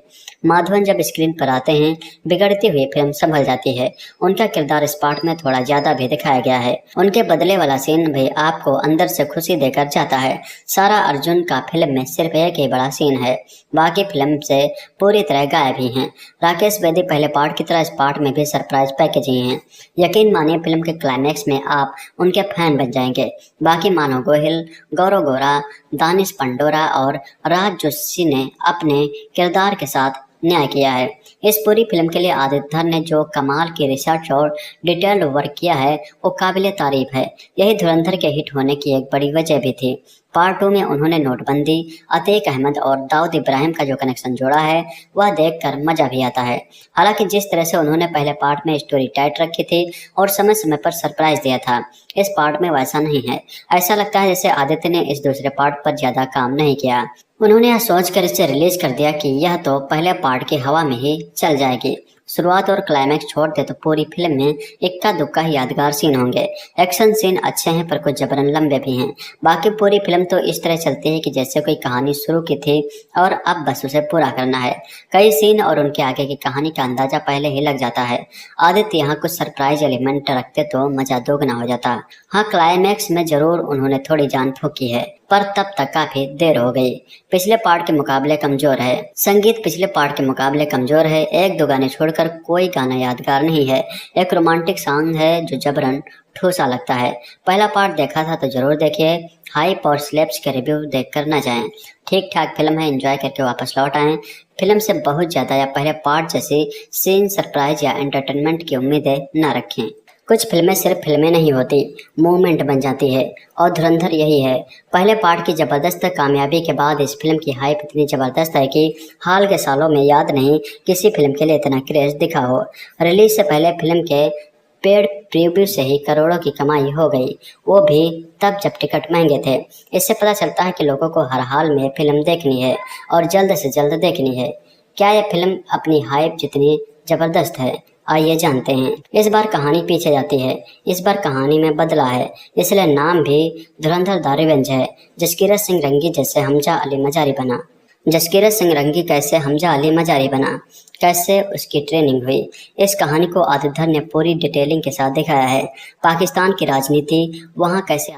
माधवन जब स्क्रीन पर आते हैं, बिगड़ती हुई फिल्म संभल जाती है। उनका किरदार इस पार्ट में थोड़ा ज्यादा भी दिखाया गया है। उनके बदले वाला सीन भी आपको अंदर से खुशी देकर जाता है। सारा अर्जुन का फिल्म में सिर्फ एक ही बड़ा सीन है, बाकी फिल्म से पूरी तरह गायब ही हैं। राकेश बेदी पहले पार्ट की तरह इस पार्ट में भी सरप्राइज पैकेज ही हैं। यकीन मानिए फिल्म के क्लाइमैक्स में आप उनके फैन बन जाएंगे। बाकी मानव गोहिल, गौरव गोरा, दानिश पंडोरा और राज जोशी ने अपने किरदार के साथ न्याय किया है। इस पूरी फिल्म के लिए आदित्य धर ने जो कमाल की रिसर्च और डिटेल्ड वर्क किया है वो काबिले तारीफ है। यही धुरंधर के हिट होने की एक बड़ी वजह भी थी। पार्ट 2 में उन्होंने नोटबंदी, अतीक अहमद और दाऊद इब्राहिम का जो कनेक्शन जोड़ा है वह देखकर मजा भी आता है। हालांकि जिस तरह से उन्होंने पहले पार्ट में स्टोरी टाइट रखी थी और समय समय पर सरप्राइज दिया था, इस पार्ट में वैसा नहीं है। ऐसा लगता है जैसे आदित्य ने इस दूसरे पार्ट पर ज्यादा काम नहीं किया। उन्होंने यह सोचकर इसे रिलीज कर दिया कि यह तो पहले पार्ट की हवा में ही चल जाएगी। शुरुआत और क्लाइमैक्स छोड़ दे तो पूरी फिल्म में इक्का दुक्का ही यादगार सीन होंगे। एक्शन सीन अच्छे हैं पर कुछ जबरन लंबे भी हैं। बाकी पूरी फिल्म तो इस तरह चलती है कि जैसे कोई कहानी शुरू की थी और अब बस उसे पूरा करना है। कई सीन और उनके आगे की कहानी का अंदाजा पहले ही लग जाता है। आदित्य यहाँ कुछ सरप्राइज एलिमेंट रखते तो मजा दोगुना हो जाता। हाँ, क्लाइमैक्स में जरूर उन्होंने थोड़ी जान फूकी है, पर तब तक काफी देर हो गई। पिछले पार्ट के मुकाबले कमजोर है। संगीत पिछले पार्ट के मुकाबले कमजोर है। एक दो गाने छोड़कर कोई गाना यादगार नहीं है। एक रोमांटिक सॉन्ग है जो जबरन ठोसा लगता है। पहला पार्ट देखा था तो जरूर देखिए। हाइप और स्लैप्स के रिव्यू देखकर न जाएं। ठीक ठाक फिल्म है, एंजॉय करके वापस लौट आएं। फिल्म से बहुत ज्यादा या पहले पार्ट जैसी सीन, सरप्राइज या एंटरटेनमेंट की उम्मीदें न रखें। कुछ फिल्में सिर्फ फिल्में नहीं होती, मूवमेंट बन जाती है और धुरंधर यही है। पहले पार्ट की जबरदस्त कामयाबी के बाद इस फिल्म की हाइप इतनी जबरदस्त है कि हाल के सालों में याद नहीं किसी फिल्म के लिए इतना क्रेज दिखा हो। रिलीज से पहले फिल्म के पेड प्रीव्यू से ही करोड़ों की कमाई हो गई, वो भी तब जब टिकट महंगे थे। इससे पता चलता है कि लोगों को हर हाल में फिल्म देखनी है और जल्द से जल्द देखनी है। क्या यह फिल्म अपनी हाइप जितनी जबरदस्त है? आइए जानते हैं। इस बार कहानी पीछे जाती है। इस बार कहानी में बदला है, इसलिए नाम भी धुरंधर द रिवेंज है। जसकीरत सिंह रंगी जैसे हमजा अली मजारी बना। जसकीरत सिंह रंगी कैसे हमजा अली मजारी बना, कैसे उसकी ट्रेनिंग हुई, इस कहानी को आदित्य धर ने पूरी डिटेलिंग के साथ दिखाया है। पाकिस्तान की राजनीति, वहाँ कैसे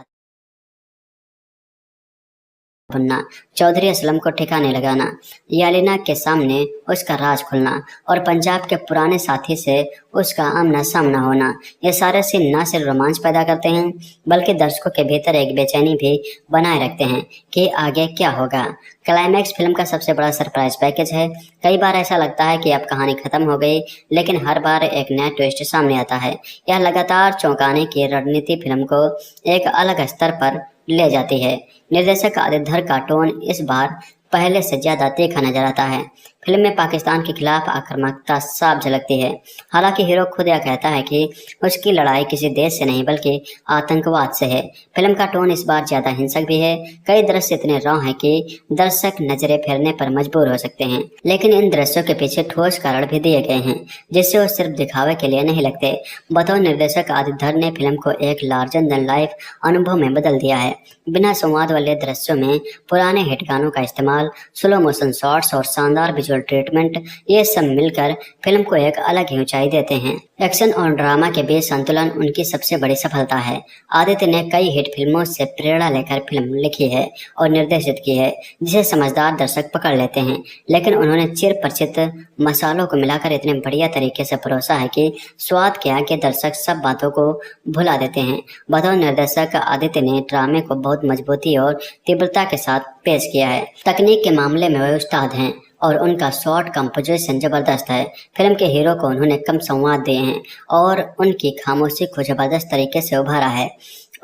बनना, चौधरी असलम को ठिकाने लगाना, यालिना के सामने उसका राज खुलना और पंजाब के पुराने साथी से उसका आमना सामना होना, ये सारे सीन न सिर्फ रोमांच पैदा करते हैं बल्कि दर्शकों के भीतर एक बेचैनी भी बनाए रखते हैं कि आगे क्या होगा। क्लाइमैक्स फिल्म का सबसे बड़ा सरप्राइज पैकेज है। कई बार ऐसा लगता है कि अब कहानी खत्म हो गई, लेकिन हर बार एक नया ट्विस्ट सामने आता है। यह लगातार चौंकाने की रणनीति फिल्म को एक अलग स्तर पर ले जाती है। निर्देशक आदित्य धर का टोन इस बार पहले से ज्यादा तीखा नजर आता है। फिल्म में पाकिस्तान के खिलाफ आक्रामकता साफ झलकती है। हालांकि हीरो खुद यह कहता है कि उसकी लड़ाई किसी देश से नहीं बल्कि आतंकवाद से है। फिल्म का टोन इस बार ज्यादा हिंसक भी है। कई दृश्य इतने रॉ हैं कि दर्शक नजरें फेरने पर मजबूर हो सकते हैं, लेकिन इन दृश्यों के पीछे ठोस कारण भी दिए गए हैं जिससे वो सिर्फ दिखावे के लिए नहीं लगते। बतौर निर्देशक आदित्य धर ने फिल्म को एक लार्जर देन लाइफ अनुभव में बदल दिया है। बिना संवाद वाले दृश्यों में पुराने हिट गानों का इस्तेमाल, स्लो मोशन शॉट्स और शानदार विजुअल ट्रीटमेंट, ये सब मिलकर फिल्म को एक अलग ही ऊंचाई देते हैं। एक्शन और ड्रामा के बीच संतुलन उनकी सबसे बड़ी सफलता है। आदित्य ने कई हिट फिल्मों से प्रेरणा लेकर फिल्म लिखी है और निर्देशित की है जिसे समझदार दर्शक पकड़ लेते हैं, लेकिन उन्होंने चिर परिचित मसालों को मिलाकर इतने बढ़िया तरीके से परोसा है कि स्वाद के आगे दर्शक सब बातों को भुला देते हैं। बतौर निर्देशक आदित्य ने ड्रामे को बहुत मजबूती और तीव्रता के साथ पेश किया है। तकनीक के मामले में वे उस्ताद हैं और उनका शॉट कंपोजिशन जबरदस्त है। फिल्म के हीरो को उन्होंने कम संवाद दिए हैं और उनकी खामोशी को जबरदस्त तरीके से उभारा है।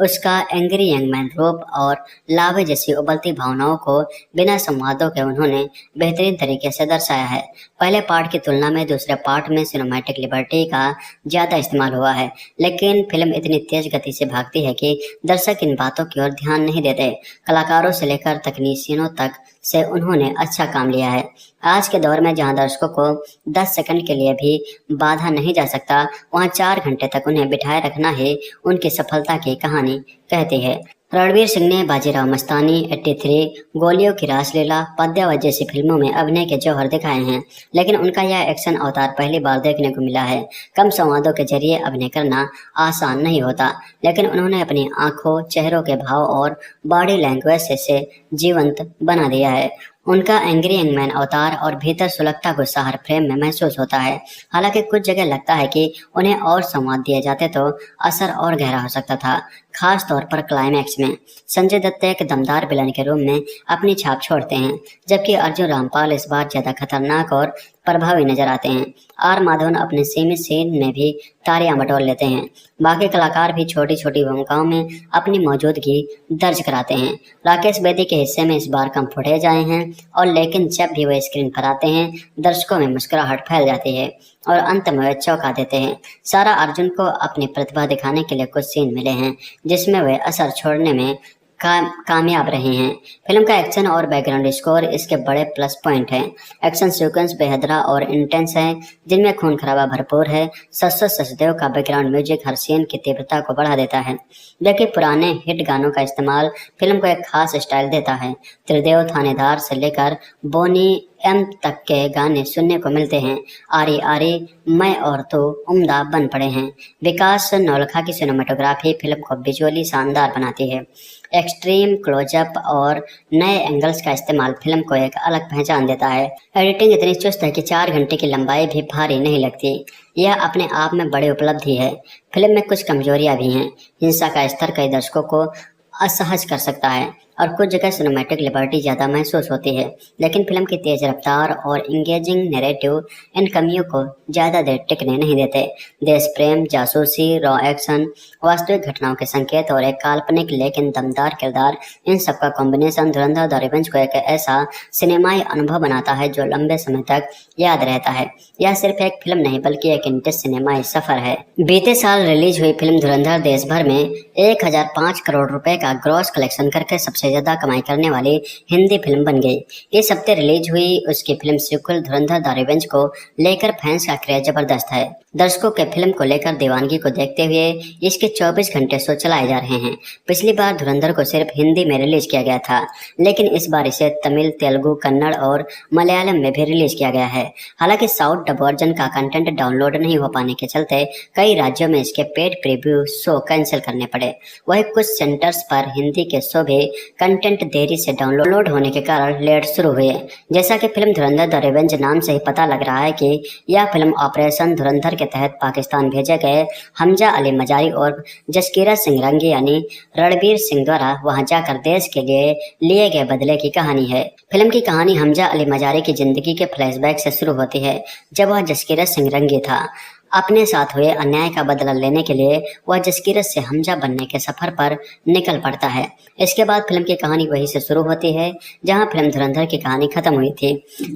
उसका एंग्री यंग मैन रूप और लावे जैसी उबलती भावनाओं को बिना संवादों के उन्होंने बेहतरीन तरीके से दर्शाया है। पहले पार्ट की तुलना में दूसरे पार्ट में सिनेमैटिक लिबर्टी का ज़्यादा इस्तेमाल हुआ है, लेकिन फिल्म इतनी तेज गति से भागती है कि दर्शक इन बातों की ओर ध्यान नहीं देते। कलाकारों से लेकर तकनीशियनों तक से उन्होंने अच्छा काम लिया है। आज के दौर में जहां दर्शकों को 10 सेकंड के लिए भी बाधा नहीं जा सकता, वहां 4 घंटे तक उन्हें बिठाए रखना ही उनकी सफलता की कहानी कहती है। रणवीर सिंह ने बाजीराव मस्तानी, 83, गोलियों की रासलीला, पद्यावत जैसी फिल्मों में अभिनय के जौहर दिखाए हैं, लेकिन उनका यह एक्शन अवतार पहली बार देखने को मिला है। कम संवादों के जरिए अभिनय करना आसान नहीं होता, लेकिन उन्होंने अपनी आंखों, चेहरों के भाव और बॉडी लैंग्वेज से जीवंत बना दिया है। उनका एंग्री यंग मैन अवतार और भीतर सुलगता गुस्सा हर फ्रेम में महसूस होता है। हालांकि कुछ जगह लगता है कि उन्हें और संवाद दिए जाते तो असर और गहरा हो सकता था, खास तौर पर क्लाइमैक्स में। संजय दत्त एक दमदार विलन के रूप में अपनी छाप छोड़ते हैं, जबकि अर्जुन रामपाल इस बार ज्यादा खतरनाक और प्रभावी नजर आते हैं। आर माधवन अपने सीमित सीन में भी तालियां बटोर लेते हैं। बाकी कलाकार भी छोटी छोटी भूमिकाओं में अपनी मौजूदगी दर्ज कराते हैं। राकेश बेदी के हिस्से में इस बार कम फुटेज आए हैं, और लेकिन जब भी वे स्क्रीन पर आते हैं दर्शकों में मुस्कुराहट फैल जाती है और अंत में वे चौंका देते हैं। सारा अर्जुन को अपनी प्रतिभा दिखाने के लिए कुछ सीन मिले हैं जिसमें वे असर छोड़ने में कामयाब रहे हैं। फिल्म का एक्शन और बैकग्राउंड स्कोर इसके बड़े प्लस पॉइंट हैं। एक्शन सीक्वेंस बेहदरा और इंटेंस है, जिनमें खून खराबा भरपूर है। सचदेव का बैकग्राउंड म्यूजिक हर सीन की तीव्रता को बढ़ा देता है, जबकि पुराने हिट गानों का इस्तेमाल फिल्म को एक खास स्टाइल देता है। त्रिदेव थानेदार से लेकर बोनी एम तक के गाने सुनने को मिलते हैं। आरी आरी, मैं और तो उम्दा बन पड़े हैं। विकास नौलखा की सिनेमाटोग्राफी फिल्म को विजुअली शानदार बनाती है। एक्सट्रीम क्लोजअप और नए एंगल्स का इस्तेमाल फिल्म को एक अलग पहचान देता है। एडिटिंग इतनी चुस्त है कि 4 घंटे की लंबाई भी भारी नहीं लगती। यह अपने आप में बड़ी उपलब्धि है। फिल्म में कुछ कमजोरियां भी हैं। हिंसा का स्तर कई दर्शकों को असहज कर सकता है और कुछ जगह सिनेमैटिक लिबर्टी ज़्यादा महसूस होती है, लेकिन फिल्म की तेज रफ्तार और इंगेजिंग नैरेटिव इन कमियों को ज़्यादा देर टिकने नहीं देते। देश प्रेम, जासूसी, रॉ एक्शन, वास्तविक घटनाओं के संकेत और एक काल्पनिक लेकिन दमदार किरदार, इन सबका कॉम्बिनेशन धुरंधर द रिवेंज को एक ऐसा सिनेमाई अनुभव बनाता है जो लंबे समय तक याद रहता है। यह सिर्फ एक फिल्म नहीं बल्कि एक इंटेंस सिनेमाई सफर है। बीते साल रिलीज हुई फिल्म धुरंधर देश भर में 1005 करोड़ रुपए का ग्रॉस कलेक्शन करके सबसे ज्यादा कमाई करने वाली हिंदी फिल्म बन गई। इस हफ्ते रिलीज हुई उसकी film sequel Dhurandhar the revenge को लेकर फैंस का क्रेज जबरदस्त है। दर्शकों के फिल्म को लेकर दीवानगी को देखते हुए इसके 24 घंटे शो चलाए जा रहे हैं। पिछली बार धुरंधर को सिर्फ हिंदी में रिलीज किया गया था, लेकिन इस बार इसे तमिल, तेलुगु, कन्नड़ और मलयालम में भी रिलीज किया गया है। हालांकि साउथ डब वर्जन का कंटेंट डाउनलोड नहीं हो पाने के चलते कई राज्यों में इसके पेड प्रीव्यू शो कैंसिल करने पड़े। वहीं कुछ सेंटर्स पर हिंदी के शो भी कंटेंट देरी से डाउनलोड होने के कारण लेट शुरू हुए। जैसा कि फिल्म धुरंधर द रिवेंज नाम से ही पता लग रहा है कि यह फिल्म ऑपरेशन धुरंधर के तहत पाकिस्तान भेजे गए हमजा अली मजारी और जसकीरत सिंह रंगी यानी रणवीर सिंह द्वारा वहां जाकर देश के लिए गए बदले की कहानी है। फिल्म की कहानी हमजा अली मजारी की जिंदगी के फ्लैशबैक से शुरू होती है जब वह जसकीरत सिंह रंगी था। अपने साथ हुए अन्याय का बदला लेने के लिए वह जसकीरत से हमजा बनने के सफर पर निकल पड़ता है। इसके बाद फिल्म की कहानी वहीं से शुरू होती है जहां फिल्म धुरंधर की कहानी खत्म हुई थी।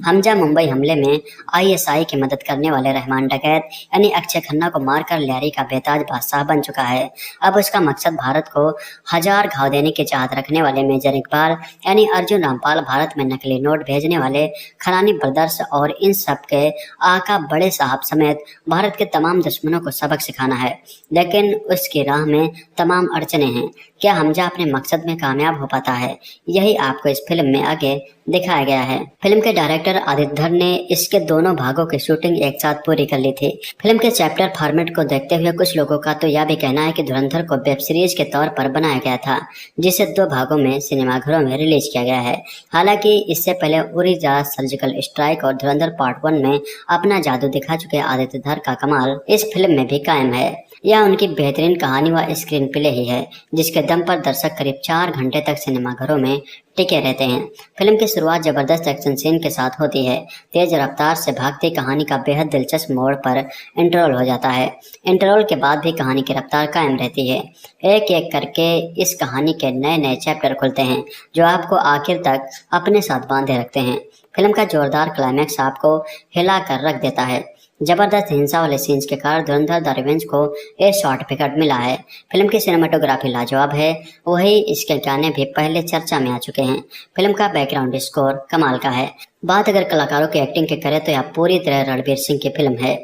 हमजा मुंबई हमले में आईएसआई की मदद करने वाले रहमान डकैत यानी अक्षय खन्ना को मारकर लियारी का बेताज बादशाह बन चुका है। अब उसका मकसद भारत को हजार घाव देने की चाहत रखने वाले मेजर इकबाल यानी अर्जुन रामपाल, भारत में नकली नोट भेजने वाले खरानी ब्रदर्स और इन सब के आका बड़े साहब समेत भारत के तमाम दुश्मनों को सबक सिखाना है। लेकिन उसकी राह में तमाम अड़चने हैं। क्या हमजा अपने मकसद में कामयाब हो पाता है? यही आपको इस फिल्म में आगे दिखाया गया है। फिल्म के डायरेक्टर आदित्य धर ने इसके दोनों भागों की शूटिंग एक साथ पूरी कर ली थी। फिल्म के चैप्टर फॉर्मेट को देखते हुए कुछ लोगों का तो यह भी कहना है कि धुरंधर को वेब सीरीज के तौर पर बनाया गया था, जिसे 2 भागों में सिनेमाघरों में रिलीज किया गया है। हालांकि इससे पहले उरी द सर्जिकल स्ट्राइक और धुरंधर पार्ट 1 में अपना जादू दिखा चुके आदित्य धर का कमाल इस फिल्म में भी कायम है। यह उनकी बेहतरीन कहानी व स्क्रीन प्ले ही है जिसके दम पर दर्शक करीब 4 घंटे तक सिनेमाघरों में टिके रहते हैं। फिल्म की शुरुआत जबरदस्त एक्शन सीन के साथ होती है। तेज रफ्तार से भागती कहानी का बेहद दिलचस्प मोड़ पर इंटरवल हो जाता है। इंटरवल के बाद भी कहानी की रफ्तार कायम रहती है। एक एक करके इस कहानी के नए नए चैप्टर खुलते हैं जो आपको आखिर तक अपने साथ बांधे रखते हैं। फिल्म का जोरदार क्लाइमैक्स आपको हिला कर रख देता है। जबरदस्त हिंसा वाले सीन्स के कारण धुरंधर द रिवेंज को एक शॉर्ट मिला है। फिल्म की सिनेमाटोग्राफी लाजवाब है, वही इसके गाने भी पहले चर्चा में आ चुके हैं। फिल्म का बैकग्राउंड स्कोर कमाल का है। बात अगर कलाकारों की एक्टिंग की करें तो यह पूरी तरह रणवीर सिंह की फिल्म है।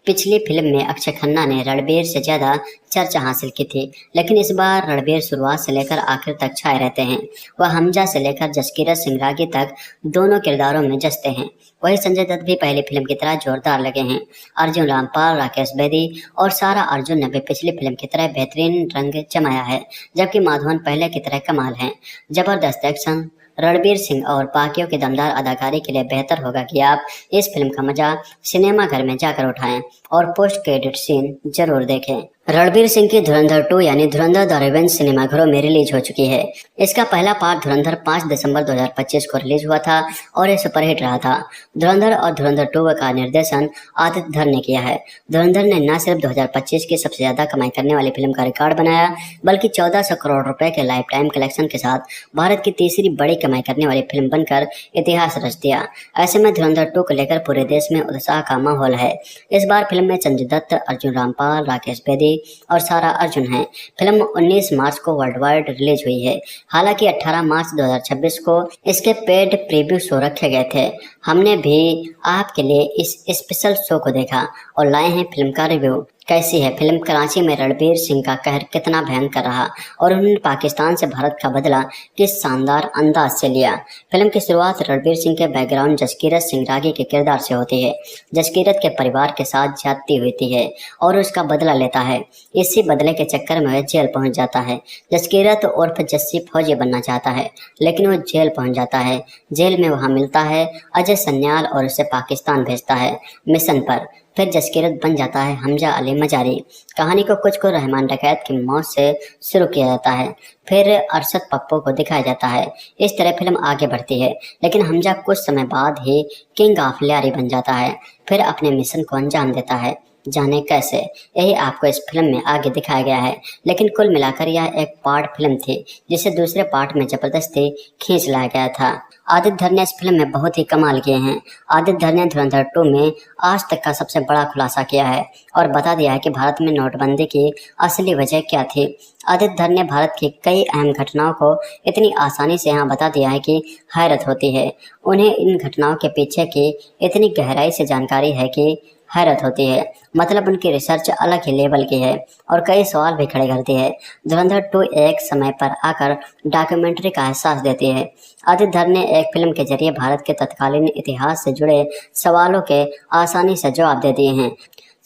पिछली फिल्म में अक्षय खन्ना ने रणवीर से ज्यादा चर्चा हासिल की थी, लेकिन इस बार रणवीर शुरुआत से लेकर आखिर तक छाए रहते हैं। वह हमजा से लेकर जसकीरत सिंह रागी तक दोनों किरदारों में जचते हैं। वही संजय दत्त भी पहली फिल्म की तरह जोरदार लगे हैं। अर्जुन रामपाल, राकेश बेदी और सारा अर्जुन ने भी पिछली फिल्म की तरह बेहतरीन रंग जमाया है, जबकि माधवन पहले की तरह कमाल हैं। जबरदस्त एक्शन, रणवीर सिंह और बाकियों की दमदार अदाकारी के लिए बेहतर होगा कि आप इस फिल्म का मजा सिनेमा घर में जाकर उठाएं और पोस्ट क्रेडिट सीन जरूर देखें। रणवीर सिंह की धुरंधर 2 यानी धुरंधर द रिवेंज सिनेमाघरों में रिलीज हो चुकी है। इसका पहला पार्ट धुरंधर 5 दिसंबर 2025 को रिलीज हुआ था और ये सुपरहिट रहा था। धुरंधर और धुरंधर 2 का निर्देशन आदित्य धर ने किया है। धुरंधर ने न सिर्फ 2025 की सबसे ज्यादा कमाई करने वाली फिल्म का रिकॉर्ड बनाया, बल्कि 1400 करोड़ रुपए के लाइफ टाइम कलेक्शन के साथ भारत की तीसरी बड़ी कमाई करने वाली फिल्म बनकर इतिहास रच दिया। ऐसे में धुरंधर 2 को लेकर पूरे देश में उत्साह का माहौल है। इस बार फिल्म में संजय दत्त, अर्जुन रामपाल, राकेश बेदी और सारा अर्जुन है। फिल्म 19 मार्च को वर्ल्ड वाइड रिलीज हुई है। हालांकि 18 मार्च 2026 को इसके पेड प्रीव्यू शो रखे गए थे। हमने भी आपके लिए इस स्पेशल शो को देखा और लाए हैं फिल्म का रिव्यू। कैसी है फिल्म? कराची में रणवीर सिंह का कहर कितना भयंकर रहा और उन्होंने पाकिस्तान से भारत का बदला किस शानदार अंदाज से लिया। फिल्म की शुरुआत रणवीर सिंह के बैकग्राउंड जसकीरत सिंह रागी के किरदार से होती है। जसकीरत के परिवार के साथ ज्यादती होती है और उसका बदला लेता है। इसी बदले के चक्कर में वह जेल पहुंच जाता है। जसकीरत उर्फ जस्सी फौजी बनना चाहता है, लेकिन वो जेल पहुंच जाता है। जेल में वहां मिलता है अजय सन्याल और उसे पाकिस्तान भेजता है मिशन पर। फिर जसकीरत बन जाता है हमजा अली मजारी। कहानी को कुछ को रहमान डकैत की मौत से शुरू किया जाता है, फिर अरशद पप्पू को दिखाया जाता है। इस तरह फिल्म आगे बढ़ती है, लेकिन हमजा कुछ समय बाद ही किंग ऑफ लियारी बन जाता है, फिर अपने मिशन को अंजाम देता है। जाने कैसे, यही आपको इस फिल्म में आगे दिखाया गया है। लेकिन कुल मिलाकर यह एक पार्ट फिल्म थी जिसे दूसरे पार्ट में जबरदस्ती खींच लाया गया था। आदित्य धर ने इस फिल्म में बहुत ही कमाल किए हैं। आदित्य धर ने धुरंधर 2 में आज तक का सबसे बड़ा खुलासा किया है और बता दिया है कि भारत में नोटबंदी की असली वजह क्या थी। आदित्य धर ने भारत की कई अहम घटनाओं को इतनी आसानी से यहाँ बता दिया है कि हैरत होती है। उन्हें इन घटनाओं के पीछे की इतनी गहराई से जानकारी है कि हैरत होती है। मतलब उनकी रिसर्च अलग ही लेवल की है और कई सवाल भी खड़े करती है। धुरंधर 2 एक समय पर आकर डॉक्यूमेंट्री का एहसास देती है। आदित्य धर ने एक फिल्म के जरिए भारत के तत्कालीन इतिहास से जुड़े सवालों के आसानी से जवाब दे दिए हैं।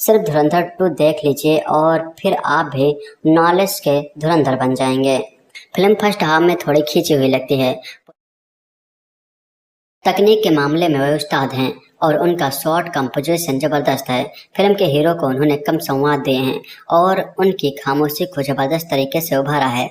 सिर्फ धुरंधर 2 देख लीजिए और फिर आप भी नॉलेज के धुरंधर बन जाएंगे। फिल्म फर्स्ट हाफ में थोड़ी खींची हुई लगती है। तकनीक के मामले में वह उस्ताद हैं और उनका शॉर्ट कंपोजिशन जबरदस्त है। फिल्म के हीरो को उन्होंने कम संवाद दिए हैं और उनकी खामोशी को जबरदस्त तरीके से उभारा है।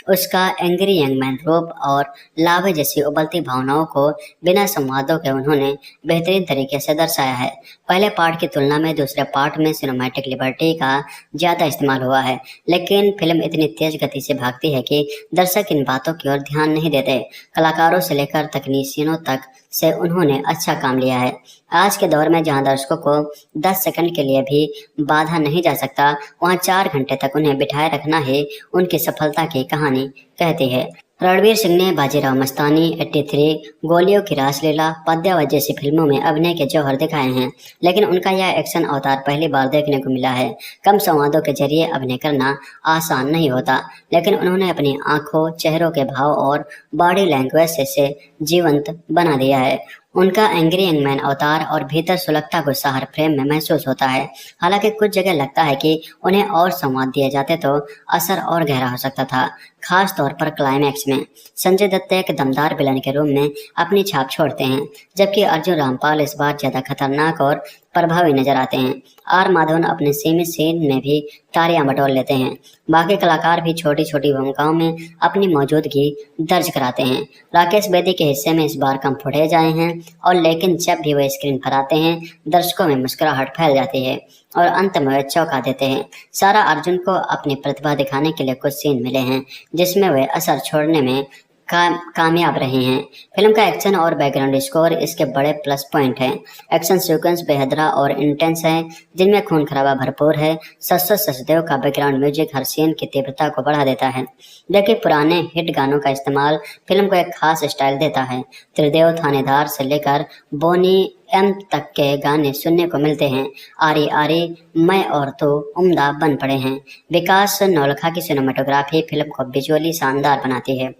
उसका एंग्री यंग मैन रूप और लावे जैसी उबलती भावनाओं को बिना संवादों के उन्होंने बेहतरीन तरीके से दर्शाया है। पहले पार्ट की तुलना में दूसरे पार्ट में सिनेमैटिक लिबर्टी का ज़्यादा इस्तेमाल हुआ है, लेकिन फिल्म इतनी तेज गति से भागती है कि दर्शक इन बातों की ओर ध्यान नहीं देते। कलाकारों से लेकर तकनीशियनों तक से उन्होंने अच्छा काम लिया है। आज के दौर में जहां दर्शकों को 10 सेकंड के लिए भी बाधा नहीं जा सकता, वहां 4 घंटे तक उन्हें बिठाए रखना ही उनकी सफलता की कहानी कहती है। रणवीर सिंह ने बाजीराव मस्तानी, 83, गोलियों की रासलीला, पद्मावत जैसी फिल्मों में अभिनय के जौहर दिखाए हैं, लेकिन उनका यह एक्शन अवतार पहली बार देखने को मिला है। कम संवादों के जरिए अभिनय करना आसान नहीं होता, लेकिन उन्होंने अपनी आंखों, चेहरों के भाव और बॉडी लैंग्वेज से इसे जीवंत बना दिया है। उनका एंग्री यंग मैन अवतार और भीतर सुलगता गुस्सा हर फ्रेम में महसूस होता है। हालांकि कुछ जगह लगता है कि उन्हें और संवाद दिए जाते तो असर और गहरा हो सकता था, खास तौर पर क्लाइमैक्स में। संजय दत्त एक दमदार विलन के रूप में अपनी छाप छोड़ते हैं, जबकि अर्जुन रामपाल इस बार ज्यादा खतरनाक और प्रभावी नजर आते हैं। आर माधवन अपने सीमित सीन में भी तालियां बटोर लेते हैं। बाकी कलाकार भी छोटी छोटी भूमिकाओं में अपनी मौजूदगी दर्ज कराते हैं। राकेश बेदी के हिस्से में इस बार कम फुटेज आए हैं, और लेकिन जब भी वे स्क्रीन पर आते हैं दर्शकों में मुस्कुराहट फैल जाती है और अंत में वे चौंका देते हैं। सारा अर्जुन को अपनी प्रतिभा दिखाने के लिए कुछ सीन मिले हैं जिसमें वे असर छोड़ने में कामयाब रहे हैं। फिल्म का एक्शन और बैकग्राउंड स्कोर इसके बड़े प्लस पॉइंट हैं। एक्शन सीक्वेंस बेहदरा और इंटेंस है, जिनमें खून खराबा भरपूर है। सच सचदेव का बैकग्राउंड म्यूजिक हर सीन की तीव्रता को बढ़ा देता है, जबकि पुराने हिट गानों का इस्तेमाल फिल्म को एक खास स्टाइल देता है। त्रिदेव थानेदार से लेकर बोनी एम तक के गाने सुनने को मिलते हैं। आरी आरी, मैं और तो उम्दा बन पड़े हैं। विकास नौलखा की सिनेमाटोग्राफी फिल्म को विजुअली शानदार बनाती है।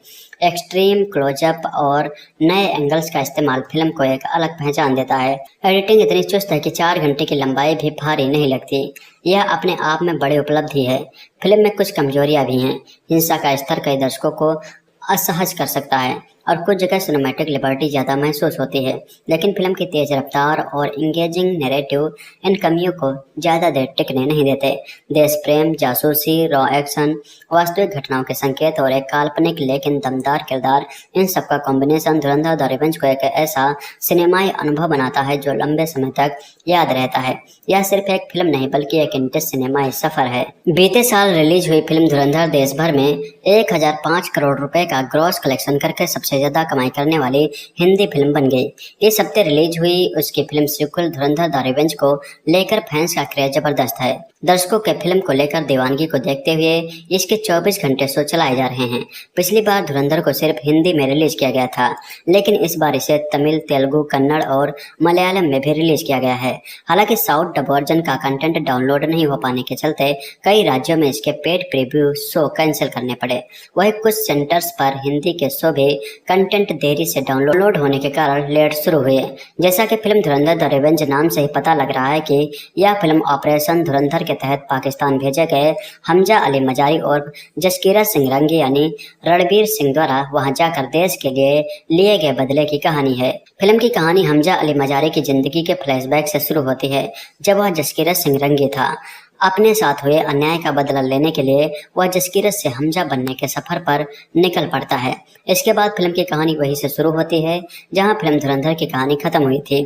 एक्सट्रीम क्लोजअप और नए एंगल्स का इस्तेमाल फिल्म को एक अलग पहचान देता है। एडिटिंग इतनी चुस्त है कि 4 घंटे की लंबाई भी भारी नहीं लगती। यह अपने आप में बड़ी उपलब्धि है। फिल्म में कुछ कमजोरियां भी हैं। हिंसा का स्तर कई दर्शकों को असहज कर सकता है और कुछ जगह सिनेमैटिक लिबर्टी ज़्यादा महसूस होती है, लेकिन फिल्म की तेज रफ्तार और इंगेजिंग नैरेटिव इन कमियों को ज़्यादा देर टिकने नहीं देते। देश प्रेम, जासूसी, रॉ एक्शन, वास्तविक घटनाओं के संकेत और एक काल्पनिक लेकिन दमदार किरदार, इन सब का कॉम्बिनेशन धुरंधर द रिवेंज को एक ऐसा सिनेमाई अनुभव बनाता है जो लंबे समय तक याद रहता है। यह सिर्फ एक फिल्म नहीं बल्कि एक इंटेंस सिनेमाई सफर है। बीते साल रिलीज हुई फिल्म धुरंधर देश भर में 1005 करोड़ रुपए का ग्रॉस कलेक्शन करके सबसे ज्यादा कमाई करने वाली हिंदी फिल्म बन गई। इस हफ्ते रिलीज हुई उसकी film sequel Dhurandhar the revenge को लेकर फैंस का क्रेज जबरदस्त है। दर्शकों के फिल्म को लेकर दीवानगी को देखते हुए इसके 24 घंटे शो चलाए जा रहे हैं। पिछली बार धुरंधर को सिर्फ हिंदी में रिलीज किया गया था, लेकिन इस बार इसे तमिल, तेलुगु, कन्नड़ और मलयालम में भी रिलीज किया गया है। हालांकि साउथ डब वर्जन का कंटेंट डाउनलोड नहीं हो पाने के चलते कई राज्यों में इसके पेड प्रीव्यू शो कैंसिल करने पड़े। वहीं कुछ सेंटर्स पर हिंदी के शो भी कंटेंट देरी से डाउनलोड होने के कारण लेट शुरू हुए। जैसा कि फिल्म धुरंधर द रिवेंज नाम से ही पता लग रहा है कि यह फिल्म ऑपरेशन धुरंधर के तहत पाकिस्तान भेजे गए हमजा अली मजारी और जसकीरत सिंह रंगी यानी रणवीर सिंह द्वारा वहां जाकर देश के लिए गए बदले की कहानी है। फिल्म की कहानी हमजा अली मजारी की जिंदगी के फ्लैशबैक से शुरू होती है, जब वह जसकीरत सिंह रंगी था। अपने साथ हुए अन्याय का बदला लेने के लिए वह जसकीरत से हमजा बनने के सफर पर निकल पड़ता है। इसके बाद फिल्म की कहानी वहीं से शुरू होती है जहां फिल्म धुरंधर की कहानी खत्म हुई थी।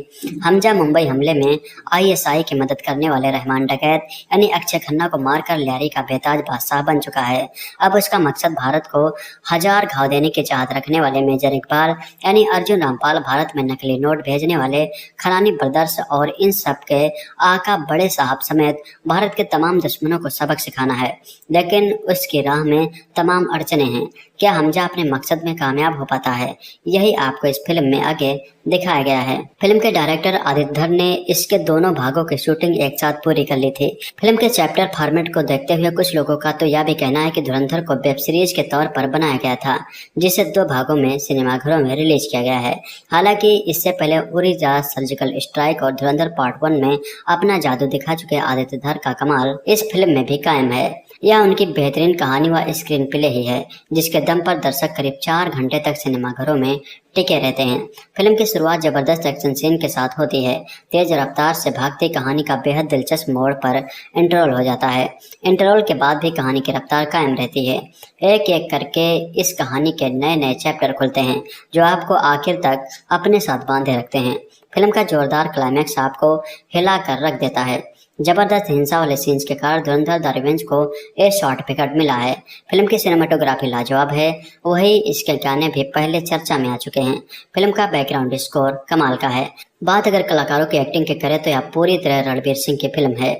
हमजा मुंबई हमले में ISI की मदद करने वाले रहमान डकैत यानी अक्षय खन्ना को मारकर लियारी का बेताज बादशाह बन चुका है। अब उसका मकसद भारत को 1000 घाव देने की चाहत रखने वाले मेजर इकबाल यानी अर्जुन रामपाल, भारत में नकली नोट भेजने वाले खरानी ब्रदर्स और इन सब के आका बड़े साहब समेत भारत के तमाम दुश्मनों को सबक सिखाना है। लेकिन उसकी राह में तमाम अड़चने हैं। क्या हमजा अपने मकसद में कामयाब हो पाता है? यही आपको इस फिल्म में आगे दिखाया गया है। फिल्म के डायरेक्टर आदित्य धर ने इसके दोनों भागों की शूटिंग एक साथ पूरी कर ली थी। फिल्म के चैप्टर फॉर्मेट को देखते हुए कुछ लोगों का तो यह भी कहना है कि धुरंधर को वेब सीरीज के तौर पर बनाया गया था, जिसे 2 भागों में सिनेमाघरों में रिलीज किया गया है। हालांकि इससे पहले उरी द सर्जिकल स्ट्राइक और धुरंधर पार्ट 1 में अपना जादू दिखा चुके आदित्य धर का कमाल इस फिल्म में भी कायम है। यह उनकी बेहतरीन कहानी व स्क्रीन प्ले ही है जिसके दम पर दर्शक करीब 4 घंटे तक सिनेमाघरों में टिके रहते हैं। फिल्म की शुरुआत जबरदस्त एक्शन सीन के साथ होती है। तेज रफ्तार से भागती कहानी का बेहद दिलचस्प मोड़ पर इंटरवल हो जाता है। इंटरवल के बाद भी कहानी की रफ्तार कायम रहती है। एक एक करके इस कहानी के नए नए चैप्टर खुलते हैं जो आपको आखिर तक अपने साथ बांधे रखते हैं। फिल्म का जोरदार क्लाइमैक्स आपको हिला कर रख देता है। जबरदस्त हिंसा वाले सीन्स के कारण धुरंधर द रिवेंज को ए सर्टिफिकेट मिला है। फिल्म की सिनेमाटोग्राफी लाजवाब है, वही इसके गाने भी पहले चर्चा में आ चुके हैं। फिल्म का बैकग्राउंड स्कोर कमाल का है। बात अगर कलाकारों की एक्टिंग की करें तो यह पूरी तरह रणवीर सिंह की फिल्म है।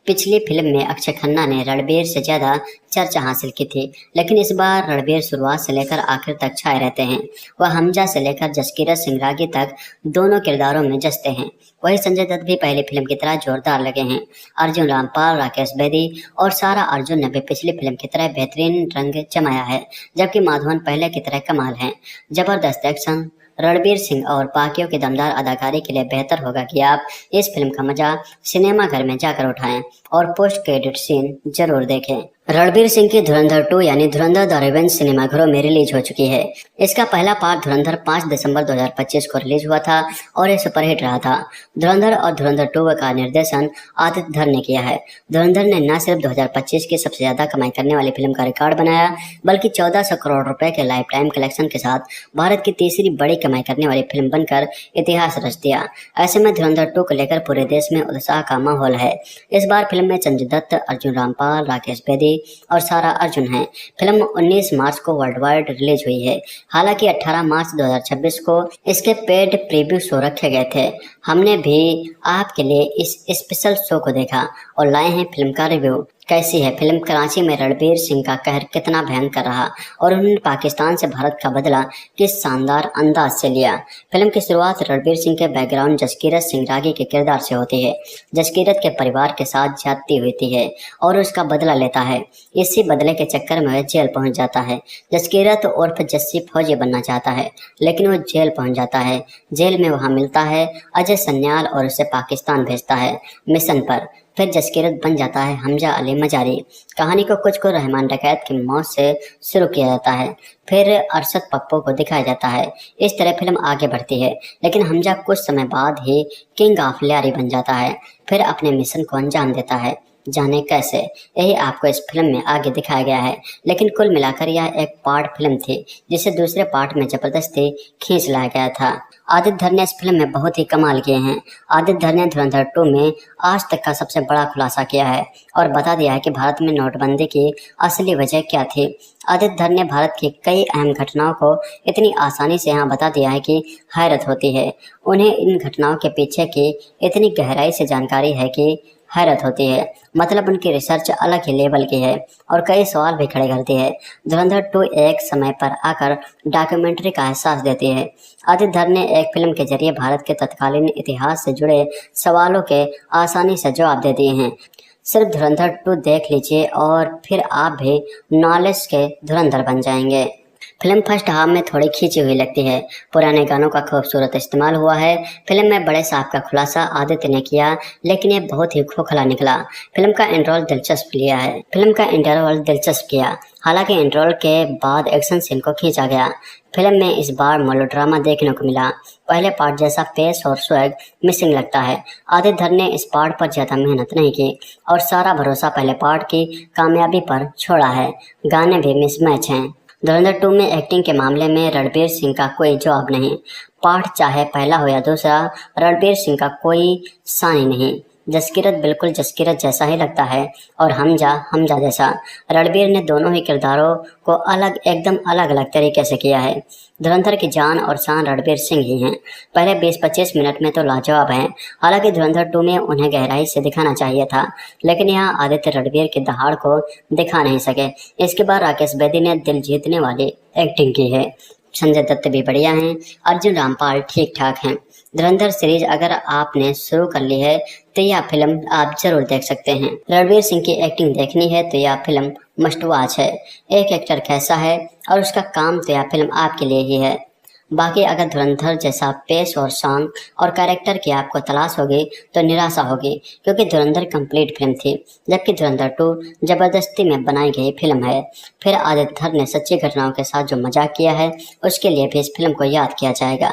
पिछली फिल्म में अक्षय खन्ना ने रणवीर से ज्यादा चर्चा हासिल की थी, लेकिन इस बार रणवीर शुरुआत से लेकर आखिर तक छाए रहते हैं। वह हमजा से लेकर जसकीरत सिंह रागी तक दोनों किरदारों में जचते हैं। वही संजय दत्त भी पहली फिल्म की तरह जोरदार लगे हैं। अर्जुन रामपाल, राकेश बेदी और सारा अर्जुन ने भी पिछली फिल्म की तरह बेहतरीन रंग जमाया है, जबकि माधवन पहले की तरह कमाल हैं। जबरदस्त एक्शन, रणवीर सिंह और बाकियों की दमदार अदाकारी के लिए बेहतर होगा कि आप इस फिल्म का मजा सिनेमा घर में जाकर उठाएं और पोस्ट क्रेडिट सीन जरूर देखें। रणवीर सिंह की धुरंधर 2 यानी धुरंधर द रिवेंज सिनेमाघरों में रिलीज हो चुकी है। इसका पहला पार्ट धुरंधर 5 दिसंबर 2025 को रिलीज हुआ था और ये सुपरहिट रहा था। धुरंधर और धुरंधर 2 का निर्देशन आदित्य धर ने किया है। धुरंधर ने न सिर्फ 2025 की सबसे ज्यादा कमाई करने वाली फिल्म का रिकॉर्ड बनाया, बल्कि 1400 करोड़ रुपए के लाइफ टाइम कलेक्शन के साथ भारत की तीसरी बड़ी कमाई करने वाली फिल्म बनकर इतिहास रच दिया। ऐसे में धुरंधर 2 को लेकर पूरे देश में उत्साह का माहौल है। इस बार फिल्म में संजय दत्त, अर्जुन रामपाल, राकेश बेदी और सारा अर्जुन हैं। फिल्म 19 मार्च को वर्ल्ड वाइड रिलीज हुई है। हालांकि 18 मार्च 2026 को इसके पेड प्रीव्यू शो रखे गए थे। हमने भी आपके लिए इस स्पेशल शो को देखा और लाए हैं फिल्म का रिव्यू। कैसी है फिल्म? कराची में रणवीर सिंह का कहर कितना भयंकर रहा और उन्होंने पाकिस्तान से भारत का बदला किस शानदार अंदाज से लिया। फिल्म की शुरुआत रणवीर सिंह के बैकग्राउंड जसकीरत सिंह रागी के किरदार से होती है। जसकीरत के परिवार के साथ ज्यादती होती है और उसका बदला लेता है। इसी बदले के चक्कर में वह जेल पहुंच जाता है। जसकीरत उर्फ जस्सी फौजी बनना चाहता है, लेकिन वो जेल पहुंच जाता है। जेल में वहां मिलता है अजय सन्याल और उसे पाकिस्तान भेजता है मिशन पर। फिर जसकीरत बन जाता है हमजा अली मजारी। कहानी को कुछ को रहमान डकैत की मौत से शुरू किया जाता है, फिर अरशद पप्पू को दिखाया जाता है। इस तरह फिल्म आगे बढ़ती है, लेकिन हमजा कुछ समय बाद ही किंग ऑफ लियारी बन जाता है, फिर अपने मिशन को अंजाम देता है। जाने कैसे, यही आपको इस फिल्म में आगे दिखाया गया है। लेकिन कुल मिलाकर यह एक पार्ट फिल्म थी जिसे दूसरे पार्ट में जबरदस्ती खींच लाया गया था। आदित्य धर ने इस फिल्म में बहुत ही कमाल किए हैं। आदित्य धर ने धुरंधर 2 में आज तक का सबसे बड़ा खुलासा किया है और बता दिया है कि भारत में नोटबंदी की असली वजह क्या थी। आदित्य धर ने भारत की कई अहम घटनाओं को इतनी आसानी से यहाँ बता दिया है कि हैरत होती है। उन्हें इन घटनाओं के पीछे की इतनी गहराई से जानकारी है कि हैरत होती है। मतलब उनकी रिसर्च अलग ही लेवल की है और कई सवाल भी खड़े करती है। धुरंधर 2 एक समय पर आकर डॉक्यूमेंट्री का एहसास देती है। आदित्य धर ने एक फिल्म के जरिए भारत के तत्कालीन इतिहास से जुड़े सवालों के आसानी से जवाब दे दिए हैं। सिर्फ धुरंधर 2 देख लीजिए और फिर आप भी नॉलेज के धुरंधर बन जाएंगे। फिल्म फर्स्ट हाफ में थोड़ी खींची हुई लगती है। पुराने गानों का खूबसूरत इस्तेमाल हुआ है। फिल्म में बड़े साहब का खुलासा आदित्य ने किया, लेकिन ये बहुत ही खोखला निकला। फिल्म का इंटरवल दिलचस्प किया। हालांकि इंटरवल के बाद एक्शन सीन को खींचा गया। फिल्म में इस बार मेलोड्रामा देखने को मिला। पहले पार्ट जैसा पेस और स्वैग मिसिंग लगता है। आदित्य धर ने इस पार्ट पर ज्यादा मेहनत नहीं की और सारा भरोसा पहले पार्ट की कामयाबी पर छोड़ा है। गाने भी मिसमैच हैं। धुरंधर 2 में एक्टिंग के मामले में रणवीर सिंह का कोई जवाब नहीं। पार्ट चाहे पहला हो या दूसरा, रणवीर सिंह का कोई सानी नहीं। जसकीरत बिल्कुल जसकीरत जैसा ही लगता है और हमजा जैसा। रणवीर ने दोनों ही किरदारों को एकदम अलग अलग तरीके से किया है। धुरंधर की जान और शान रणवीर सिंह ही हैं। पहले 20-25 मिनट में तो लाजवाब हैं। हालांकि धुरंधर 2 में उन्हें गहराई से दिखाना चाहिए था, लेकिन यहाँ आदित्य रणवीर की दहाड़ को दिखा नहीं सके। इसके बाद राकेश बेदी ने दिल जीतने वाली एक्टिंग की है। संजय दत्त भी बढ़िया हैं। अर्जुन रामपाल ठीक ठाक हैं। धुरंधर सीरीज अगर आपने शुरू कर ली है तो यह फिल्म आप जरूर देख सकते हैं। रणवीर सिंह की एक्टिंग देखनी है तो यह फिल्म मस्ट वॉच है। एक एक्टर कैसा है और उसका काम तो यह फिल्म आपके लिए ही है। बाकी अगर धुरंधर जैसा पेस और सॉन्ग और कैरेक्टर की आपको तलाश होगी तो निराशा होगी, क्योंकि धुरंधर कंप्लीट फिल्म थी, जबकि धुरंधर 2 जबरदस्ती में बनाई गई फिल्म है। फिर आदित्य धर ने सच्ची घटनाओं के साथ जो मजाक किया है उसके लिए भी इस फिल्म को याद किया जाएगा।